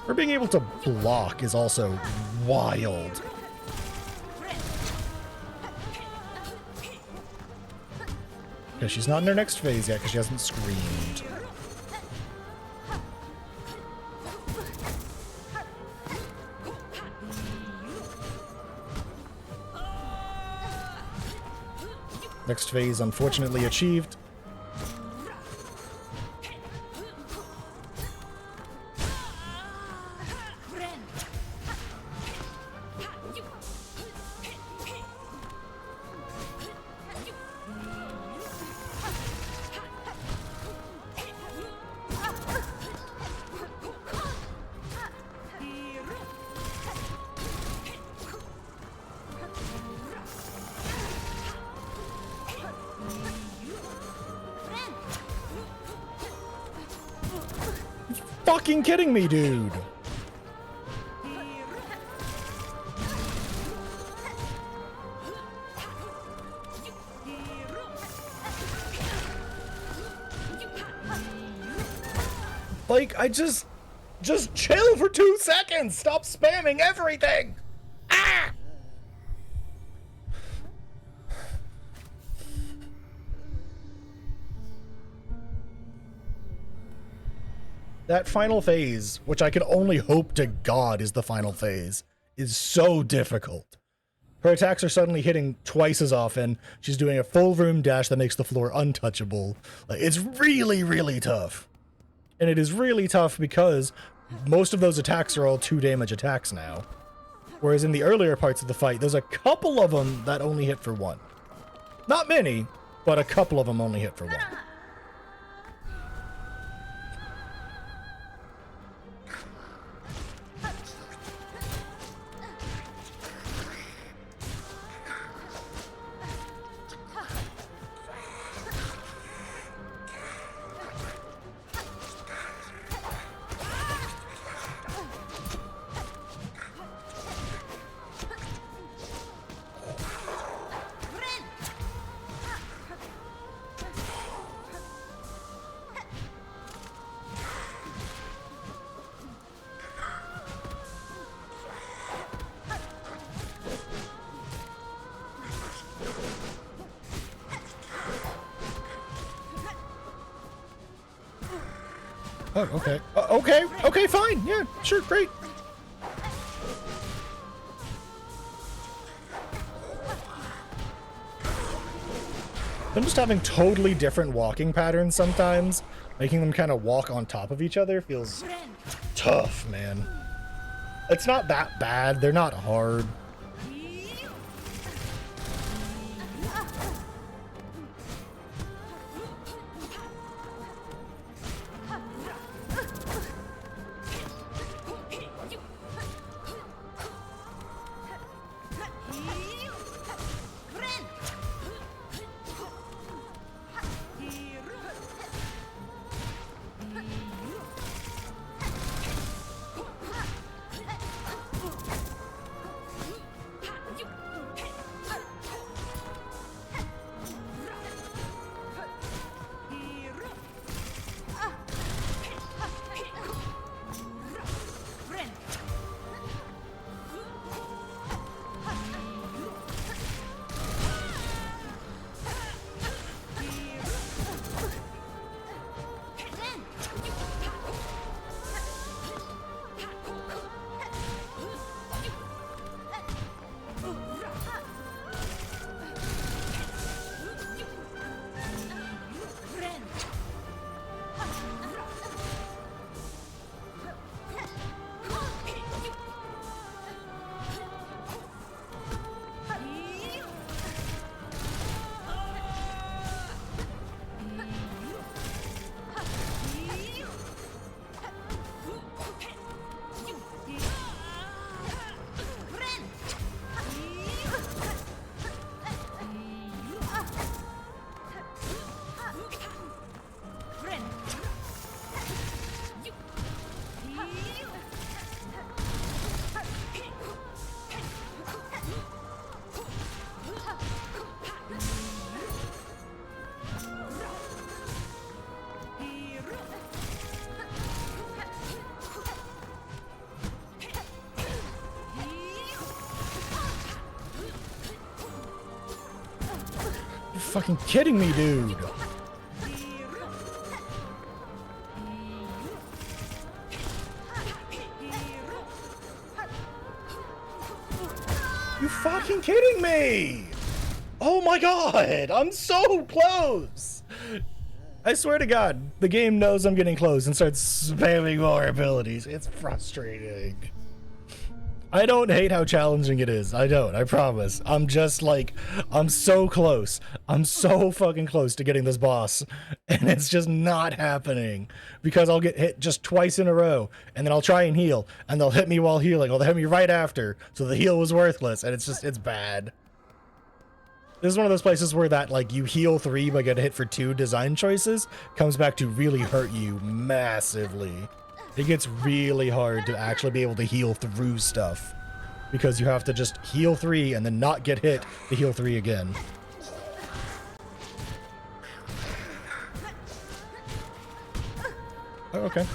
Her being able to block is also wild. Okay, she's not in her next phase yet because she hasn't screamed. Next phase unfortunately achieved. Fucking kidding me, dude. Like, I just chill for 2 seconds. Stop spamming everything. Ah! That final phase, which I can only hope to God is the final phase, is so difficult. Her attacks are suddenly hitting twice as often. She's doing a full room dash that makes the floor untouchable. Like, it's really, really tough. And it is really tough because most of those attacks are all 2 damage attacks now. Whereas in the earlier parts of the fight, there's a couple of them that only hit for 1. Not many, but a couple of them only hit for 1. Oh, okay. Okay, fine. Yeah, sure, great. I'm just having totally different walking patterns sometimes. Making them kind of walk on top of each other feels tough, man. It's not that bad. They're not hard. Fucking kidding me, dude. You fucking kidding me? Oh my god! I'm so close! I swear to God, the game knows I'm getting close and starts spamming more abilities. It's frustrating. I don't hate how challenging it is. I don't, I promise. I'm just like, I'm so close. I'm so fucking close to getting this boss. And it's just not happening. Because I'll get hit just twice in a row. And then I'll try and heal. And they'll hit me while healing. Or they'll hit me right after. So the heal was worthless. And it's bad. This is one of those places where that, like, you heal 3 but get hit for 2 design choices comes back to really hurt you massively. It gets really hard to actually be able to heal through stuff because you have to just heal 3 and then not get hit to heal 3 again. Oh, okay.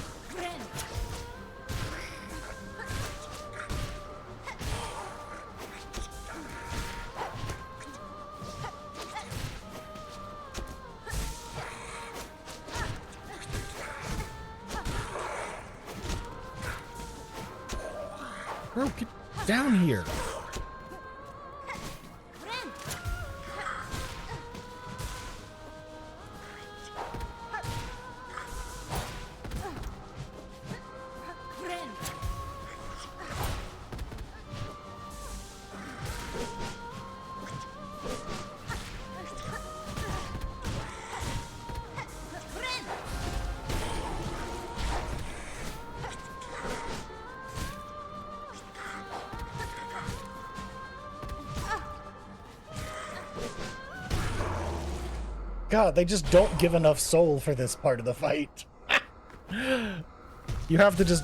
Bro, get down here. God, they just don't give enough soul for this part of the fight. You have to just...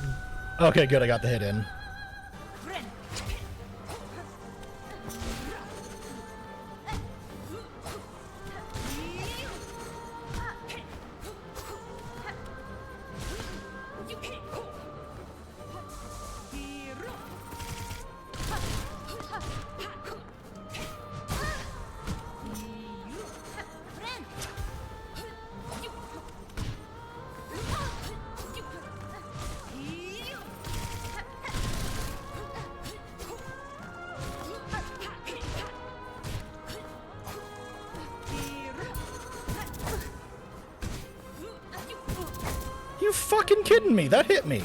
Okay, good, I got the hit in. You fucking kidding me? That hit me.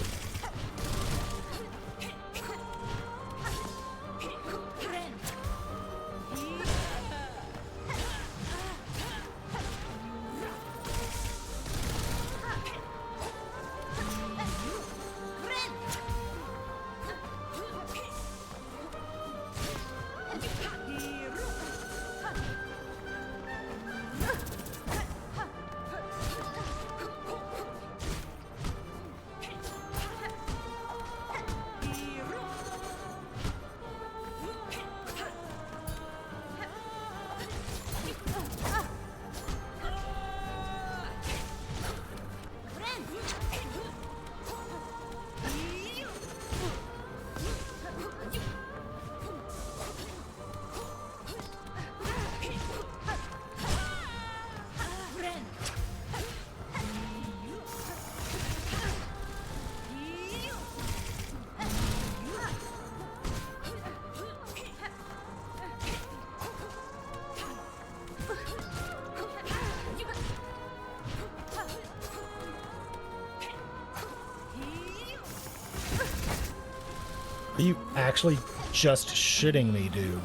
Are you actually just shitting me, dude?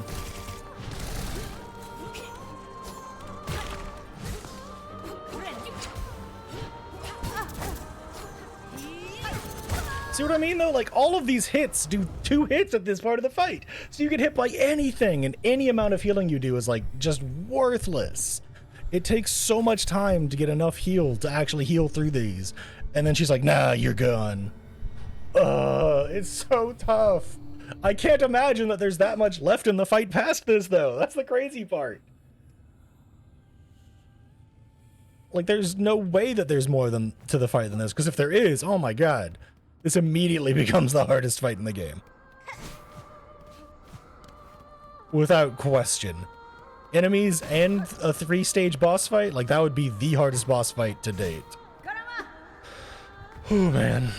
See what I mean, though? Like, all of these hits do 2 hits at this part of the fight. So you get hit by anything, and any amount of healing you do is, like, just worthless. It takes so much time to get enough heal to actually heal through these. And then she's like, nah, you're gone. It's so tough. I can't imagine that there's that much left in the fight past this, though. That's the crazy part. Like, there's no way that there's more to the fight than this, because if there is, oh my god. This immediately becomes the hardest fight in the game. Without question. Enemies and a 3-stage boss fight, like, that would be the hardest boss fight to date. Oh, man.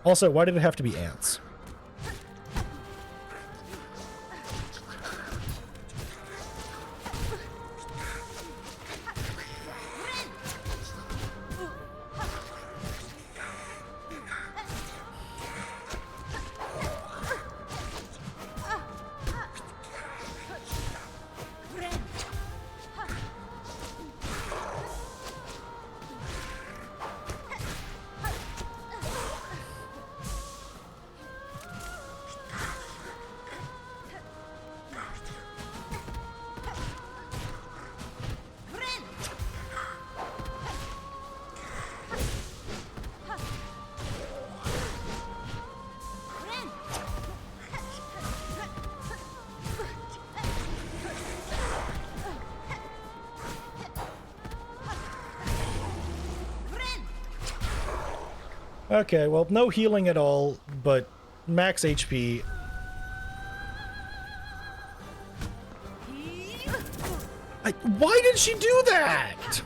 Also, why did it have to be ants? Okay, well, no healing at all, but max HP. Why did she do that?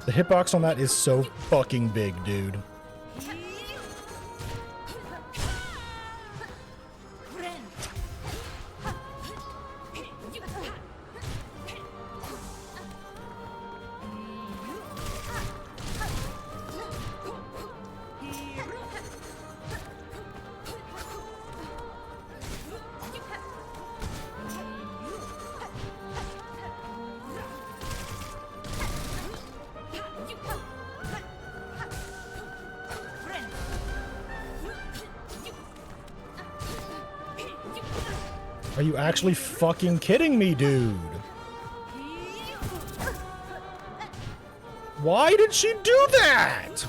The hitbox on that is so fucking big, dude. Are you actually fucking kidding me, dude? Why did she do that?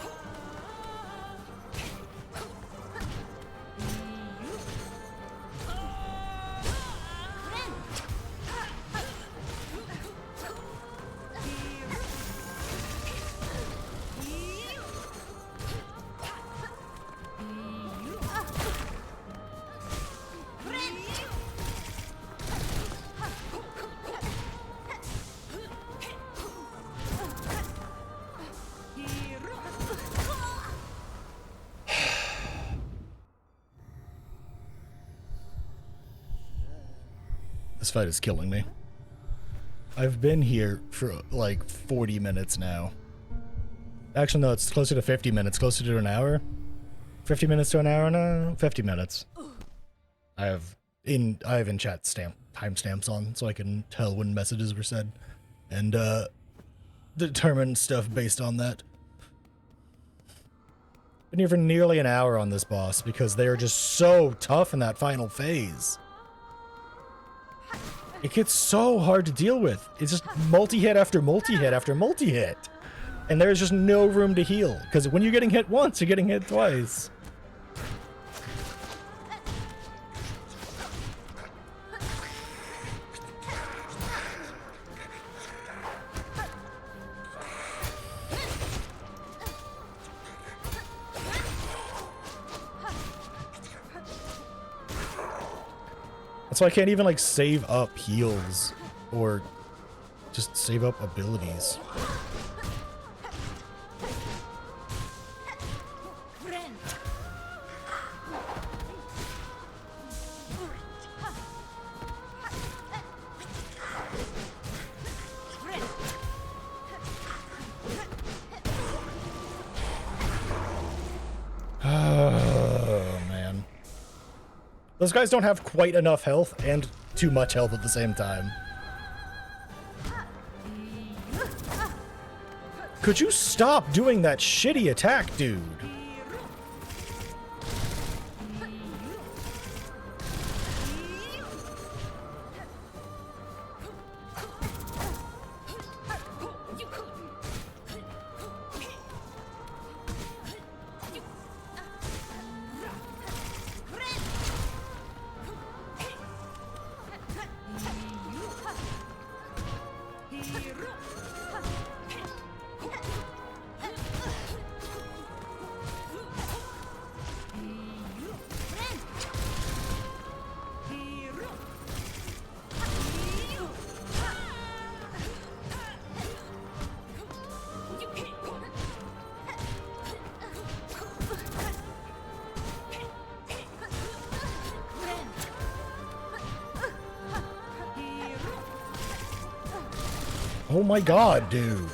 This fight is killing me. I've been here for like 40 minutes now. Actually, no, it's closer to 50 minutes, closer to an hour. 50 minutes to an hour now? 50 minutes. I have in chat timestamps on so I can tell when messages were said and determine stuff based on that. Been here for nearly an hour on this boss because they are just so tough in that final phase. It gets so hard to deal with. It's just multi-hit after multi-hit after multi-hit. And there's just no room to heal. Because when you're getting hit once, you're getting hit twice. So I can't even like save up heals or just save up abilities. Those guys don't have quite enough health and too much health at the same time. Could you stop doing that shitty attack, dude? Oh my god, dude.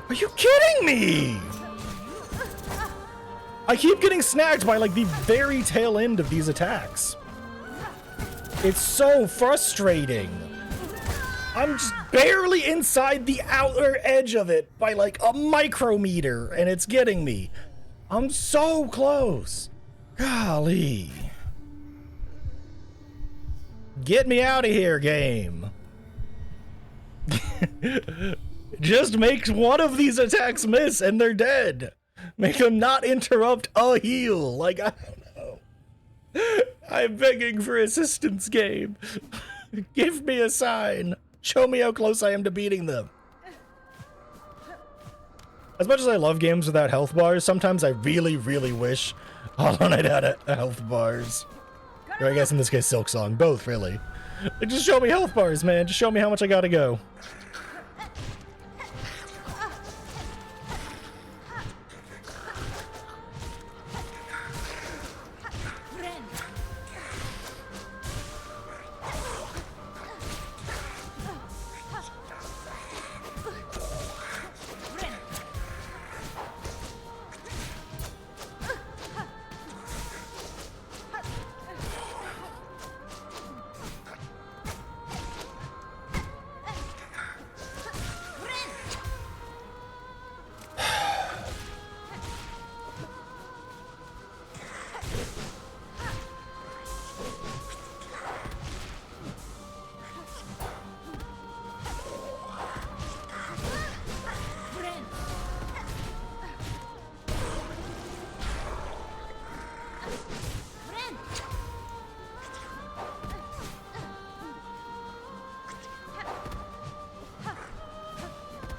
Are you kidding me? I keep getting snagged by like the very tail end of these attacks. It's so frustrating. I'm just barely inside the outer edge of it by like a micrometer and it's getting me. I'm so close. Golly. Get me out of here, game. Just make one of these attacks miss and they're dead. Make them not interrupt a heal. Like, I don't know. I'm begging for assistance, game. Give me a sign. Show me how close I am to beating them. As much as I love games without health bars, sometimes I really, really wish Hollow Knight had health bars. Or I guess in this case, Silksong. Both, really. Like, just show me health bars, man. Just show me how much I gotta go.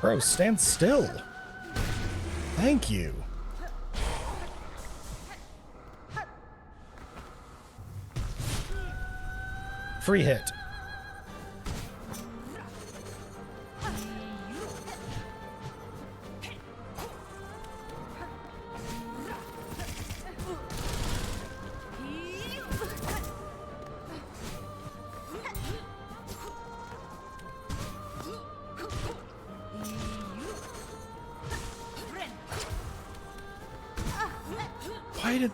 Bro, stand still. Thank you. Free hit. Why did...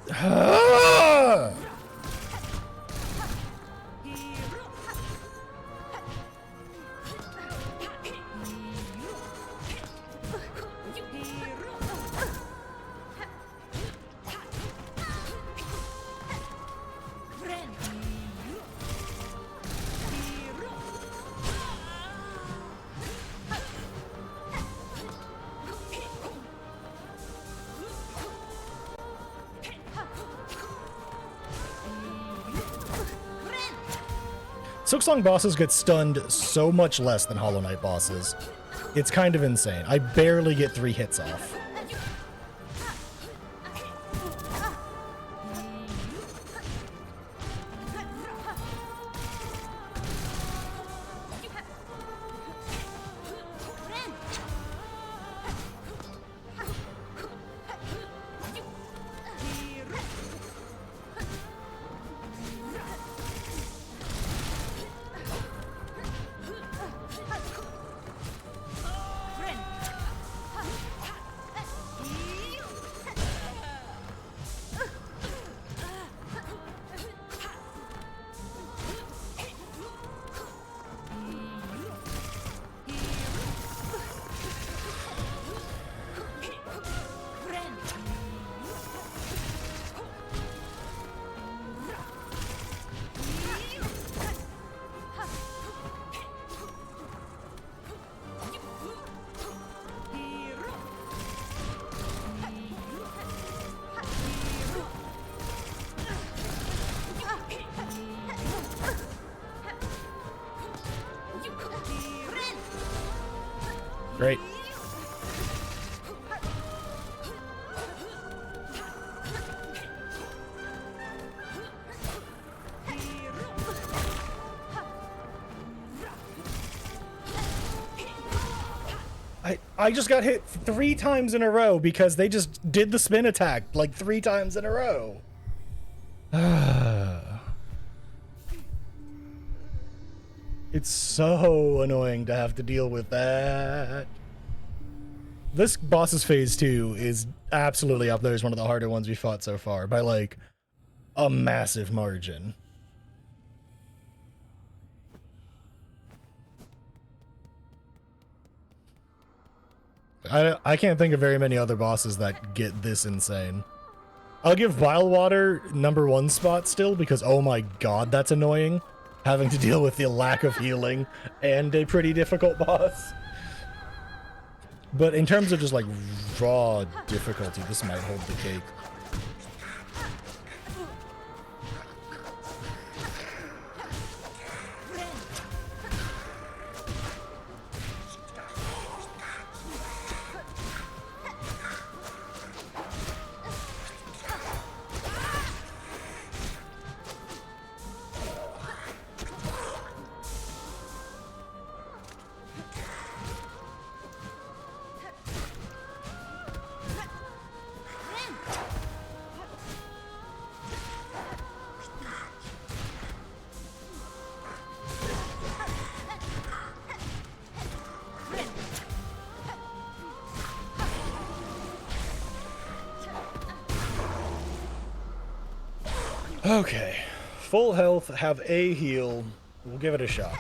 Silksong bosses get stunned so much less than Hollow Knight bosses. It's kind of insane. I barely get 3 hits off. Great. I just got hit 3 times in a row because they just did the spin attack like 3 times in a row. It's so annoying to have to deal with that. This boss's phase 2 is absolutely up there as one of the harder ones we fought so far by like a massive margin. I can't think of very many other bosses that get this insane. I'll give Vilewater #1 spot still because oh my god, that's annoying. Having to deal with the lack of healing and a pretty difficult boss. But in terms of just like raw difficulty, this might hold the cake. Okay, full health, have a heal. We'll give it a shot.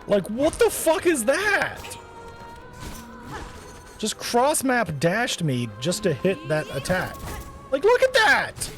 Like, what the fuck is that? Just cross-map dashed me just to hit that attack. Like, look at that!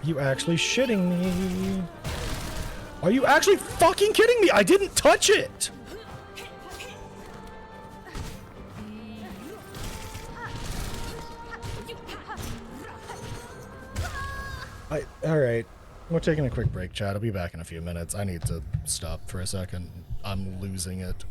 You actually shitting me? Are you actually fucking kidding me? I didn't touch it! Alright. We're taking a quick break, chat. I'll be back in a few minutes. I need to stop for a second. I'm losing it.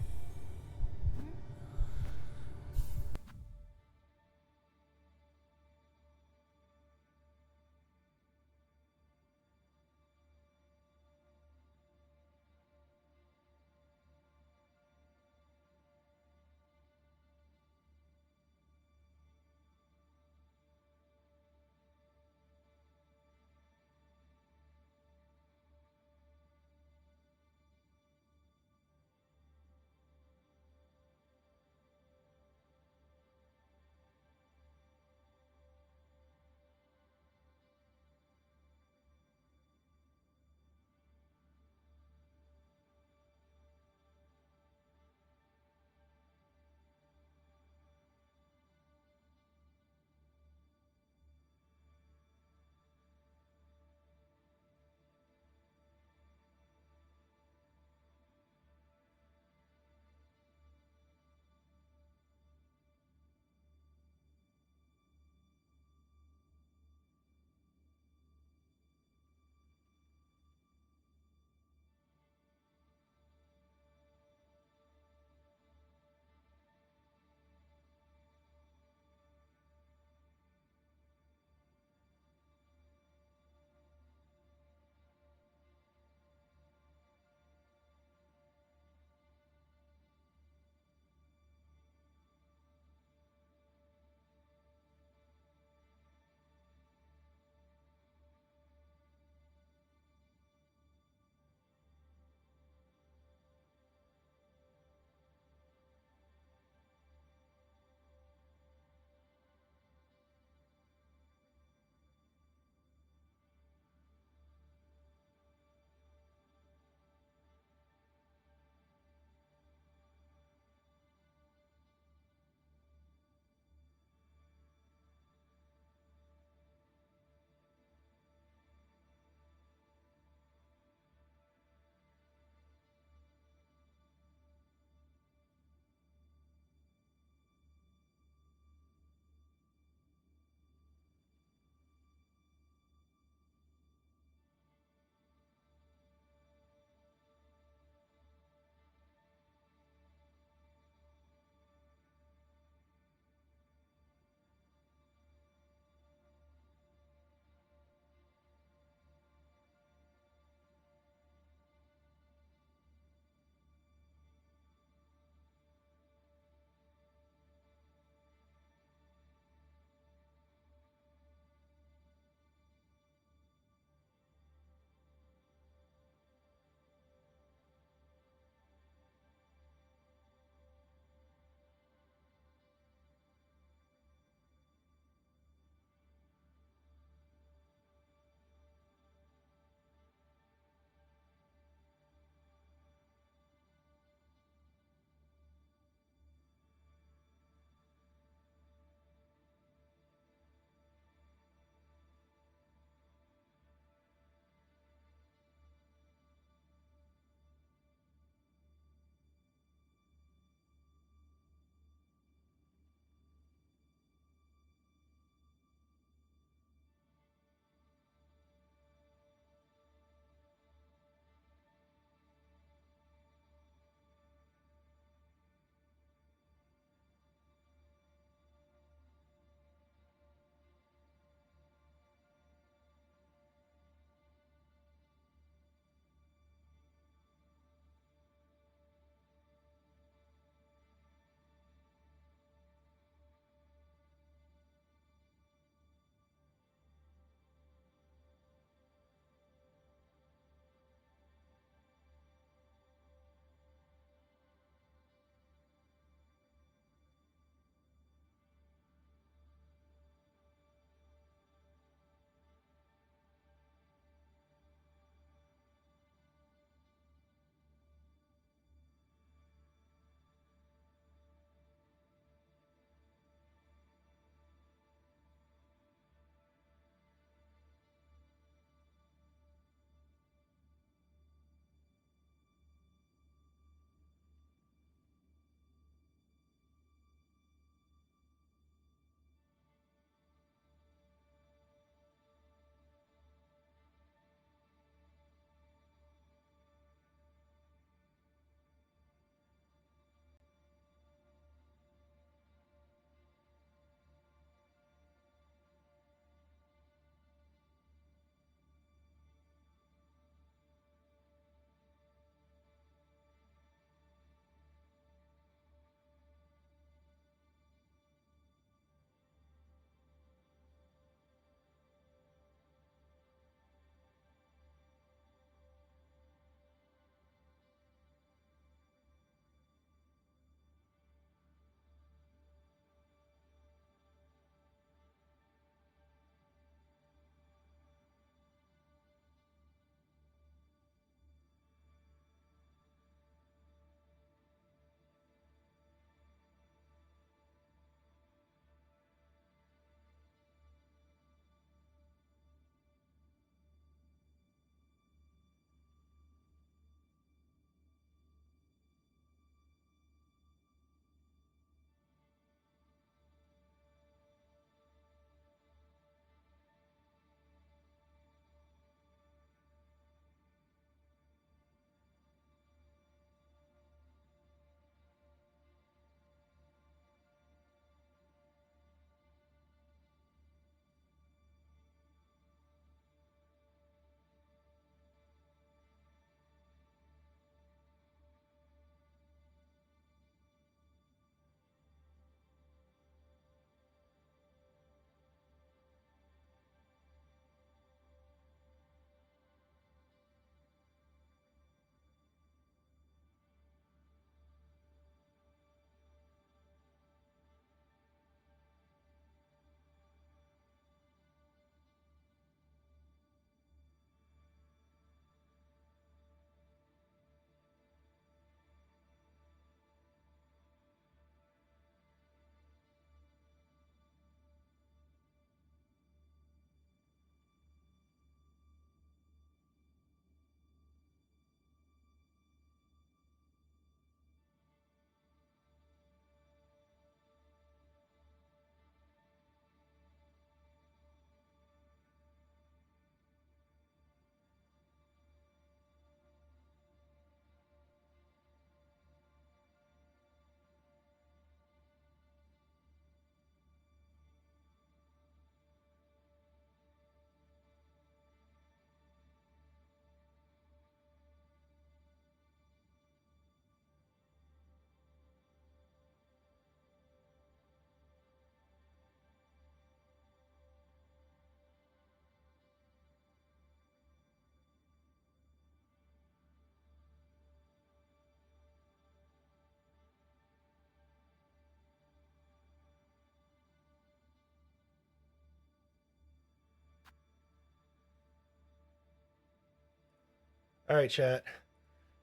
Alright, chat.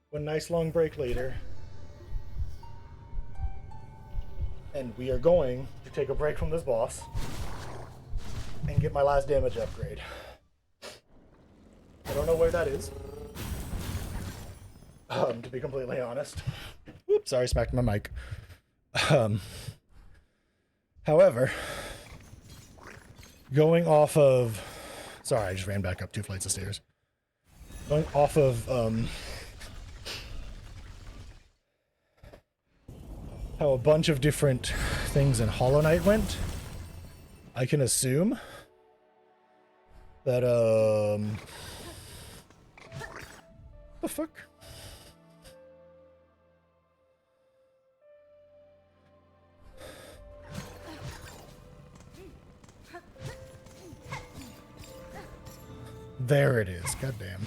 One nice long break later. And we are going to take a break from this boss and get my last damage upgrade. I don't know where that is. To be completely honest. Oops, sorry, smacked my mic. However, going off of... Sorry, I just ran back up 2 flights of stairs. Going off of, how a bunch of different things in Hollow Knight went, I can assume that, the fuck? There it is, goddamn.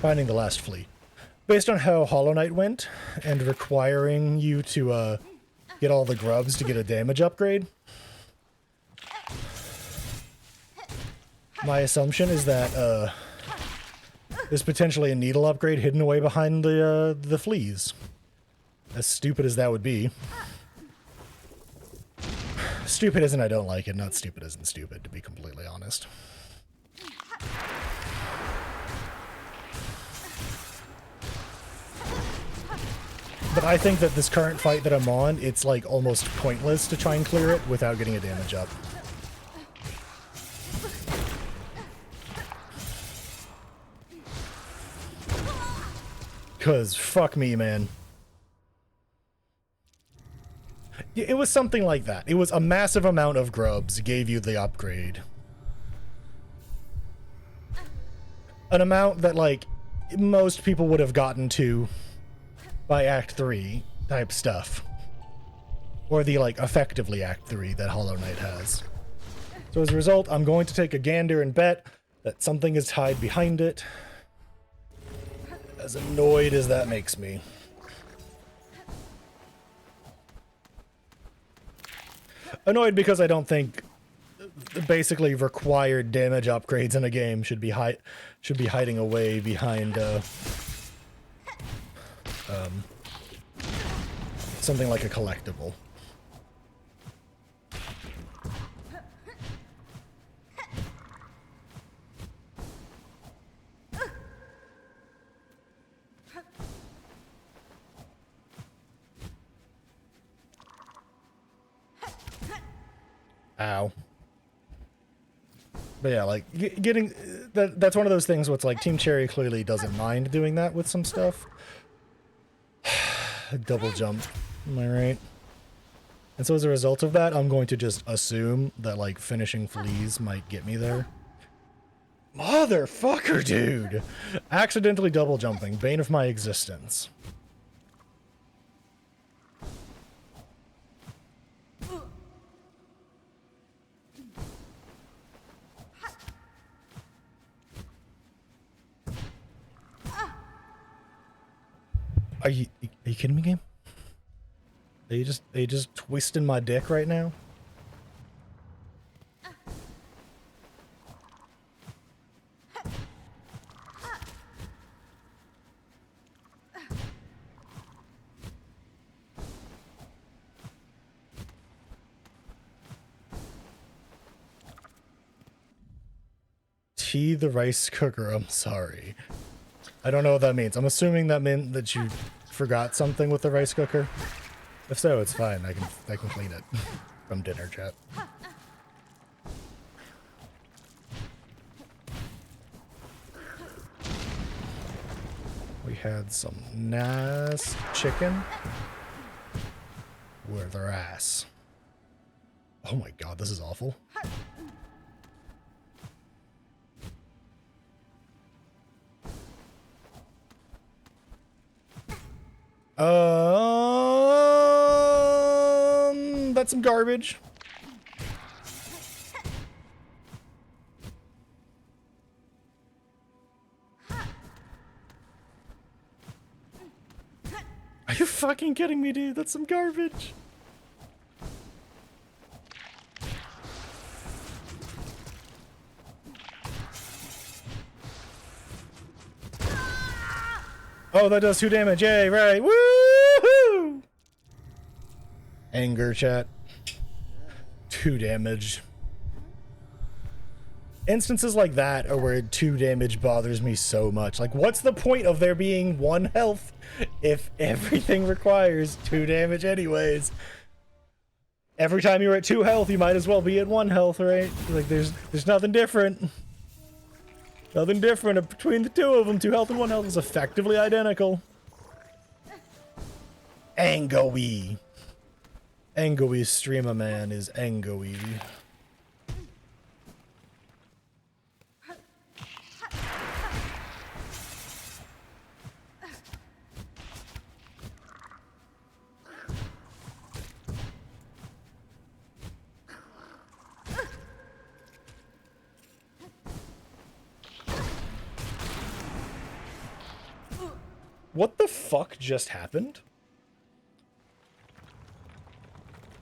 Finding the last flea. Based on how Hollow Knight went, and requiring you to, get all the grubs to get a damage upgrade, my assumption is that, there's potentially a needle upgrade hidden away behind the fleas. As stupid as that would be. Stupid isn't I don't like it, not stupid isn't stupid, to be completely honest. But I think that this current fight that I'm on, it's like almost pointless to try and clear it without getting a damage up. Cause fuck me, man. It was something like that. It was a massive amount of grubs gave you the upgrade. An amount that, like, most people would have gotten to by Act 3 type stuff. Or the, like, effectively Act 3 that Hollow Knight has. So as a result, I'm going to take a gander and bet that something is tied behind it. As annoyed as that makes me. Annoyed because I don't think basically required damage upgrades in a game should be hiding away behind something like a collectible. Ow. But yeah, like, getting... That's one of those things where it's like, Team Cherry clearly doesn't mind doing that with some stuff. Double jump. Am I right? And so as a result of that, I'm going to just assume that, like, finishing fleas might get me there. Motherfucker, dude! Accidentally double jumping. Bane of my existence. Are you kidding me, game? Are you just twisting my dick right now? Tea the rice cooker, I'm sorry. I don't know what that means. I'm assuming that meant that you forgot something with the rice cooker. If so, it's fine. I can clean it from dinner, chat. We had some nice chicken with their ass. Oh my god, this is awful. That's some garbage. Are you fucking kidding me, dude? That's some garbage. Oh, that does 2 damage. Yay, right. Woohoo! Anger chat. 2 damage. Instances like that are where 2 damage bothers me so much. Like, what's the point of there being 1 health if everything requires 2 damage anyways? Every time you're at 2 health, you might as well be at 1 health, right? Like, there's nothing different. Nothing different between the 2 of them. 2 health and 1 health is effectively identical. Angoey. Angoey streamer man is Angoey. What the fuck just happened?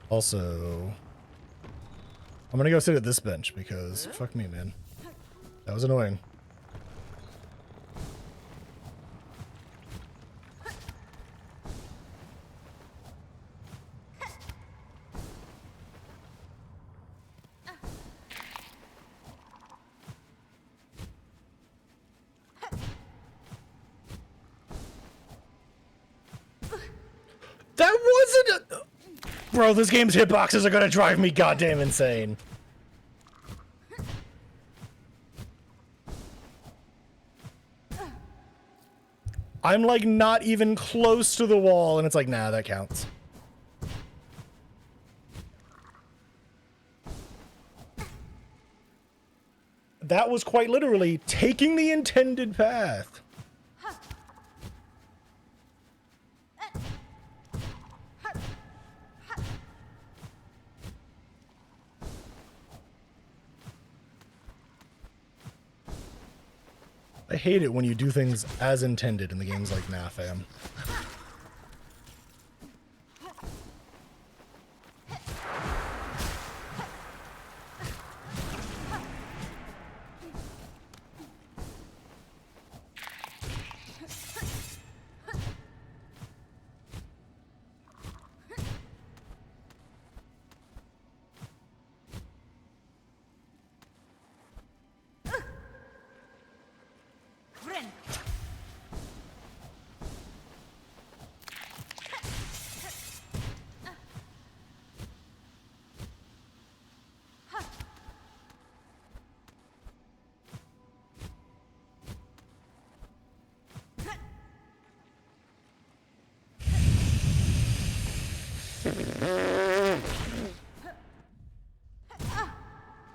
Also, I'm gonna go sit at this bench because fuck me, man. That was annoying. That wasn't a... Bro, this game's hitboxes are gonna drive me goddamn insane. I'm like not even close to the wall and it's like, nah, that counts. That was quite literally taking the intended path. I hate it when you do things as intended in the games like nah, fam.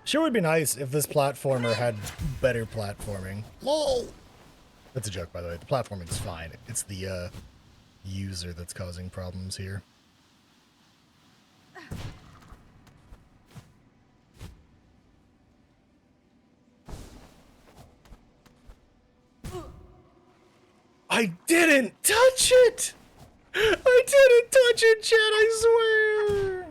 Sure would be nice if this platformer had better platforming. LOL! That's a joke, by the way. The platforming's fine. It's the, user that's causing problems here. I didn't touch it! I didn't touch it, chat, I swear!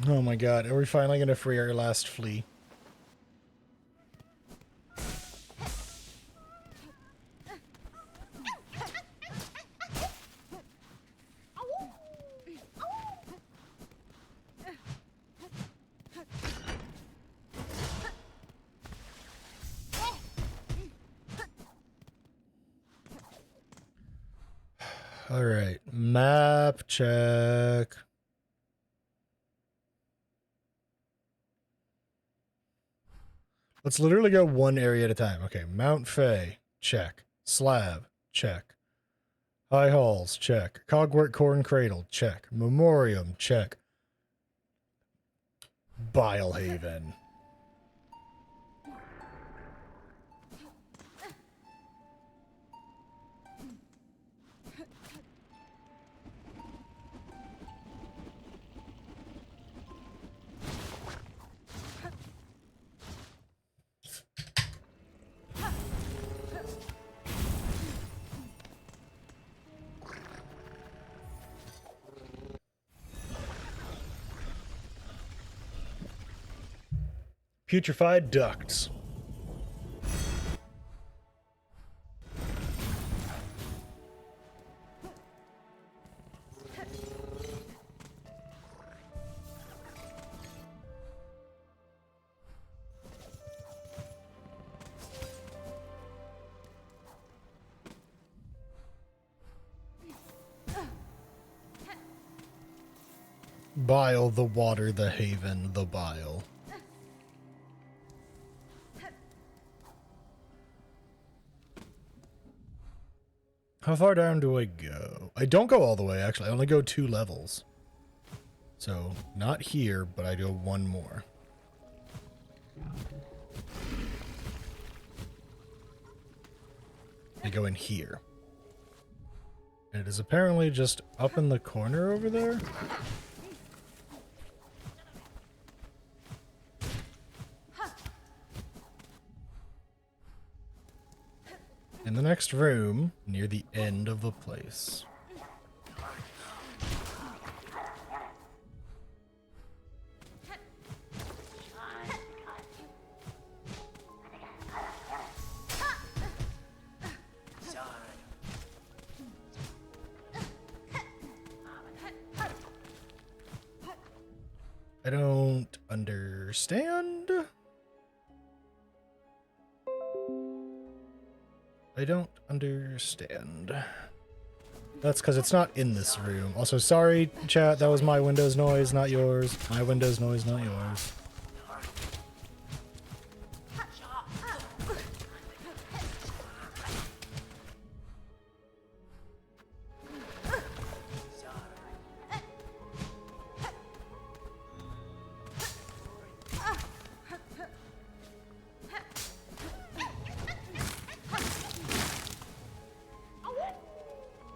Oh my god, are we finally gonna free our last flea? Alright, map check. Let's literally go one area at a time. Okay, Mount Fay, check. Slab, check. High Halls, check. Cogwort Corn Cradle, check. Memoriam, check. Bilehaven. Putrefied ducts. Bile, the water, the haven, the bile. How far down do I go? I don't go all the way, actually. I only go 2 levels. So, not here, but I go 1 more. I go in here. And it is apparently just up in the corner over there. In the next room, near the end of the place. I don't understand. I don't understand. That's because it's not in this room. Also, sorry, chat, that was my Windows noise, not yours. My Windows noise, not yours.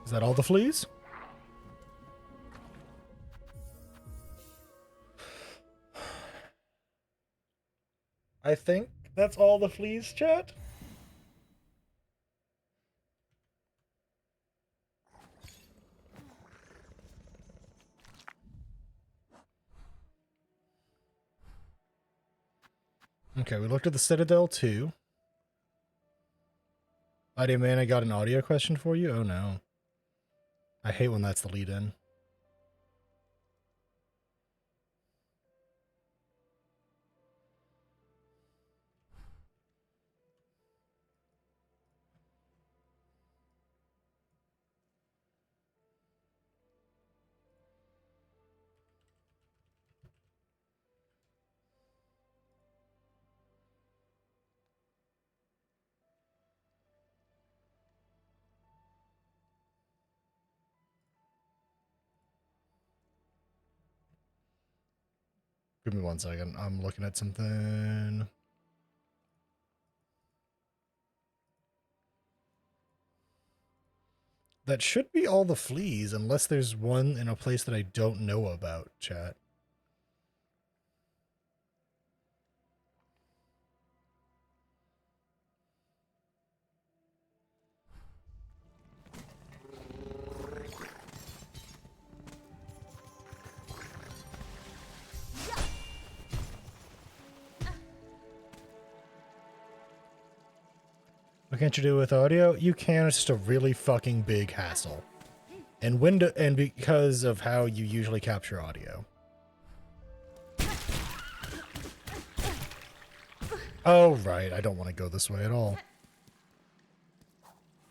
Is that all the fleas? I think that's all the fleas, chat. Okay, we looked at the Citadel too. Idea man, I got an audio question for you. Oh no. I hate when that's the lead in. Give me 1 second. I'm looking at something. That should be all the fleas, unless there's one in a place that I don't know about, chat. What can't you do with audio? You can, it's just a really fucking big hassle. And because of how you usually capture audio. Oh, right. I don't want to go this way at all.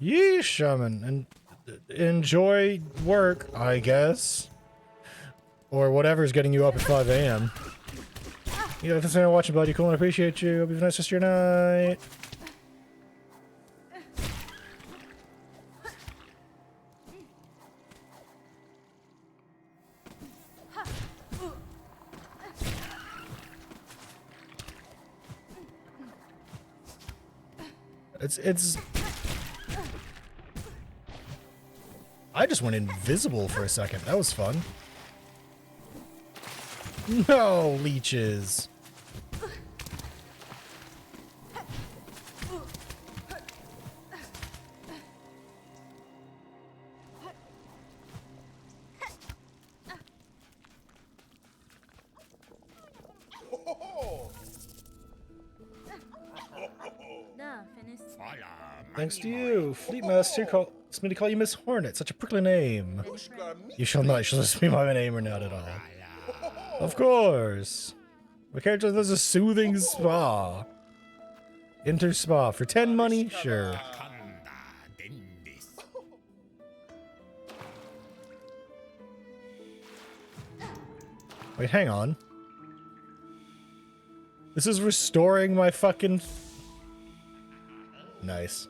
Yeesh, shaman. And enjoy work, I guess. Or whatever's getting you up at 5 a.m. Yeah, if you're watching, bud, you cool and appreciate you. Hope you have a nice rest of your night. It's... I just went invisible for a second. That was fun. No, leeches. Thanks to you, Fleetmaster calls me to call you Miss Hornet. Such a prickly name. You shall not. You shall just be my name or not at all. Of course. My character does a soothing spa. Enter spa for 10 money? Sure. Wait, hang on. This is restoring my fucking... Nice.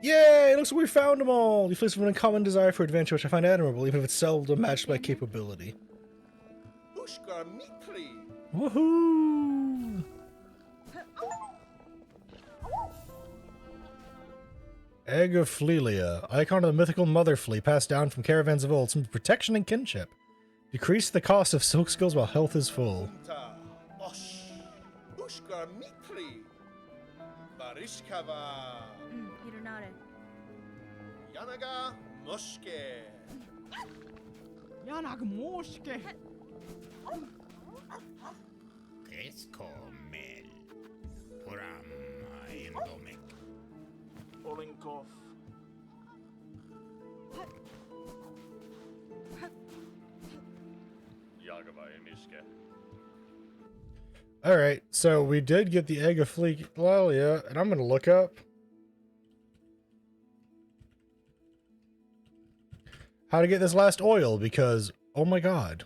Yay! It looks like we found them all! You place an uncommon desire for adventure, which I find admirable, even if it's seldom matched by capability. Woohoo! Egg of Flelia, icon of the mythical mother flea passed down from caravans of old, some protection and kinship. Decrease the cost of silk skills while health is full. Olinkov. Alright, so we did get the egg of Flelia, and I'm gonna look up how to get this last oil, because, oh my god.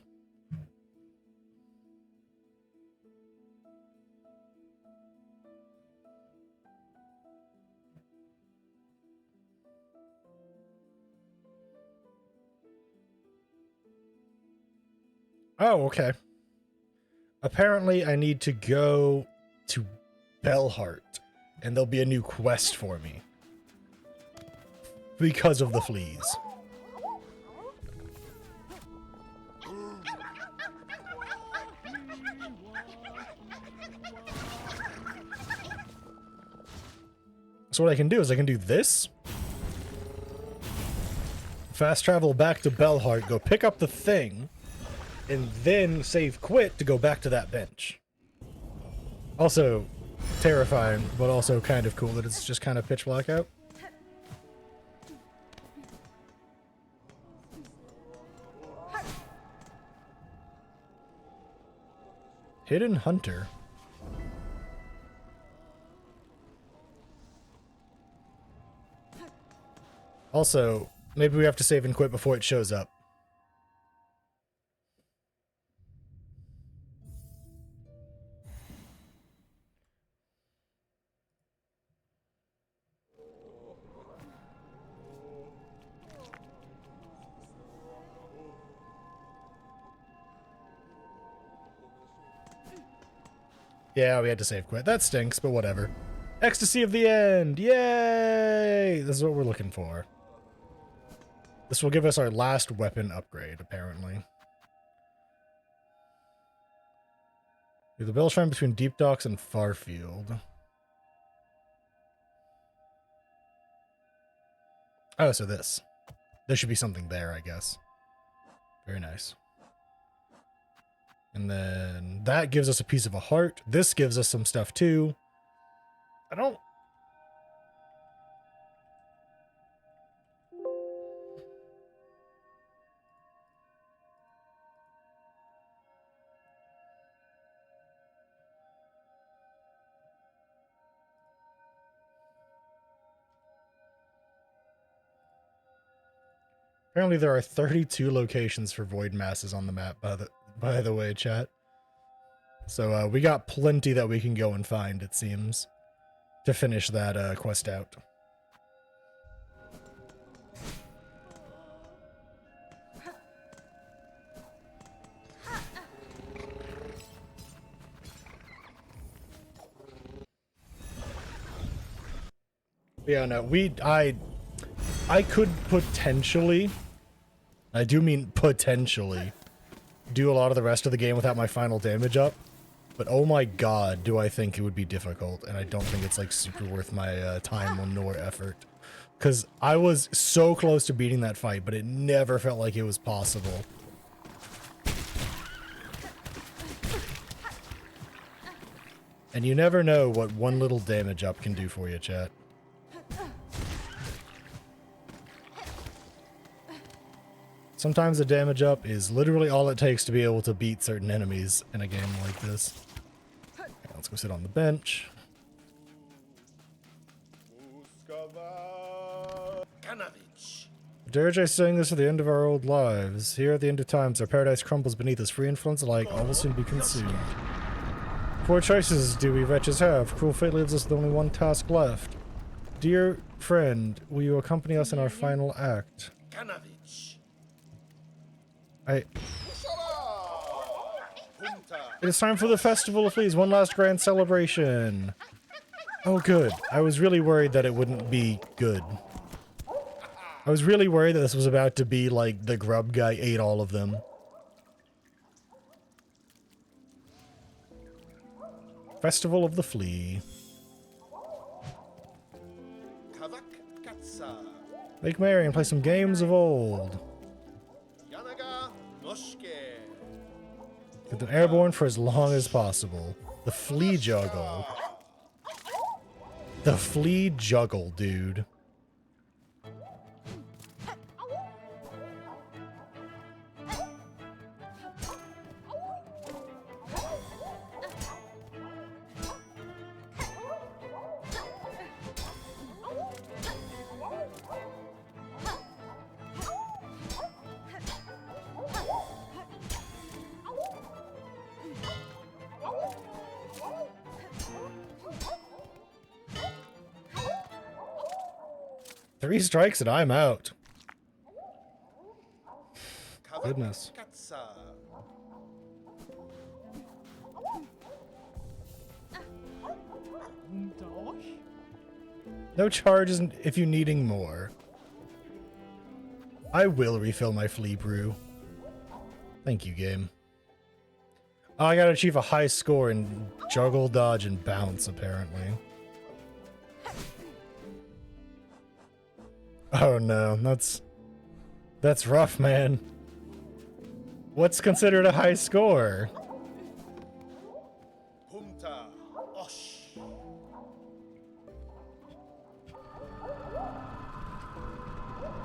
Oh, okay. Apparently, I need to go to Bellheart, and there'll be a new quest for me. Because of the fleas. So what I can do is I can do this. Fast travel back to Bellheart, go pick up the thing, and then save quit to go back to that bench. Also terrifying, but also kind of cool that it's just kind of pitch black out. Hidden Hunter. Also, maybe we have to save and quit before it shows up. Yeah, we had to save quit. That stinks, but whatever. Ecstasy of the End! Yay! This is what we're looking for. This will give us our last weapon upgrade, apparently. The Bell Shrine between Deep Docks and Farfield. Oh, so this. There should be something there, I guess. Very nice. And then that gives us a piece of a heart. This gives us some stuff too. I don't... Apparently there are 32 locations for void masses on the map, by the way, chat. So we got plenty that we can go and find, it seems, to finish that quest out. Yeah, no, I could potentially, I do mean potentially, do a lot of the rest of the game without my final damage up. But oh my god, do I think it would be difficult, and I don't think it's like super worth my time nor effort. Because I was so close to beating that fight, but it never felt like it was possible. And you never know what one little damage up can do for you, chat. Sometimes the damage up is literally all it takes to be able to beat certain enemies in a game like this. Okay, let's go sit on the bench. Dare I saying this at the end of our old lives. Here at the end of times, our paradise crumbles beneath us. Free influence alike, all will soon be consumed. Four choices do we wretches have. Cruel fate leaves us with only one task left. Dear friend, will you accompany us in our final act? It is time for the Festival of Fleas. One last grand celebration. Oh, good. I was really worried that it wouldn't be good. I was really worried that this was about to be like the grub guy ate all of them. Festival of the Flea. Make merry and play some games of old. Get them airborne for as long as possible. The flea juggle. The flea juggle, dude. Three strikes and I'm out. Goodness. No charges if you're needing more. I will refill my flea brew. Thank you, game. Oh, I gotta achieve a high score in juggle, dodge, and bounce, apparently. Oh no, that's rough, man. What's considered a high score?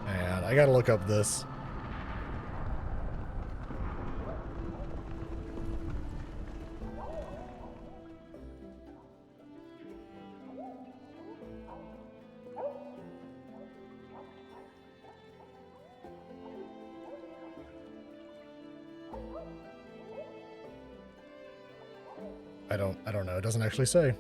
Man, I gotta look up this. I don't know. It doesn't actually say.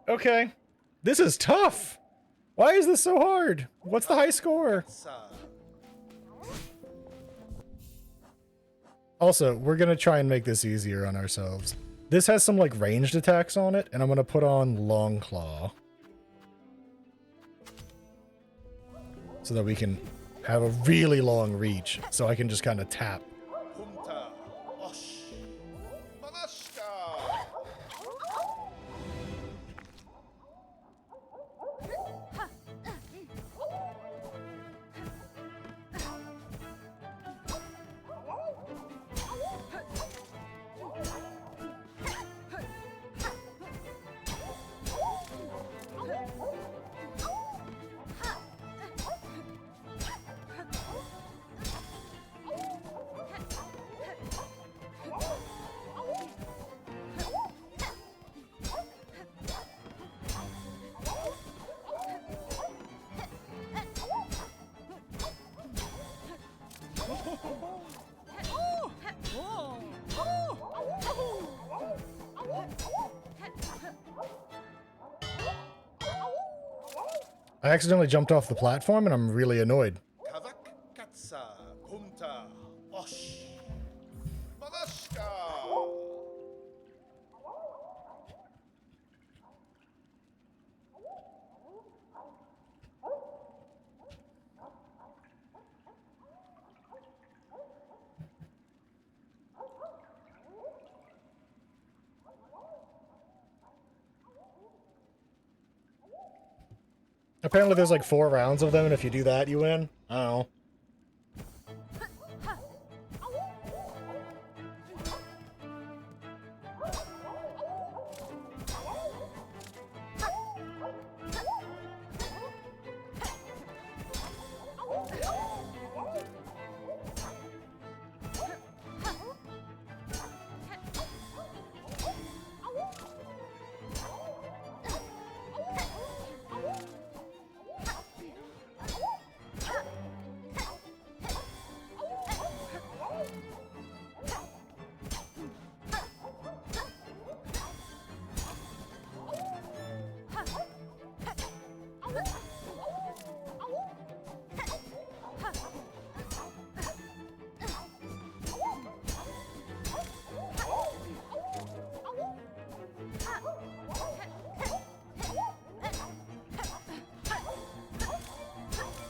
Okay. This is tough. Why is this so hard? What's the high score? Also, we're gonna try and make this easier on ourselves. This has some like ranged attacks on it, and I'm gonna put on Long Claw. So that we can have a really long reach, so I can just kind of tap. I accidentally jumped off the platform and I'm really annoyed. Kavak katsa humta osh. Malashka. Apparently there's like 4 rounds of them, and if you do that, you win. I don't know.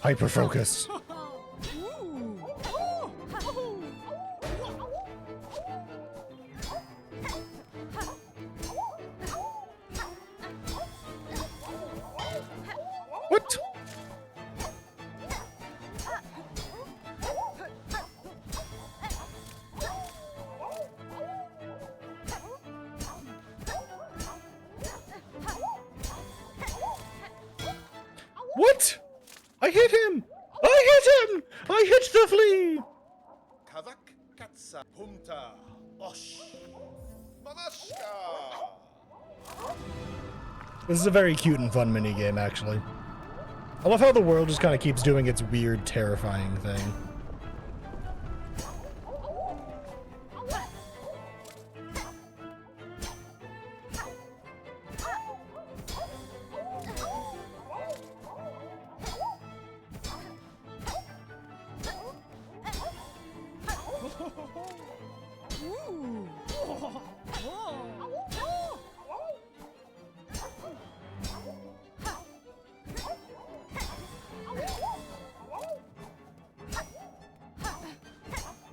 Hyper focus. What? What? I hit him! I hit him! I hit the flea! Kavak katsa humta osh. Malashka. This is a very cute and fun minigame, actually. I love how the world just kind of keeps doing its weird, terrifying thing.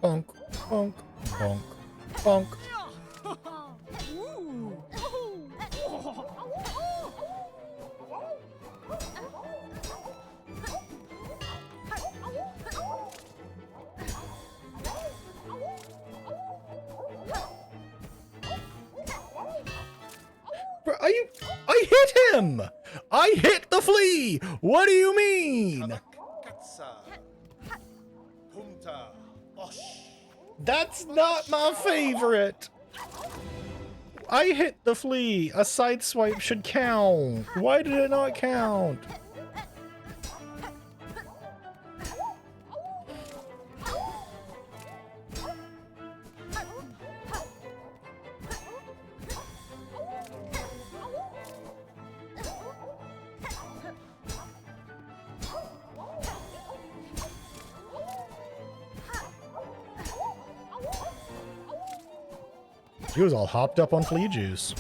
Bonk, bonk, bonk, bonk. Bro, I hit him! I hit the flea! What do you mean? Kavak katsa humta osh. That's not my favorite! I hit the flea! A side swipe should count! Why did it not count? He was all hopped up on flea juice.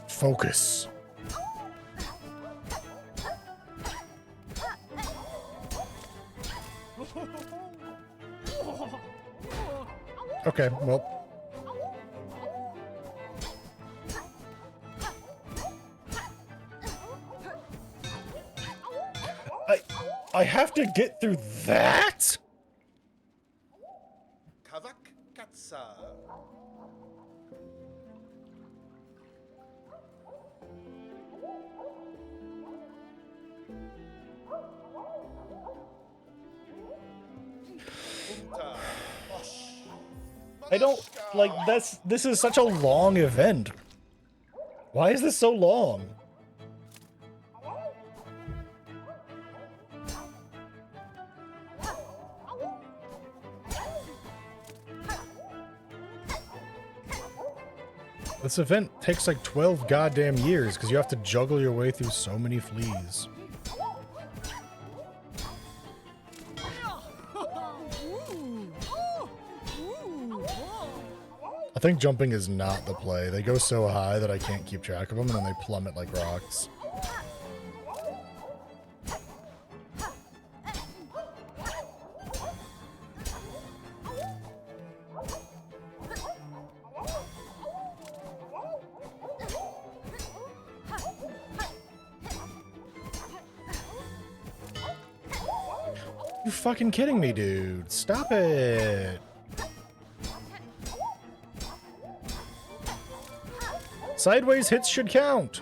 Focus. Okay, well. I have to get through that? Kavak Katsa. Humta. Osh. I don't like this is such a long event. Why is this so long? This event takes like 12 goddamn years because you have to juggle your way through so many fleas. I think jumping is not the play. They go so high that I can't keep track of them, and then they plummet like rocks. You fucking kidding me, dude? Stop it. Sideways hits should count.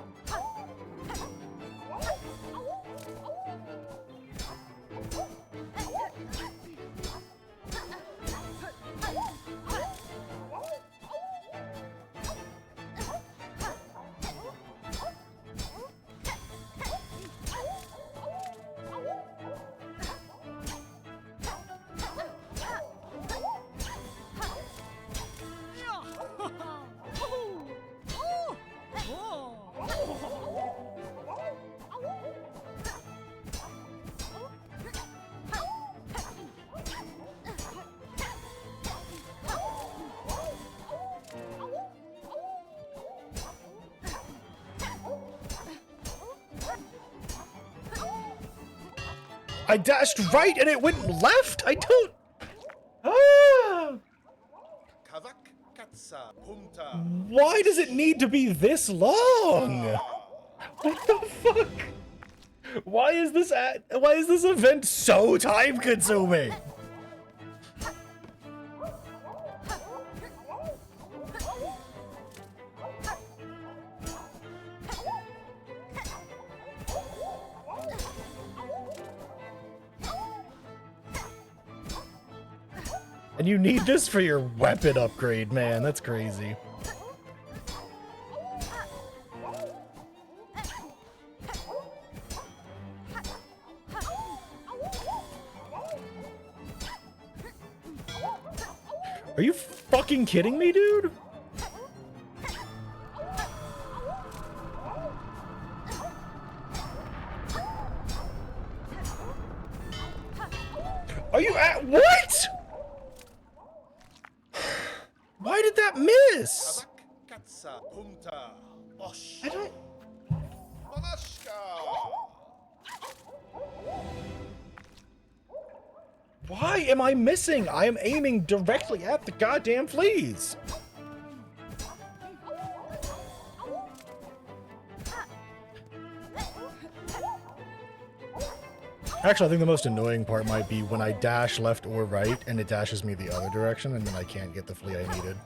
I dashed right and it went left? I don't... Ah! Kavak Katsa. Humta. Why does it need to be this long? What the fuck? Why is this event so time consuming? And you need this for your weapon upgrade, man. That's crazy. Are you fucking kidding me, dude? Are you at what? Why did that miss? Kavak Katsa. Humta. Osh. I don't... Malashka. Why am I missing? I am aiming directly at the goddamn fleas. Actually, I think the most annoying part might be when I dash left or right and it dashes me the other direction and then I can't get the flea I needed.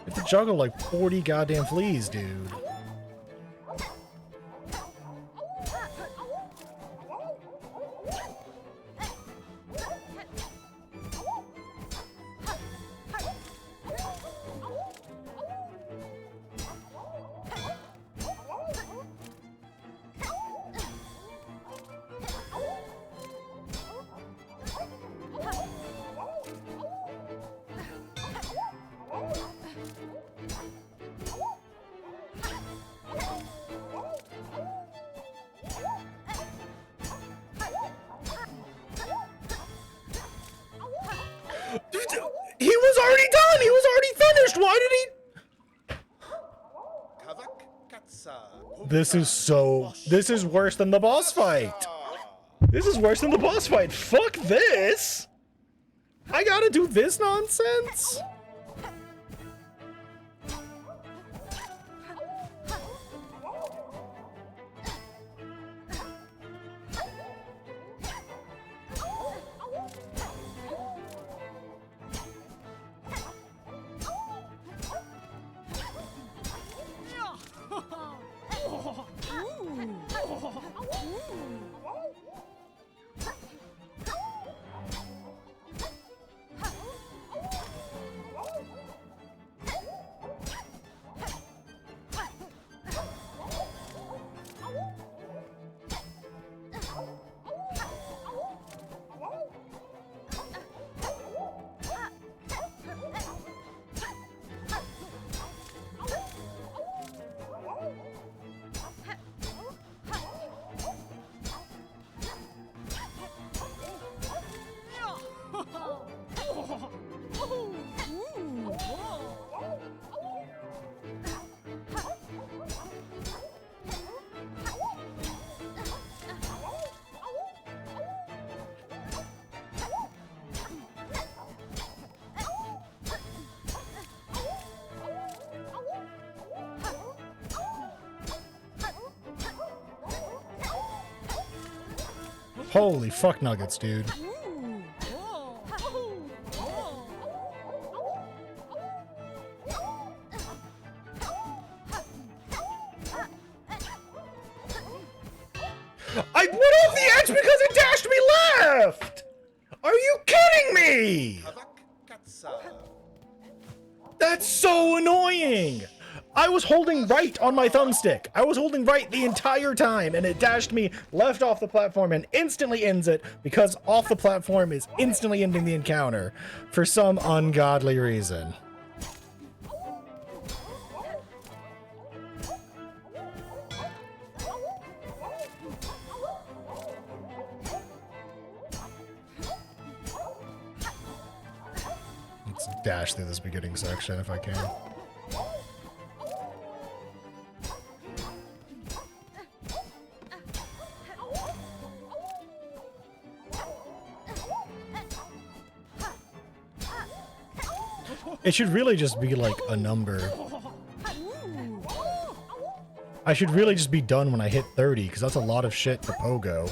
You have to juggle like 40 goddamn fleas, dude. He was already done! He was already finished! Why did he... Kavak Katsa. This is worse than the boss fight! This is worse than the boss fight. Fuck this! I gotta do this nonsense? Holy fuck nuggets, dude. I went off the edge because it dashed me left! Are you kidding me? Kavak katsa. That's so annoying! I was holding right on my thumbstick. I was holding right the entire time, and it dashed me left off the platform and instantly ends it because off the platform is instantly ending the encounter for some ungodly reason. Let's dash through this beginning section if I can. It should really just be like a number. I should really just be done when I hit 30, because that's a lot of shit to pogo.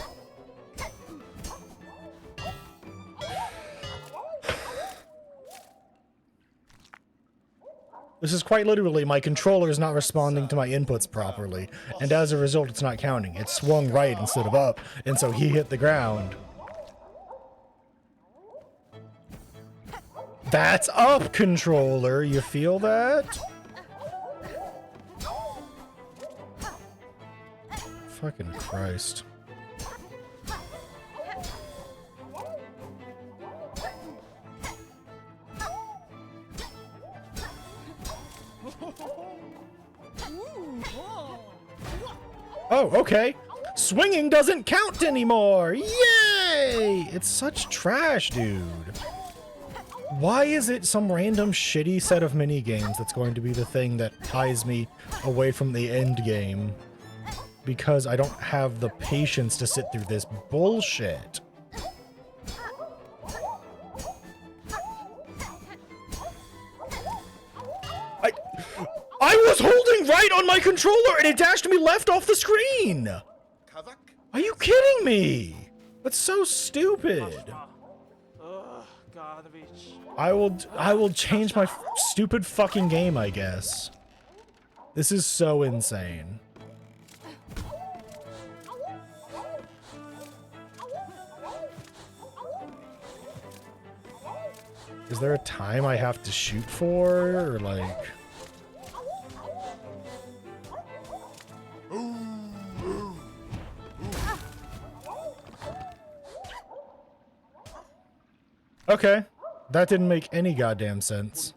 This is quite literally my controller is not responding to my inputs properly, and as a result it's not counting. It swung right instead of up, and so he hit the ground. That's up, controller. You feel that? Fucking Christ. Oh, okay. Swinging doesn't count anymore. Yay! It's such trash, dude. Why is it some random shitty set of mini games that's going to be the thing that ties me away from the end game? Because I don't have the patience to sit through this bullshit. I was holding right on my controller and it dashed me left off the screen! Kavak. Are you kidding me? That's so stupid. Garbage. I will change my stupid fucking game, I guess. This is so insane. Is there a time I have to shoot for, or like... Okay, that didn't make any goddamn sense.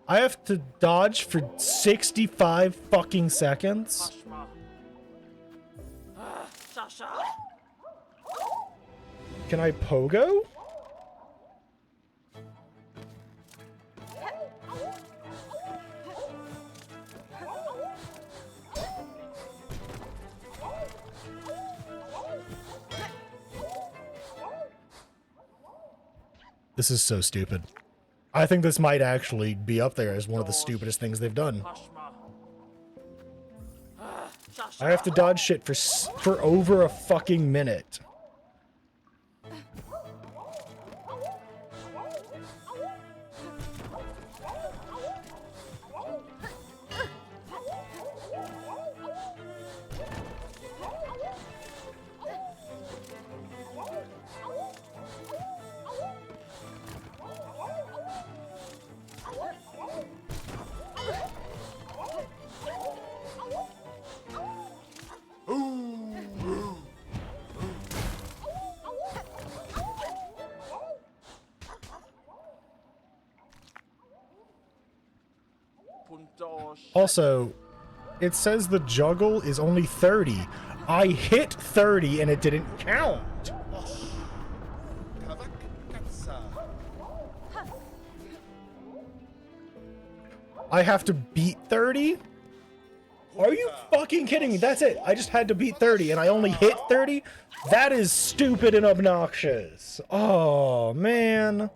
I have to dodge for 65 fucking seconds? Can I pogo? This is so stupid. I think this might actually be up there as one of the stupidest things they've done. Hashma. I have to dodge shit for over a fucking minute. Puntosh. Also, it says the juggle is only 30. I hit 30 and it didn't count. Kavak Katsa. I have to beat 30? Are you fucking kidding me? That's it. I just had to beat 30 and I only hit 30? That is stupid and obnoxious. Oh, man.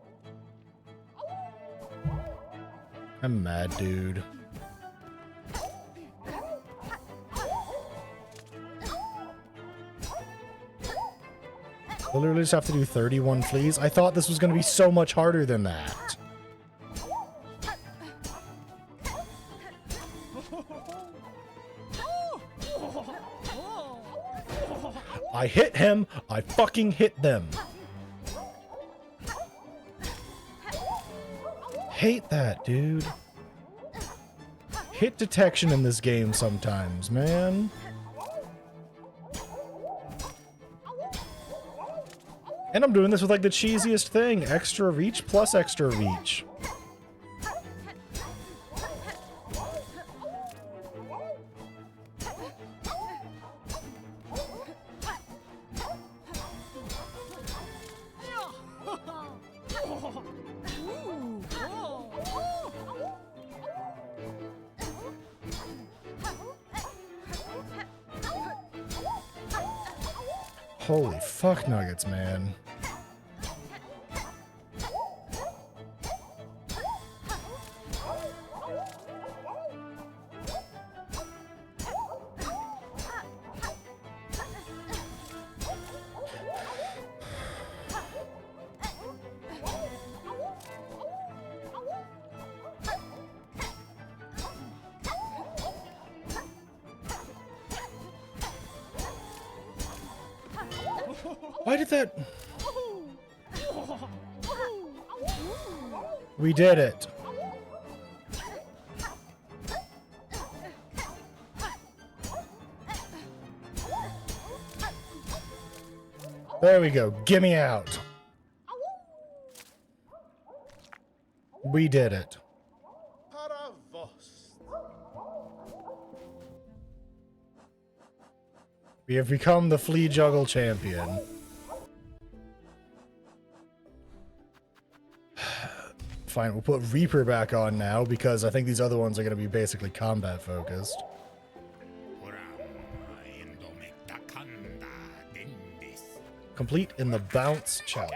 I'm mad, dude. I literally just have to do 31 fleas. I thought this was going to be so much harder than that. I hit him. I fucking hit them. Hate that, dude. Hit detection in this game sometimes, man. And I'm doing this with like the cheesiest thing. Extra reach plus extra reach. Holy fuck nuggets, man. Why did that... We did it. There we go. Get me out. We did it. Paravos. We have become the flea juggle champion. Fine, we'll put Reaper back on now because I think these other ones are going to be basically combat focused. Complete in the bounce challenge.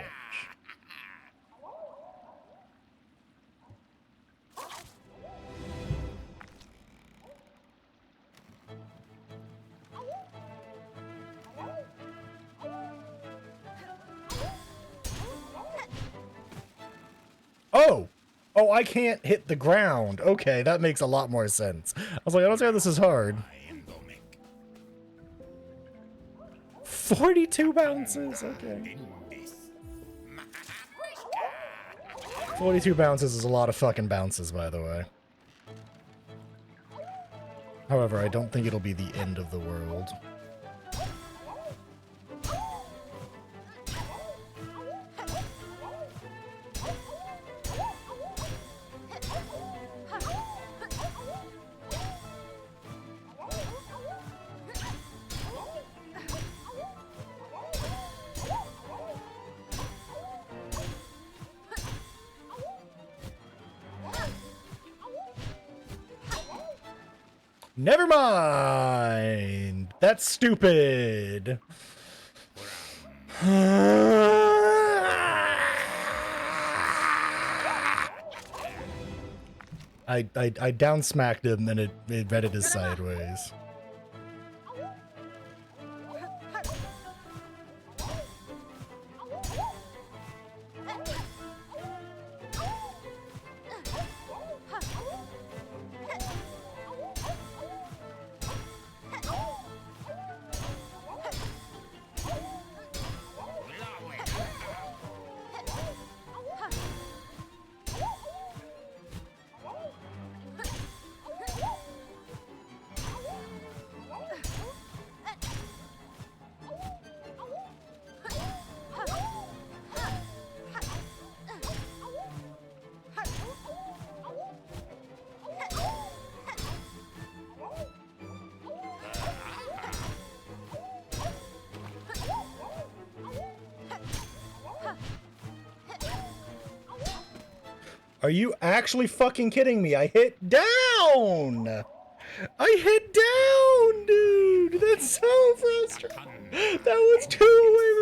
Oh! Oh, I can't hit the ground. Okay, that makes a lot more sense. I was like, I don't see how this is hard. 42 bounces? Okay. 42 bounces is a lot of fucking bounces, by the way. However, I don't think it'll be the end of the world. Never mind. That's stupid. I down smacked him and it read it as sideways. Are you actually fucking kidding me? I hit down! I hit down, dude! That's so frustrating! That was too away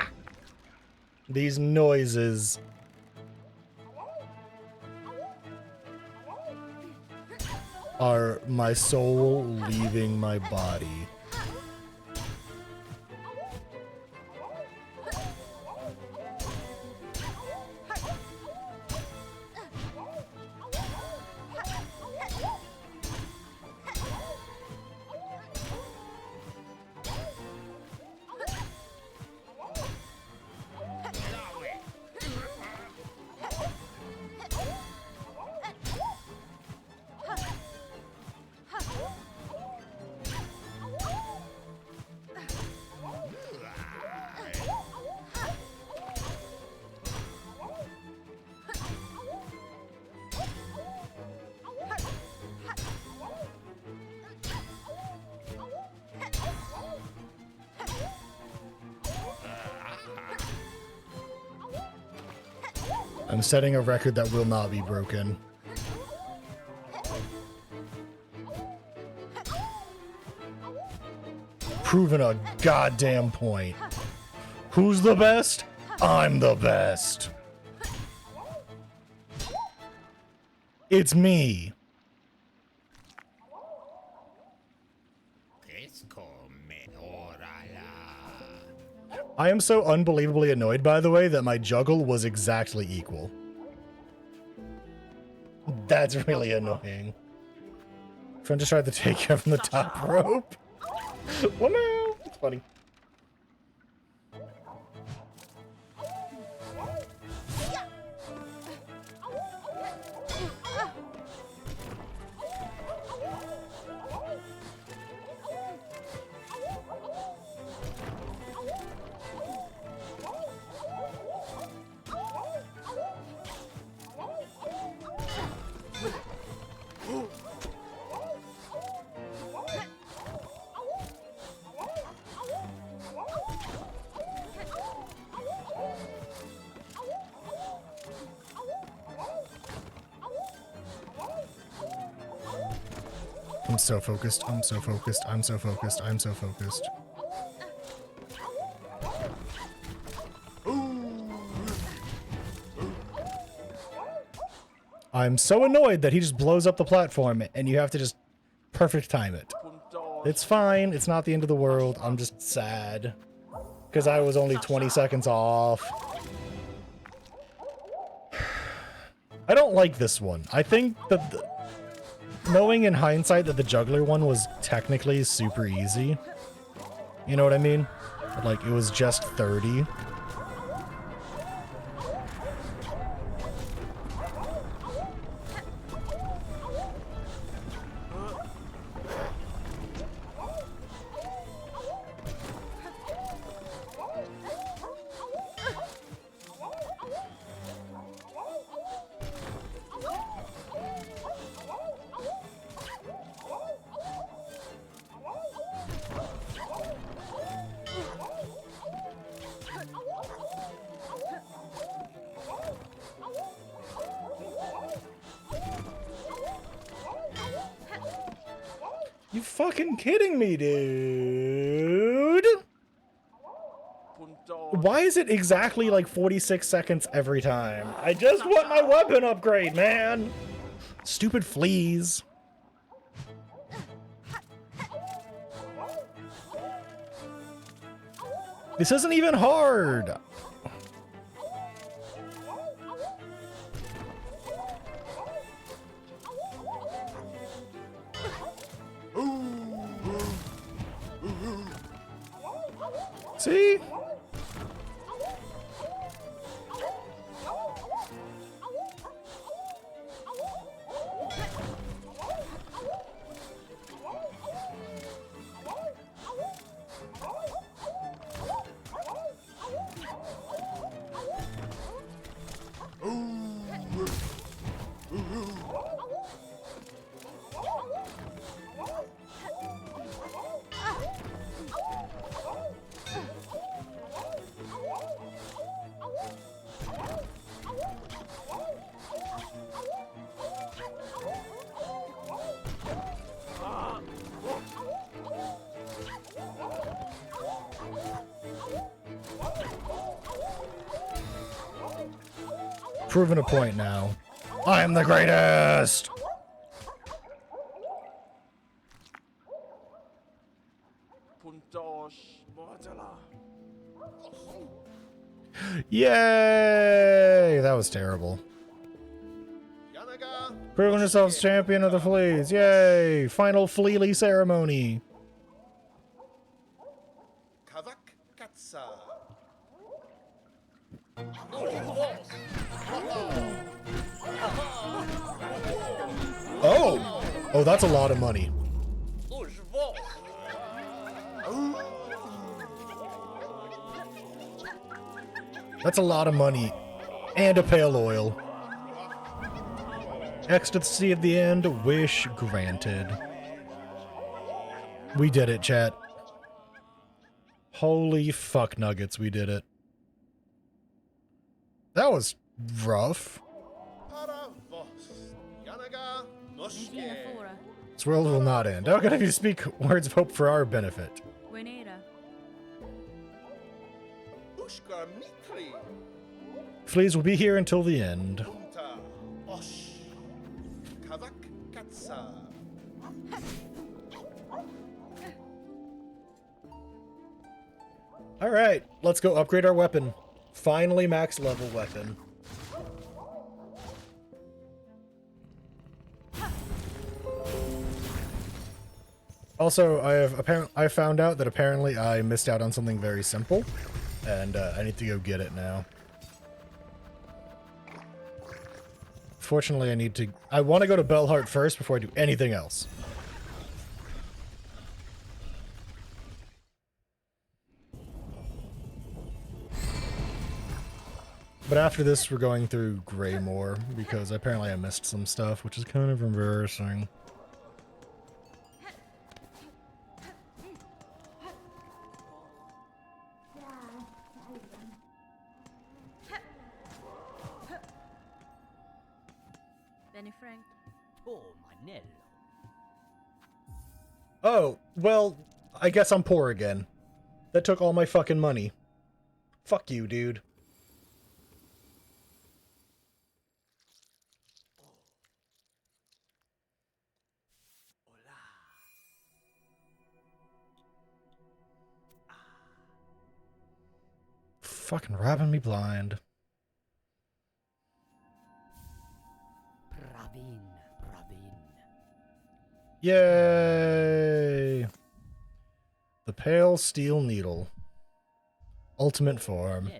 from These noises are my soul leaving my body. I'm setting a record that will not be broken. Proving a goddamn point. Who's the best? I'm the best. It's me. I am so unbelievably annoyed, by the way, that my juggle was exactly equal. That's really annoying. Friend just tried to take her from the top rope. Well, no, it's funny. I'm so focused, I'm so focused, I'm so focused, I'm so focused. I'm so annoyed that he just blows up the platform and you have to just perfect time it. It's fine, it's not the end of the world, I'm just sad. Because I was only 20 seconds off. I don't like this one. I think that knowing in hindsight that the juggler one was technically super easy. You know what I mean? Like, it was just 30. You fucking kidding me, dude? Why is it exactly like 46 seconds every time? I just want my weapon upgrade, man! Stupid fleas. This isn't even hard! See? Proving a point now. I am the greatest! Puntosh Mortala. Yay! That was terrible. Yanaga. Proving yourselves champion of the fleas. Yay! Final fleely ceremony. Kavak Katsa. Oh! Oh, that's a lot of money. That's a lot of money. And a pale oil. Ecstasy at the end, wish granted. We did it, chat. Holy fuck nuggets, we did it. That was rough. Para vos. Yanaga. Noshke. This world will not end. How can I speak words of hope for our benefit? Ushka Mikri. Fleas will be here until the end. Punta. Osh. Kavak Katsa. Alright, let's go upgrade our weapon. Finally max level weapon. Also, I found out that apparently I missed out on something very simple, and I need to go get it now. Fortunately, I want to go to Bellheart first before I do anything else. But after this, we're going through Greymoor, because apparently I missed some stuff, which is kind of embarrassing. Oh, well, I guess I'm poor again. That took all my fucking money. Fuck you, dude. Fucking robbing me blind. Yay! The Pale Steel Needle. Ultimate form.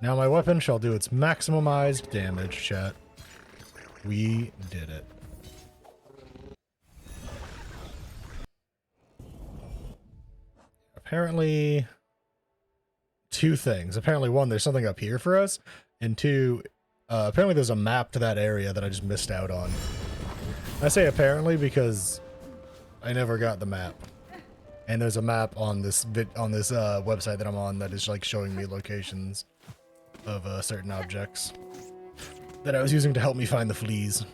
Now my weapon shall do its maximized damage, chat. We did it. Apparently, two things. Apparently, one, there's something up here for us, and two, apparently there's a map to that area that I just missed out on. I say apparently because I never got the map. And there's a map on this website that I'm on that is like showing me locations of certain objects that I was using to help me find the fleas.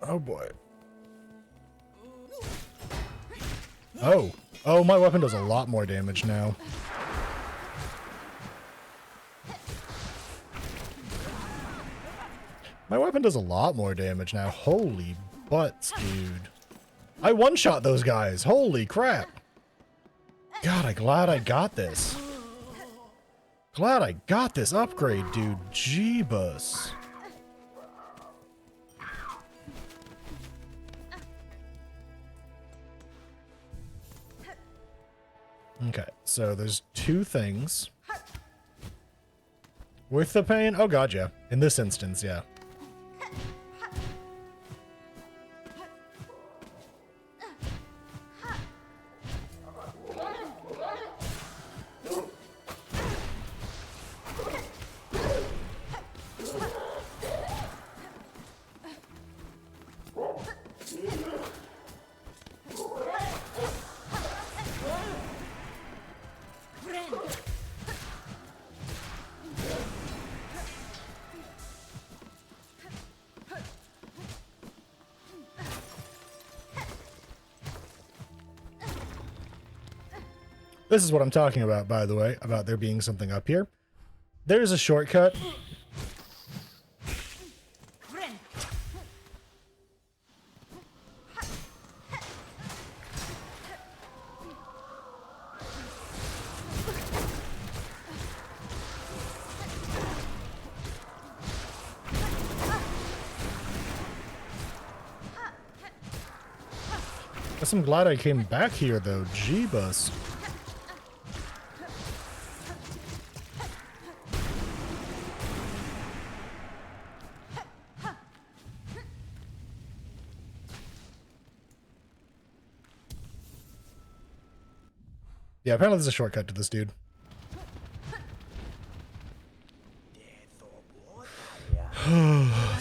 Oh boy. Oh. Oh, my weapon does a lot more damage now. My weapon does a lot more damage now. Holy butts, dude. I one-shot those guys. Holy crap. God, I'm glad I got this. Glad I got this upgrade, dude. Jeebus. Okay, so there's two things. With the pain? Oh god, yeah. In this instance, yeah. This is what I'm talking about, by the way, about there being something up here. There's a shortcut. Guess I'm glad I came back here, though. Jeebus. Yeah, apparently there's a shortcut to this dude.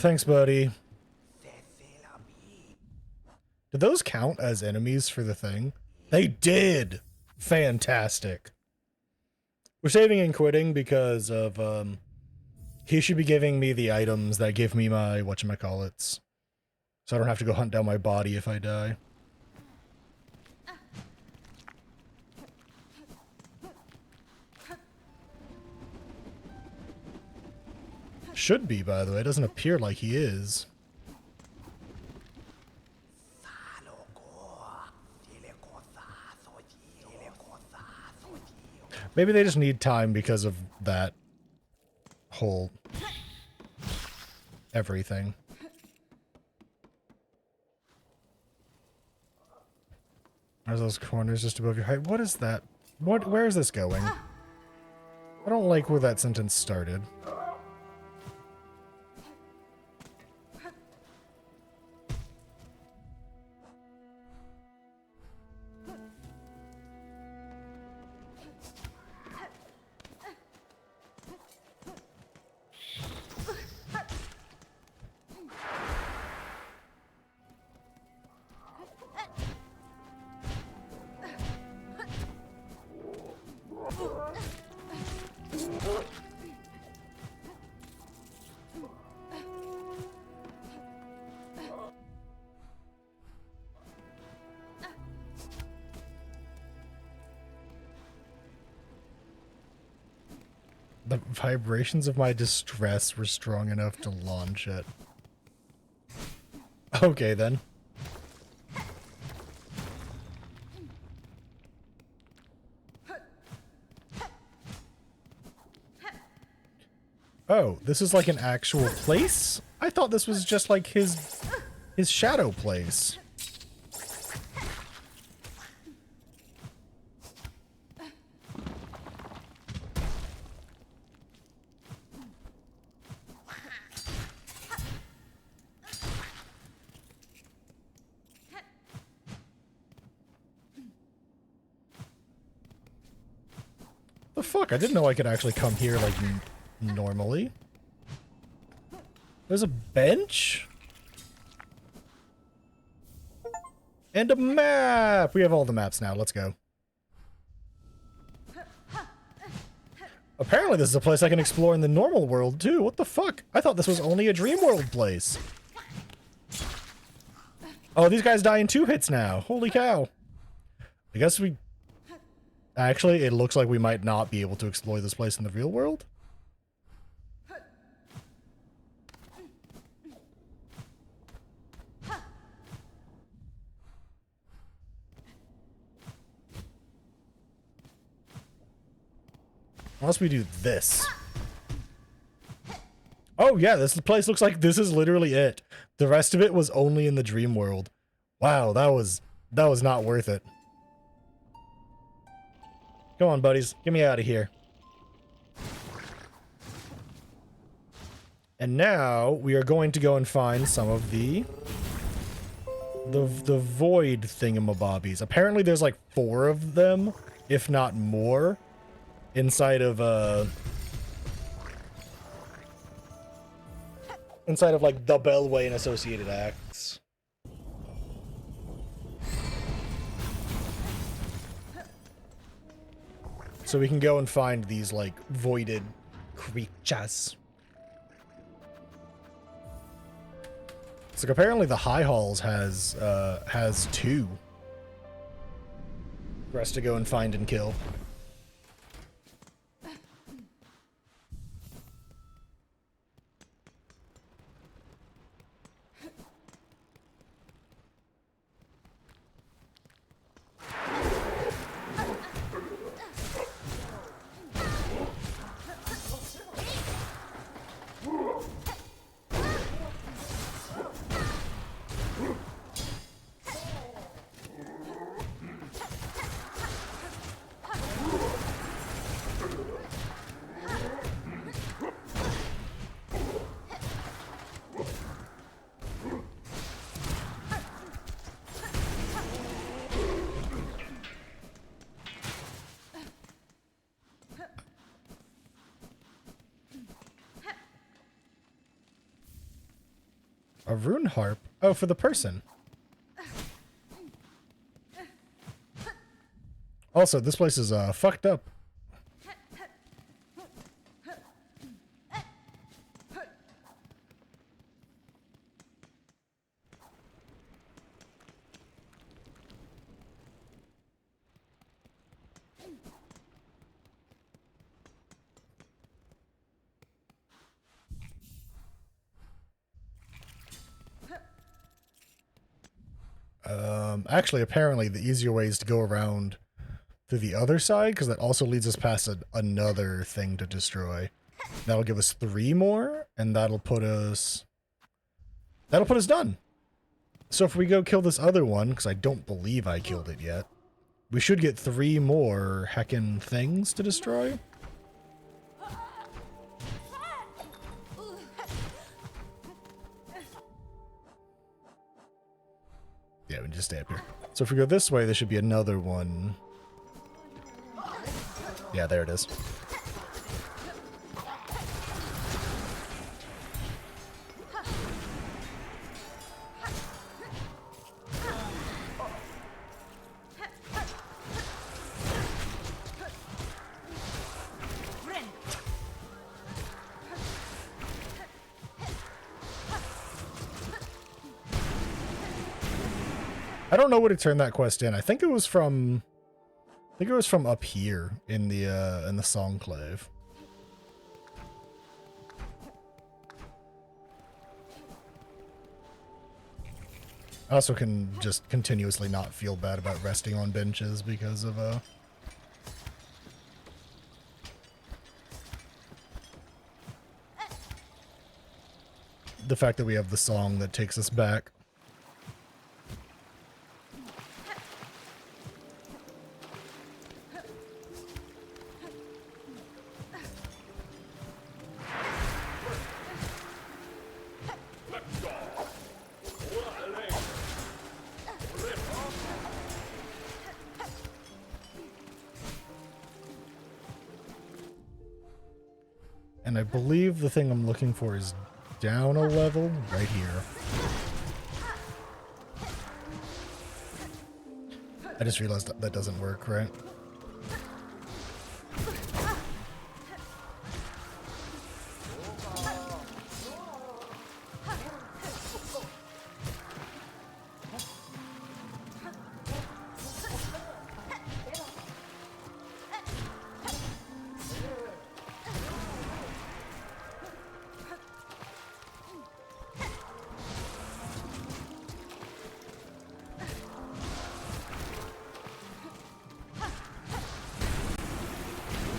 Thanks, buddy. Did those count as enemies for the thing? They did! Fantastic. We're saving and quitting because of, he should be giving me the items that give me my whatchamacallits. So I don't have to go hunt down my body if I die. Should be, by the way. It doesn't appear like he is. Maybe they just need time because of that whole everything. Are those corners just above your height? What is that? Where is this going? I don't like where that sentence started. The vibrations of my distress were strong enough to launch it. Okay, then. Oh, this is like an actual place? I thought this was just like his shadow place. The fuck? I didn't know I could actually come here like normally. There's a bench? And a map! We have all the maps now. Let's go. Apparently this is a place I can explore in the normal world too. What the fuck? I thought this was only a dream world place. Oh, these guys die in 2 hits now. Holy cow. I guess we... Actually, it looks like we might not be able to explore this place in the real world. Unless we do this. Oh yeah, this place looks like this is literally it. The rest of it was only in the dream world. Wow, that was not worth it. Come on, buddies. Get me out of here. And now we are going to go and find some of the void thingamabobbies. Apparently there's like 4 of them, if not more, inside of like the Bellway and associated acts. So we can go and find these like voided creatures. It's like apparently the High Halls has 2 for us to go and find and kill. A rune harp? Oh, for the person. Also, this place is fucked up. Actually, apparently the easier way is to go around to the other side, because that also leads us past another thing to destroy. That'll give us 3 more, and that'll put us done. So if we go kill this other one, because I don't believe I killed it yet, we should get 3 more heckin' things to destroy. Yeah, we just stay up here. So if we go this way, there should be another one. Yeah, there it is. I don't know what to turn that quest in. I think it was from up here in the Songclave. I also can just continuously not feel bad about resting on benches because of the fact that we have the song that takes us back. And I believe the thing I'm looking for is down a level right here. I just realized that doesn't work, right?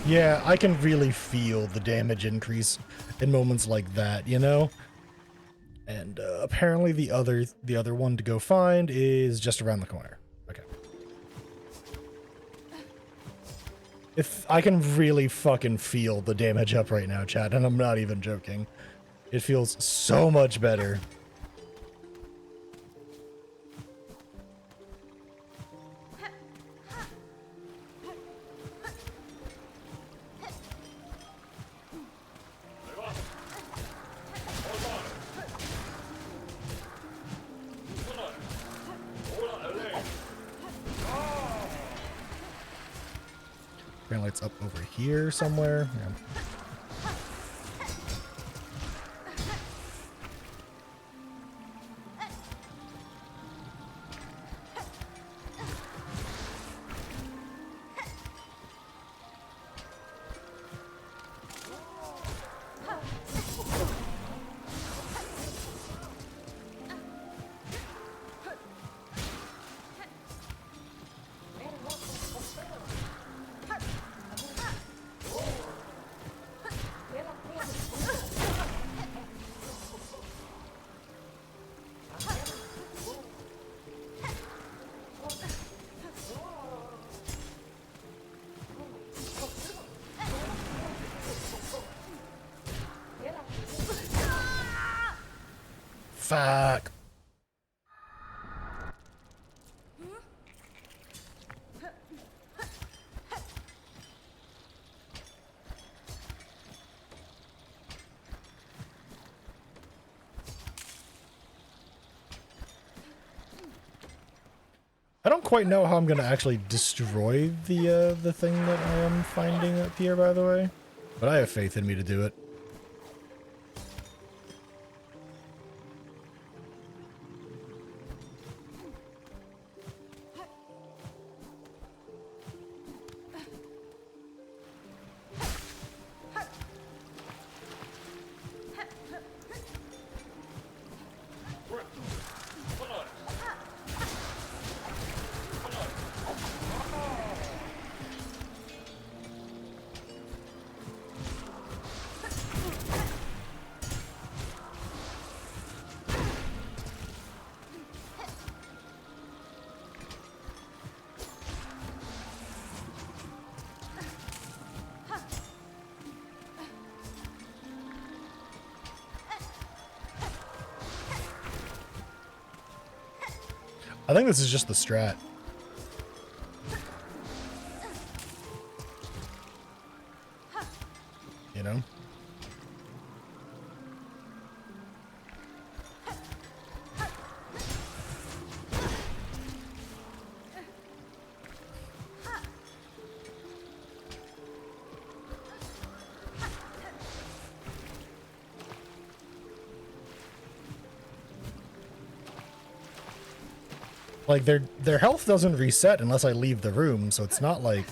Yeah, I can really feel the damage increase in moments like that, you know? And apparently the other one to go find is just around the corner. Okay. If I can really fucking feel the damage up right now, chat, and I'm not even joking. It feels so much better. Apparently it's up over here somewhere. Yeah. Fuck. I don't quite know how I'm gonna actually destroy the thing that I am finding up here, by the way, but I have faith in me to do it. I think this is just the strat. You know? Like, their health doesn't reset unless I leave the room, so it's not like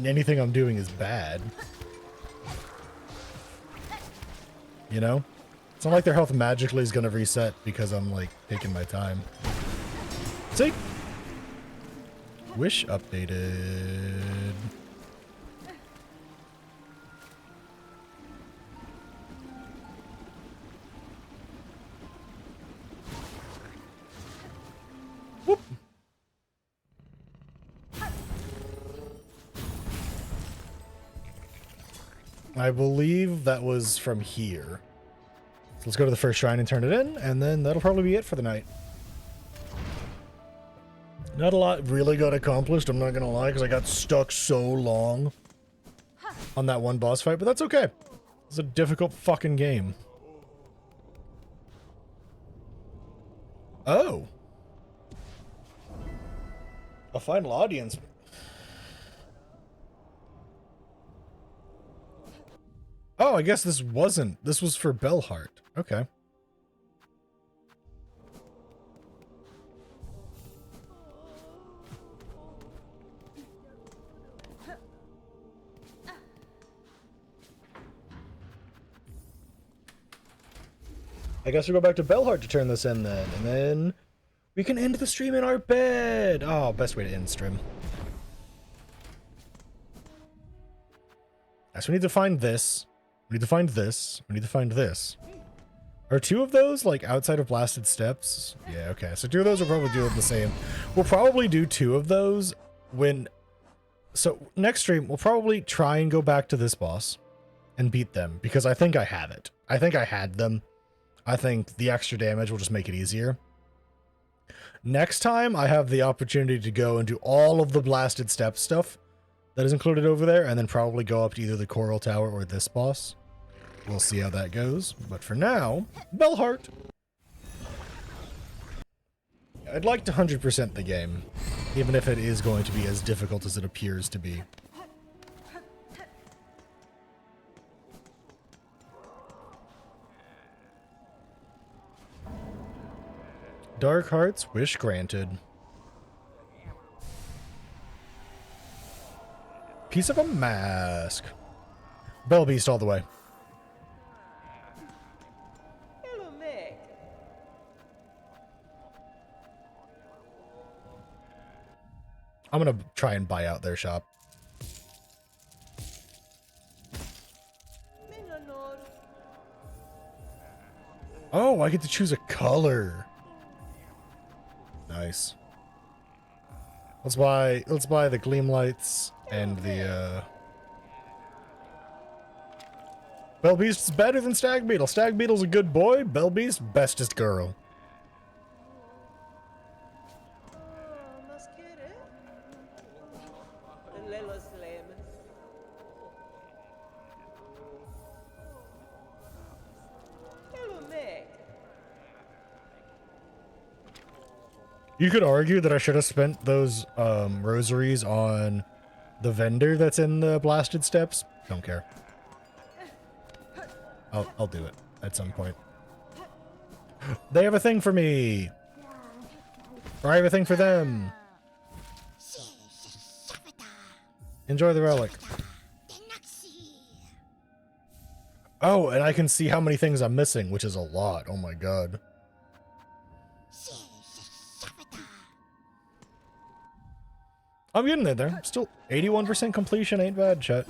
anything I'm doing is bad. You know? It's not like their health magically is gonna reset because I'm, like, taking my time. See? Wish updated. Whoop. I believe that was from here. So let's go to the first shrine and turn it in, and then that'll probably be it for the night. Not a lot really got accomplished, I'm not gonna lie, because I got stuck so long on that one boss fight, but that's okay. It's a difficult fucking game. Oh. A final audience. Oh, I guess this wasn't. This was for Belhart. Okay. I guess we'll go back to Belhart to turn this in then, and then we can end the stream in our bed. Oh, best way to end stream. So we need to find this. We need to find this. We need to find this. Are two of those, like, outside of blasted steps? Yeah, okay. So two of those will probably do the same. We'll probably do two of those when... So, next stream, we'll probably try and go back to this boss and beat them, because I think I have it. I think I had them. I think the extra damage will just make it easier. Next time, I have the opportunity to go and do all of the blasted step stuff that is included over there, and then probably go up to either the Coral Tower or this boss. We'll see how that goes. But for now, Bellheart. I'd like to 100% the game, even if it is going to be as difficult as it appears to be. Dark Hearts, wish granted. Piece of a mask. Bell Beast all the way. I'm gonna try and buy out their shop. Oh, I get to choose a color. Nice. Let's buy the gleam lights and the Bell Beast's better than Stag Beetle. Stag Beetle's a good boy, Bell Beast bestest girl. You could argue that I should have spent those rosaries on the vendor that's in the blasted steps. Don't care. I'll do it at some point. They have a thing for me. Or I have a thing for them. Enjoy the relic. Oh, and I can see how many things I'm missing, which is a lot. Oh my god. I'm getting there. Still 81% completion ain't bad, chat.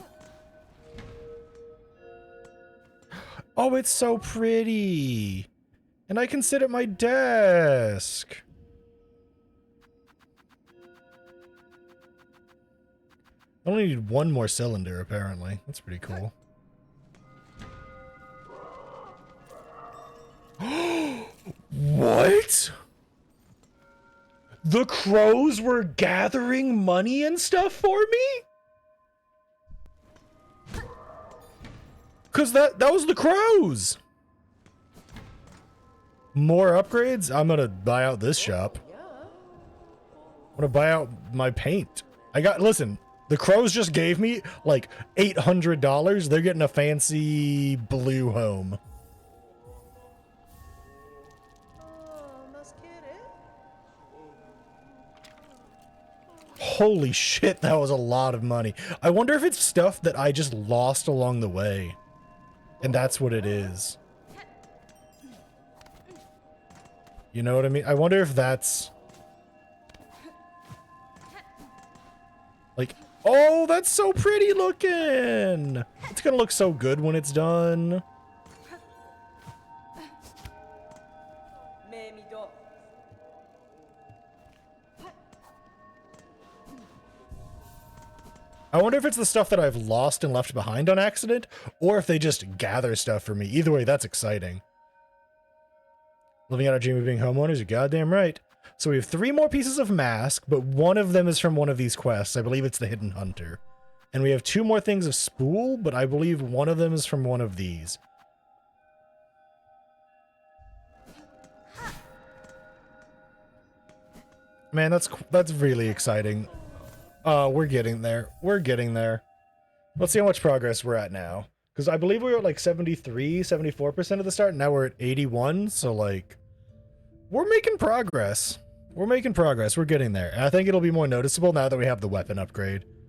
Oh, it's so pretty. And I can sit at my desk. I only need one more cylinder, apparently. That's pretty cool. What? The crows were gathering money and stuff for me? Cause that was the crows. More upgrades? I'm gonna buy out this shop. I'm gonna buy out my paint. Listen, the crows just gave me like $800. They're getting a fancy blue home. Holy shit, that was a lot of money. I wonder if it's stuff that I just lost along the way. And that's what it is. You know what I mean? I wonder if that's... Like, oh, that's so pretty looking! It's gonna look so good when it's done. I wonder if it's the stuff that I've lost and left behind on accident, or if they just gather stuff for me. Either way, that's exciting. Living out our dream of being homeowners, you're goddamn right. So we have 3 more pieces of mask, but one of them is from one of these quests. I believe it's the Hidden Hunter. And we have 2 more things of spool, but I believe one of them is from one of these. Man, that's really exciting. We're getting there. We're getting there. Let's see how much progress we're at now. Because I believe we were at like 73, 74% of the start, and now we're at 81, so like... We're making progress. We're making progress. We're getting there. And I think it'll be more noticeable now that we have the weapon upgrade.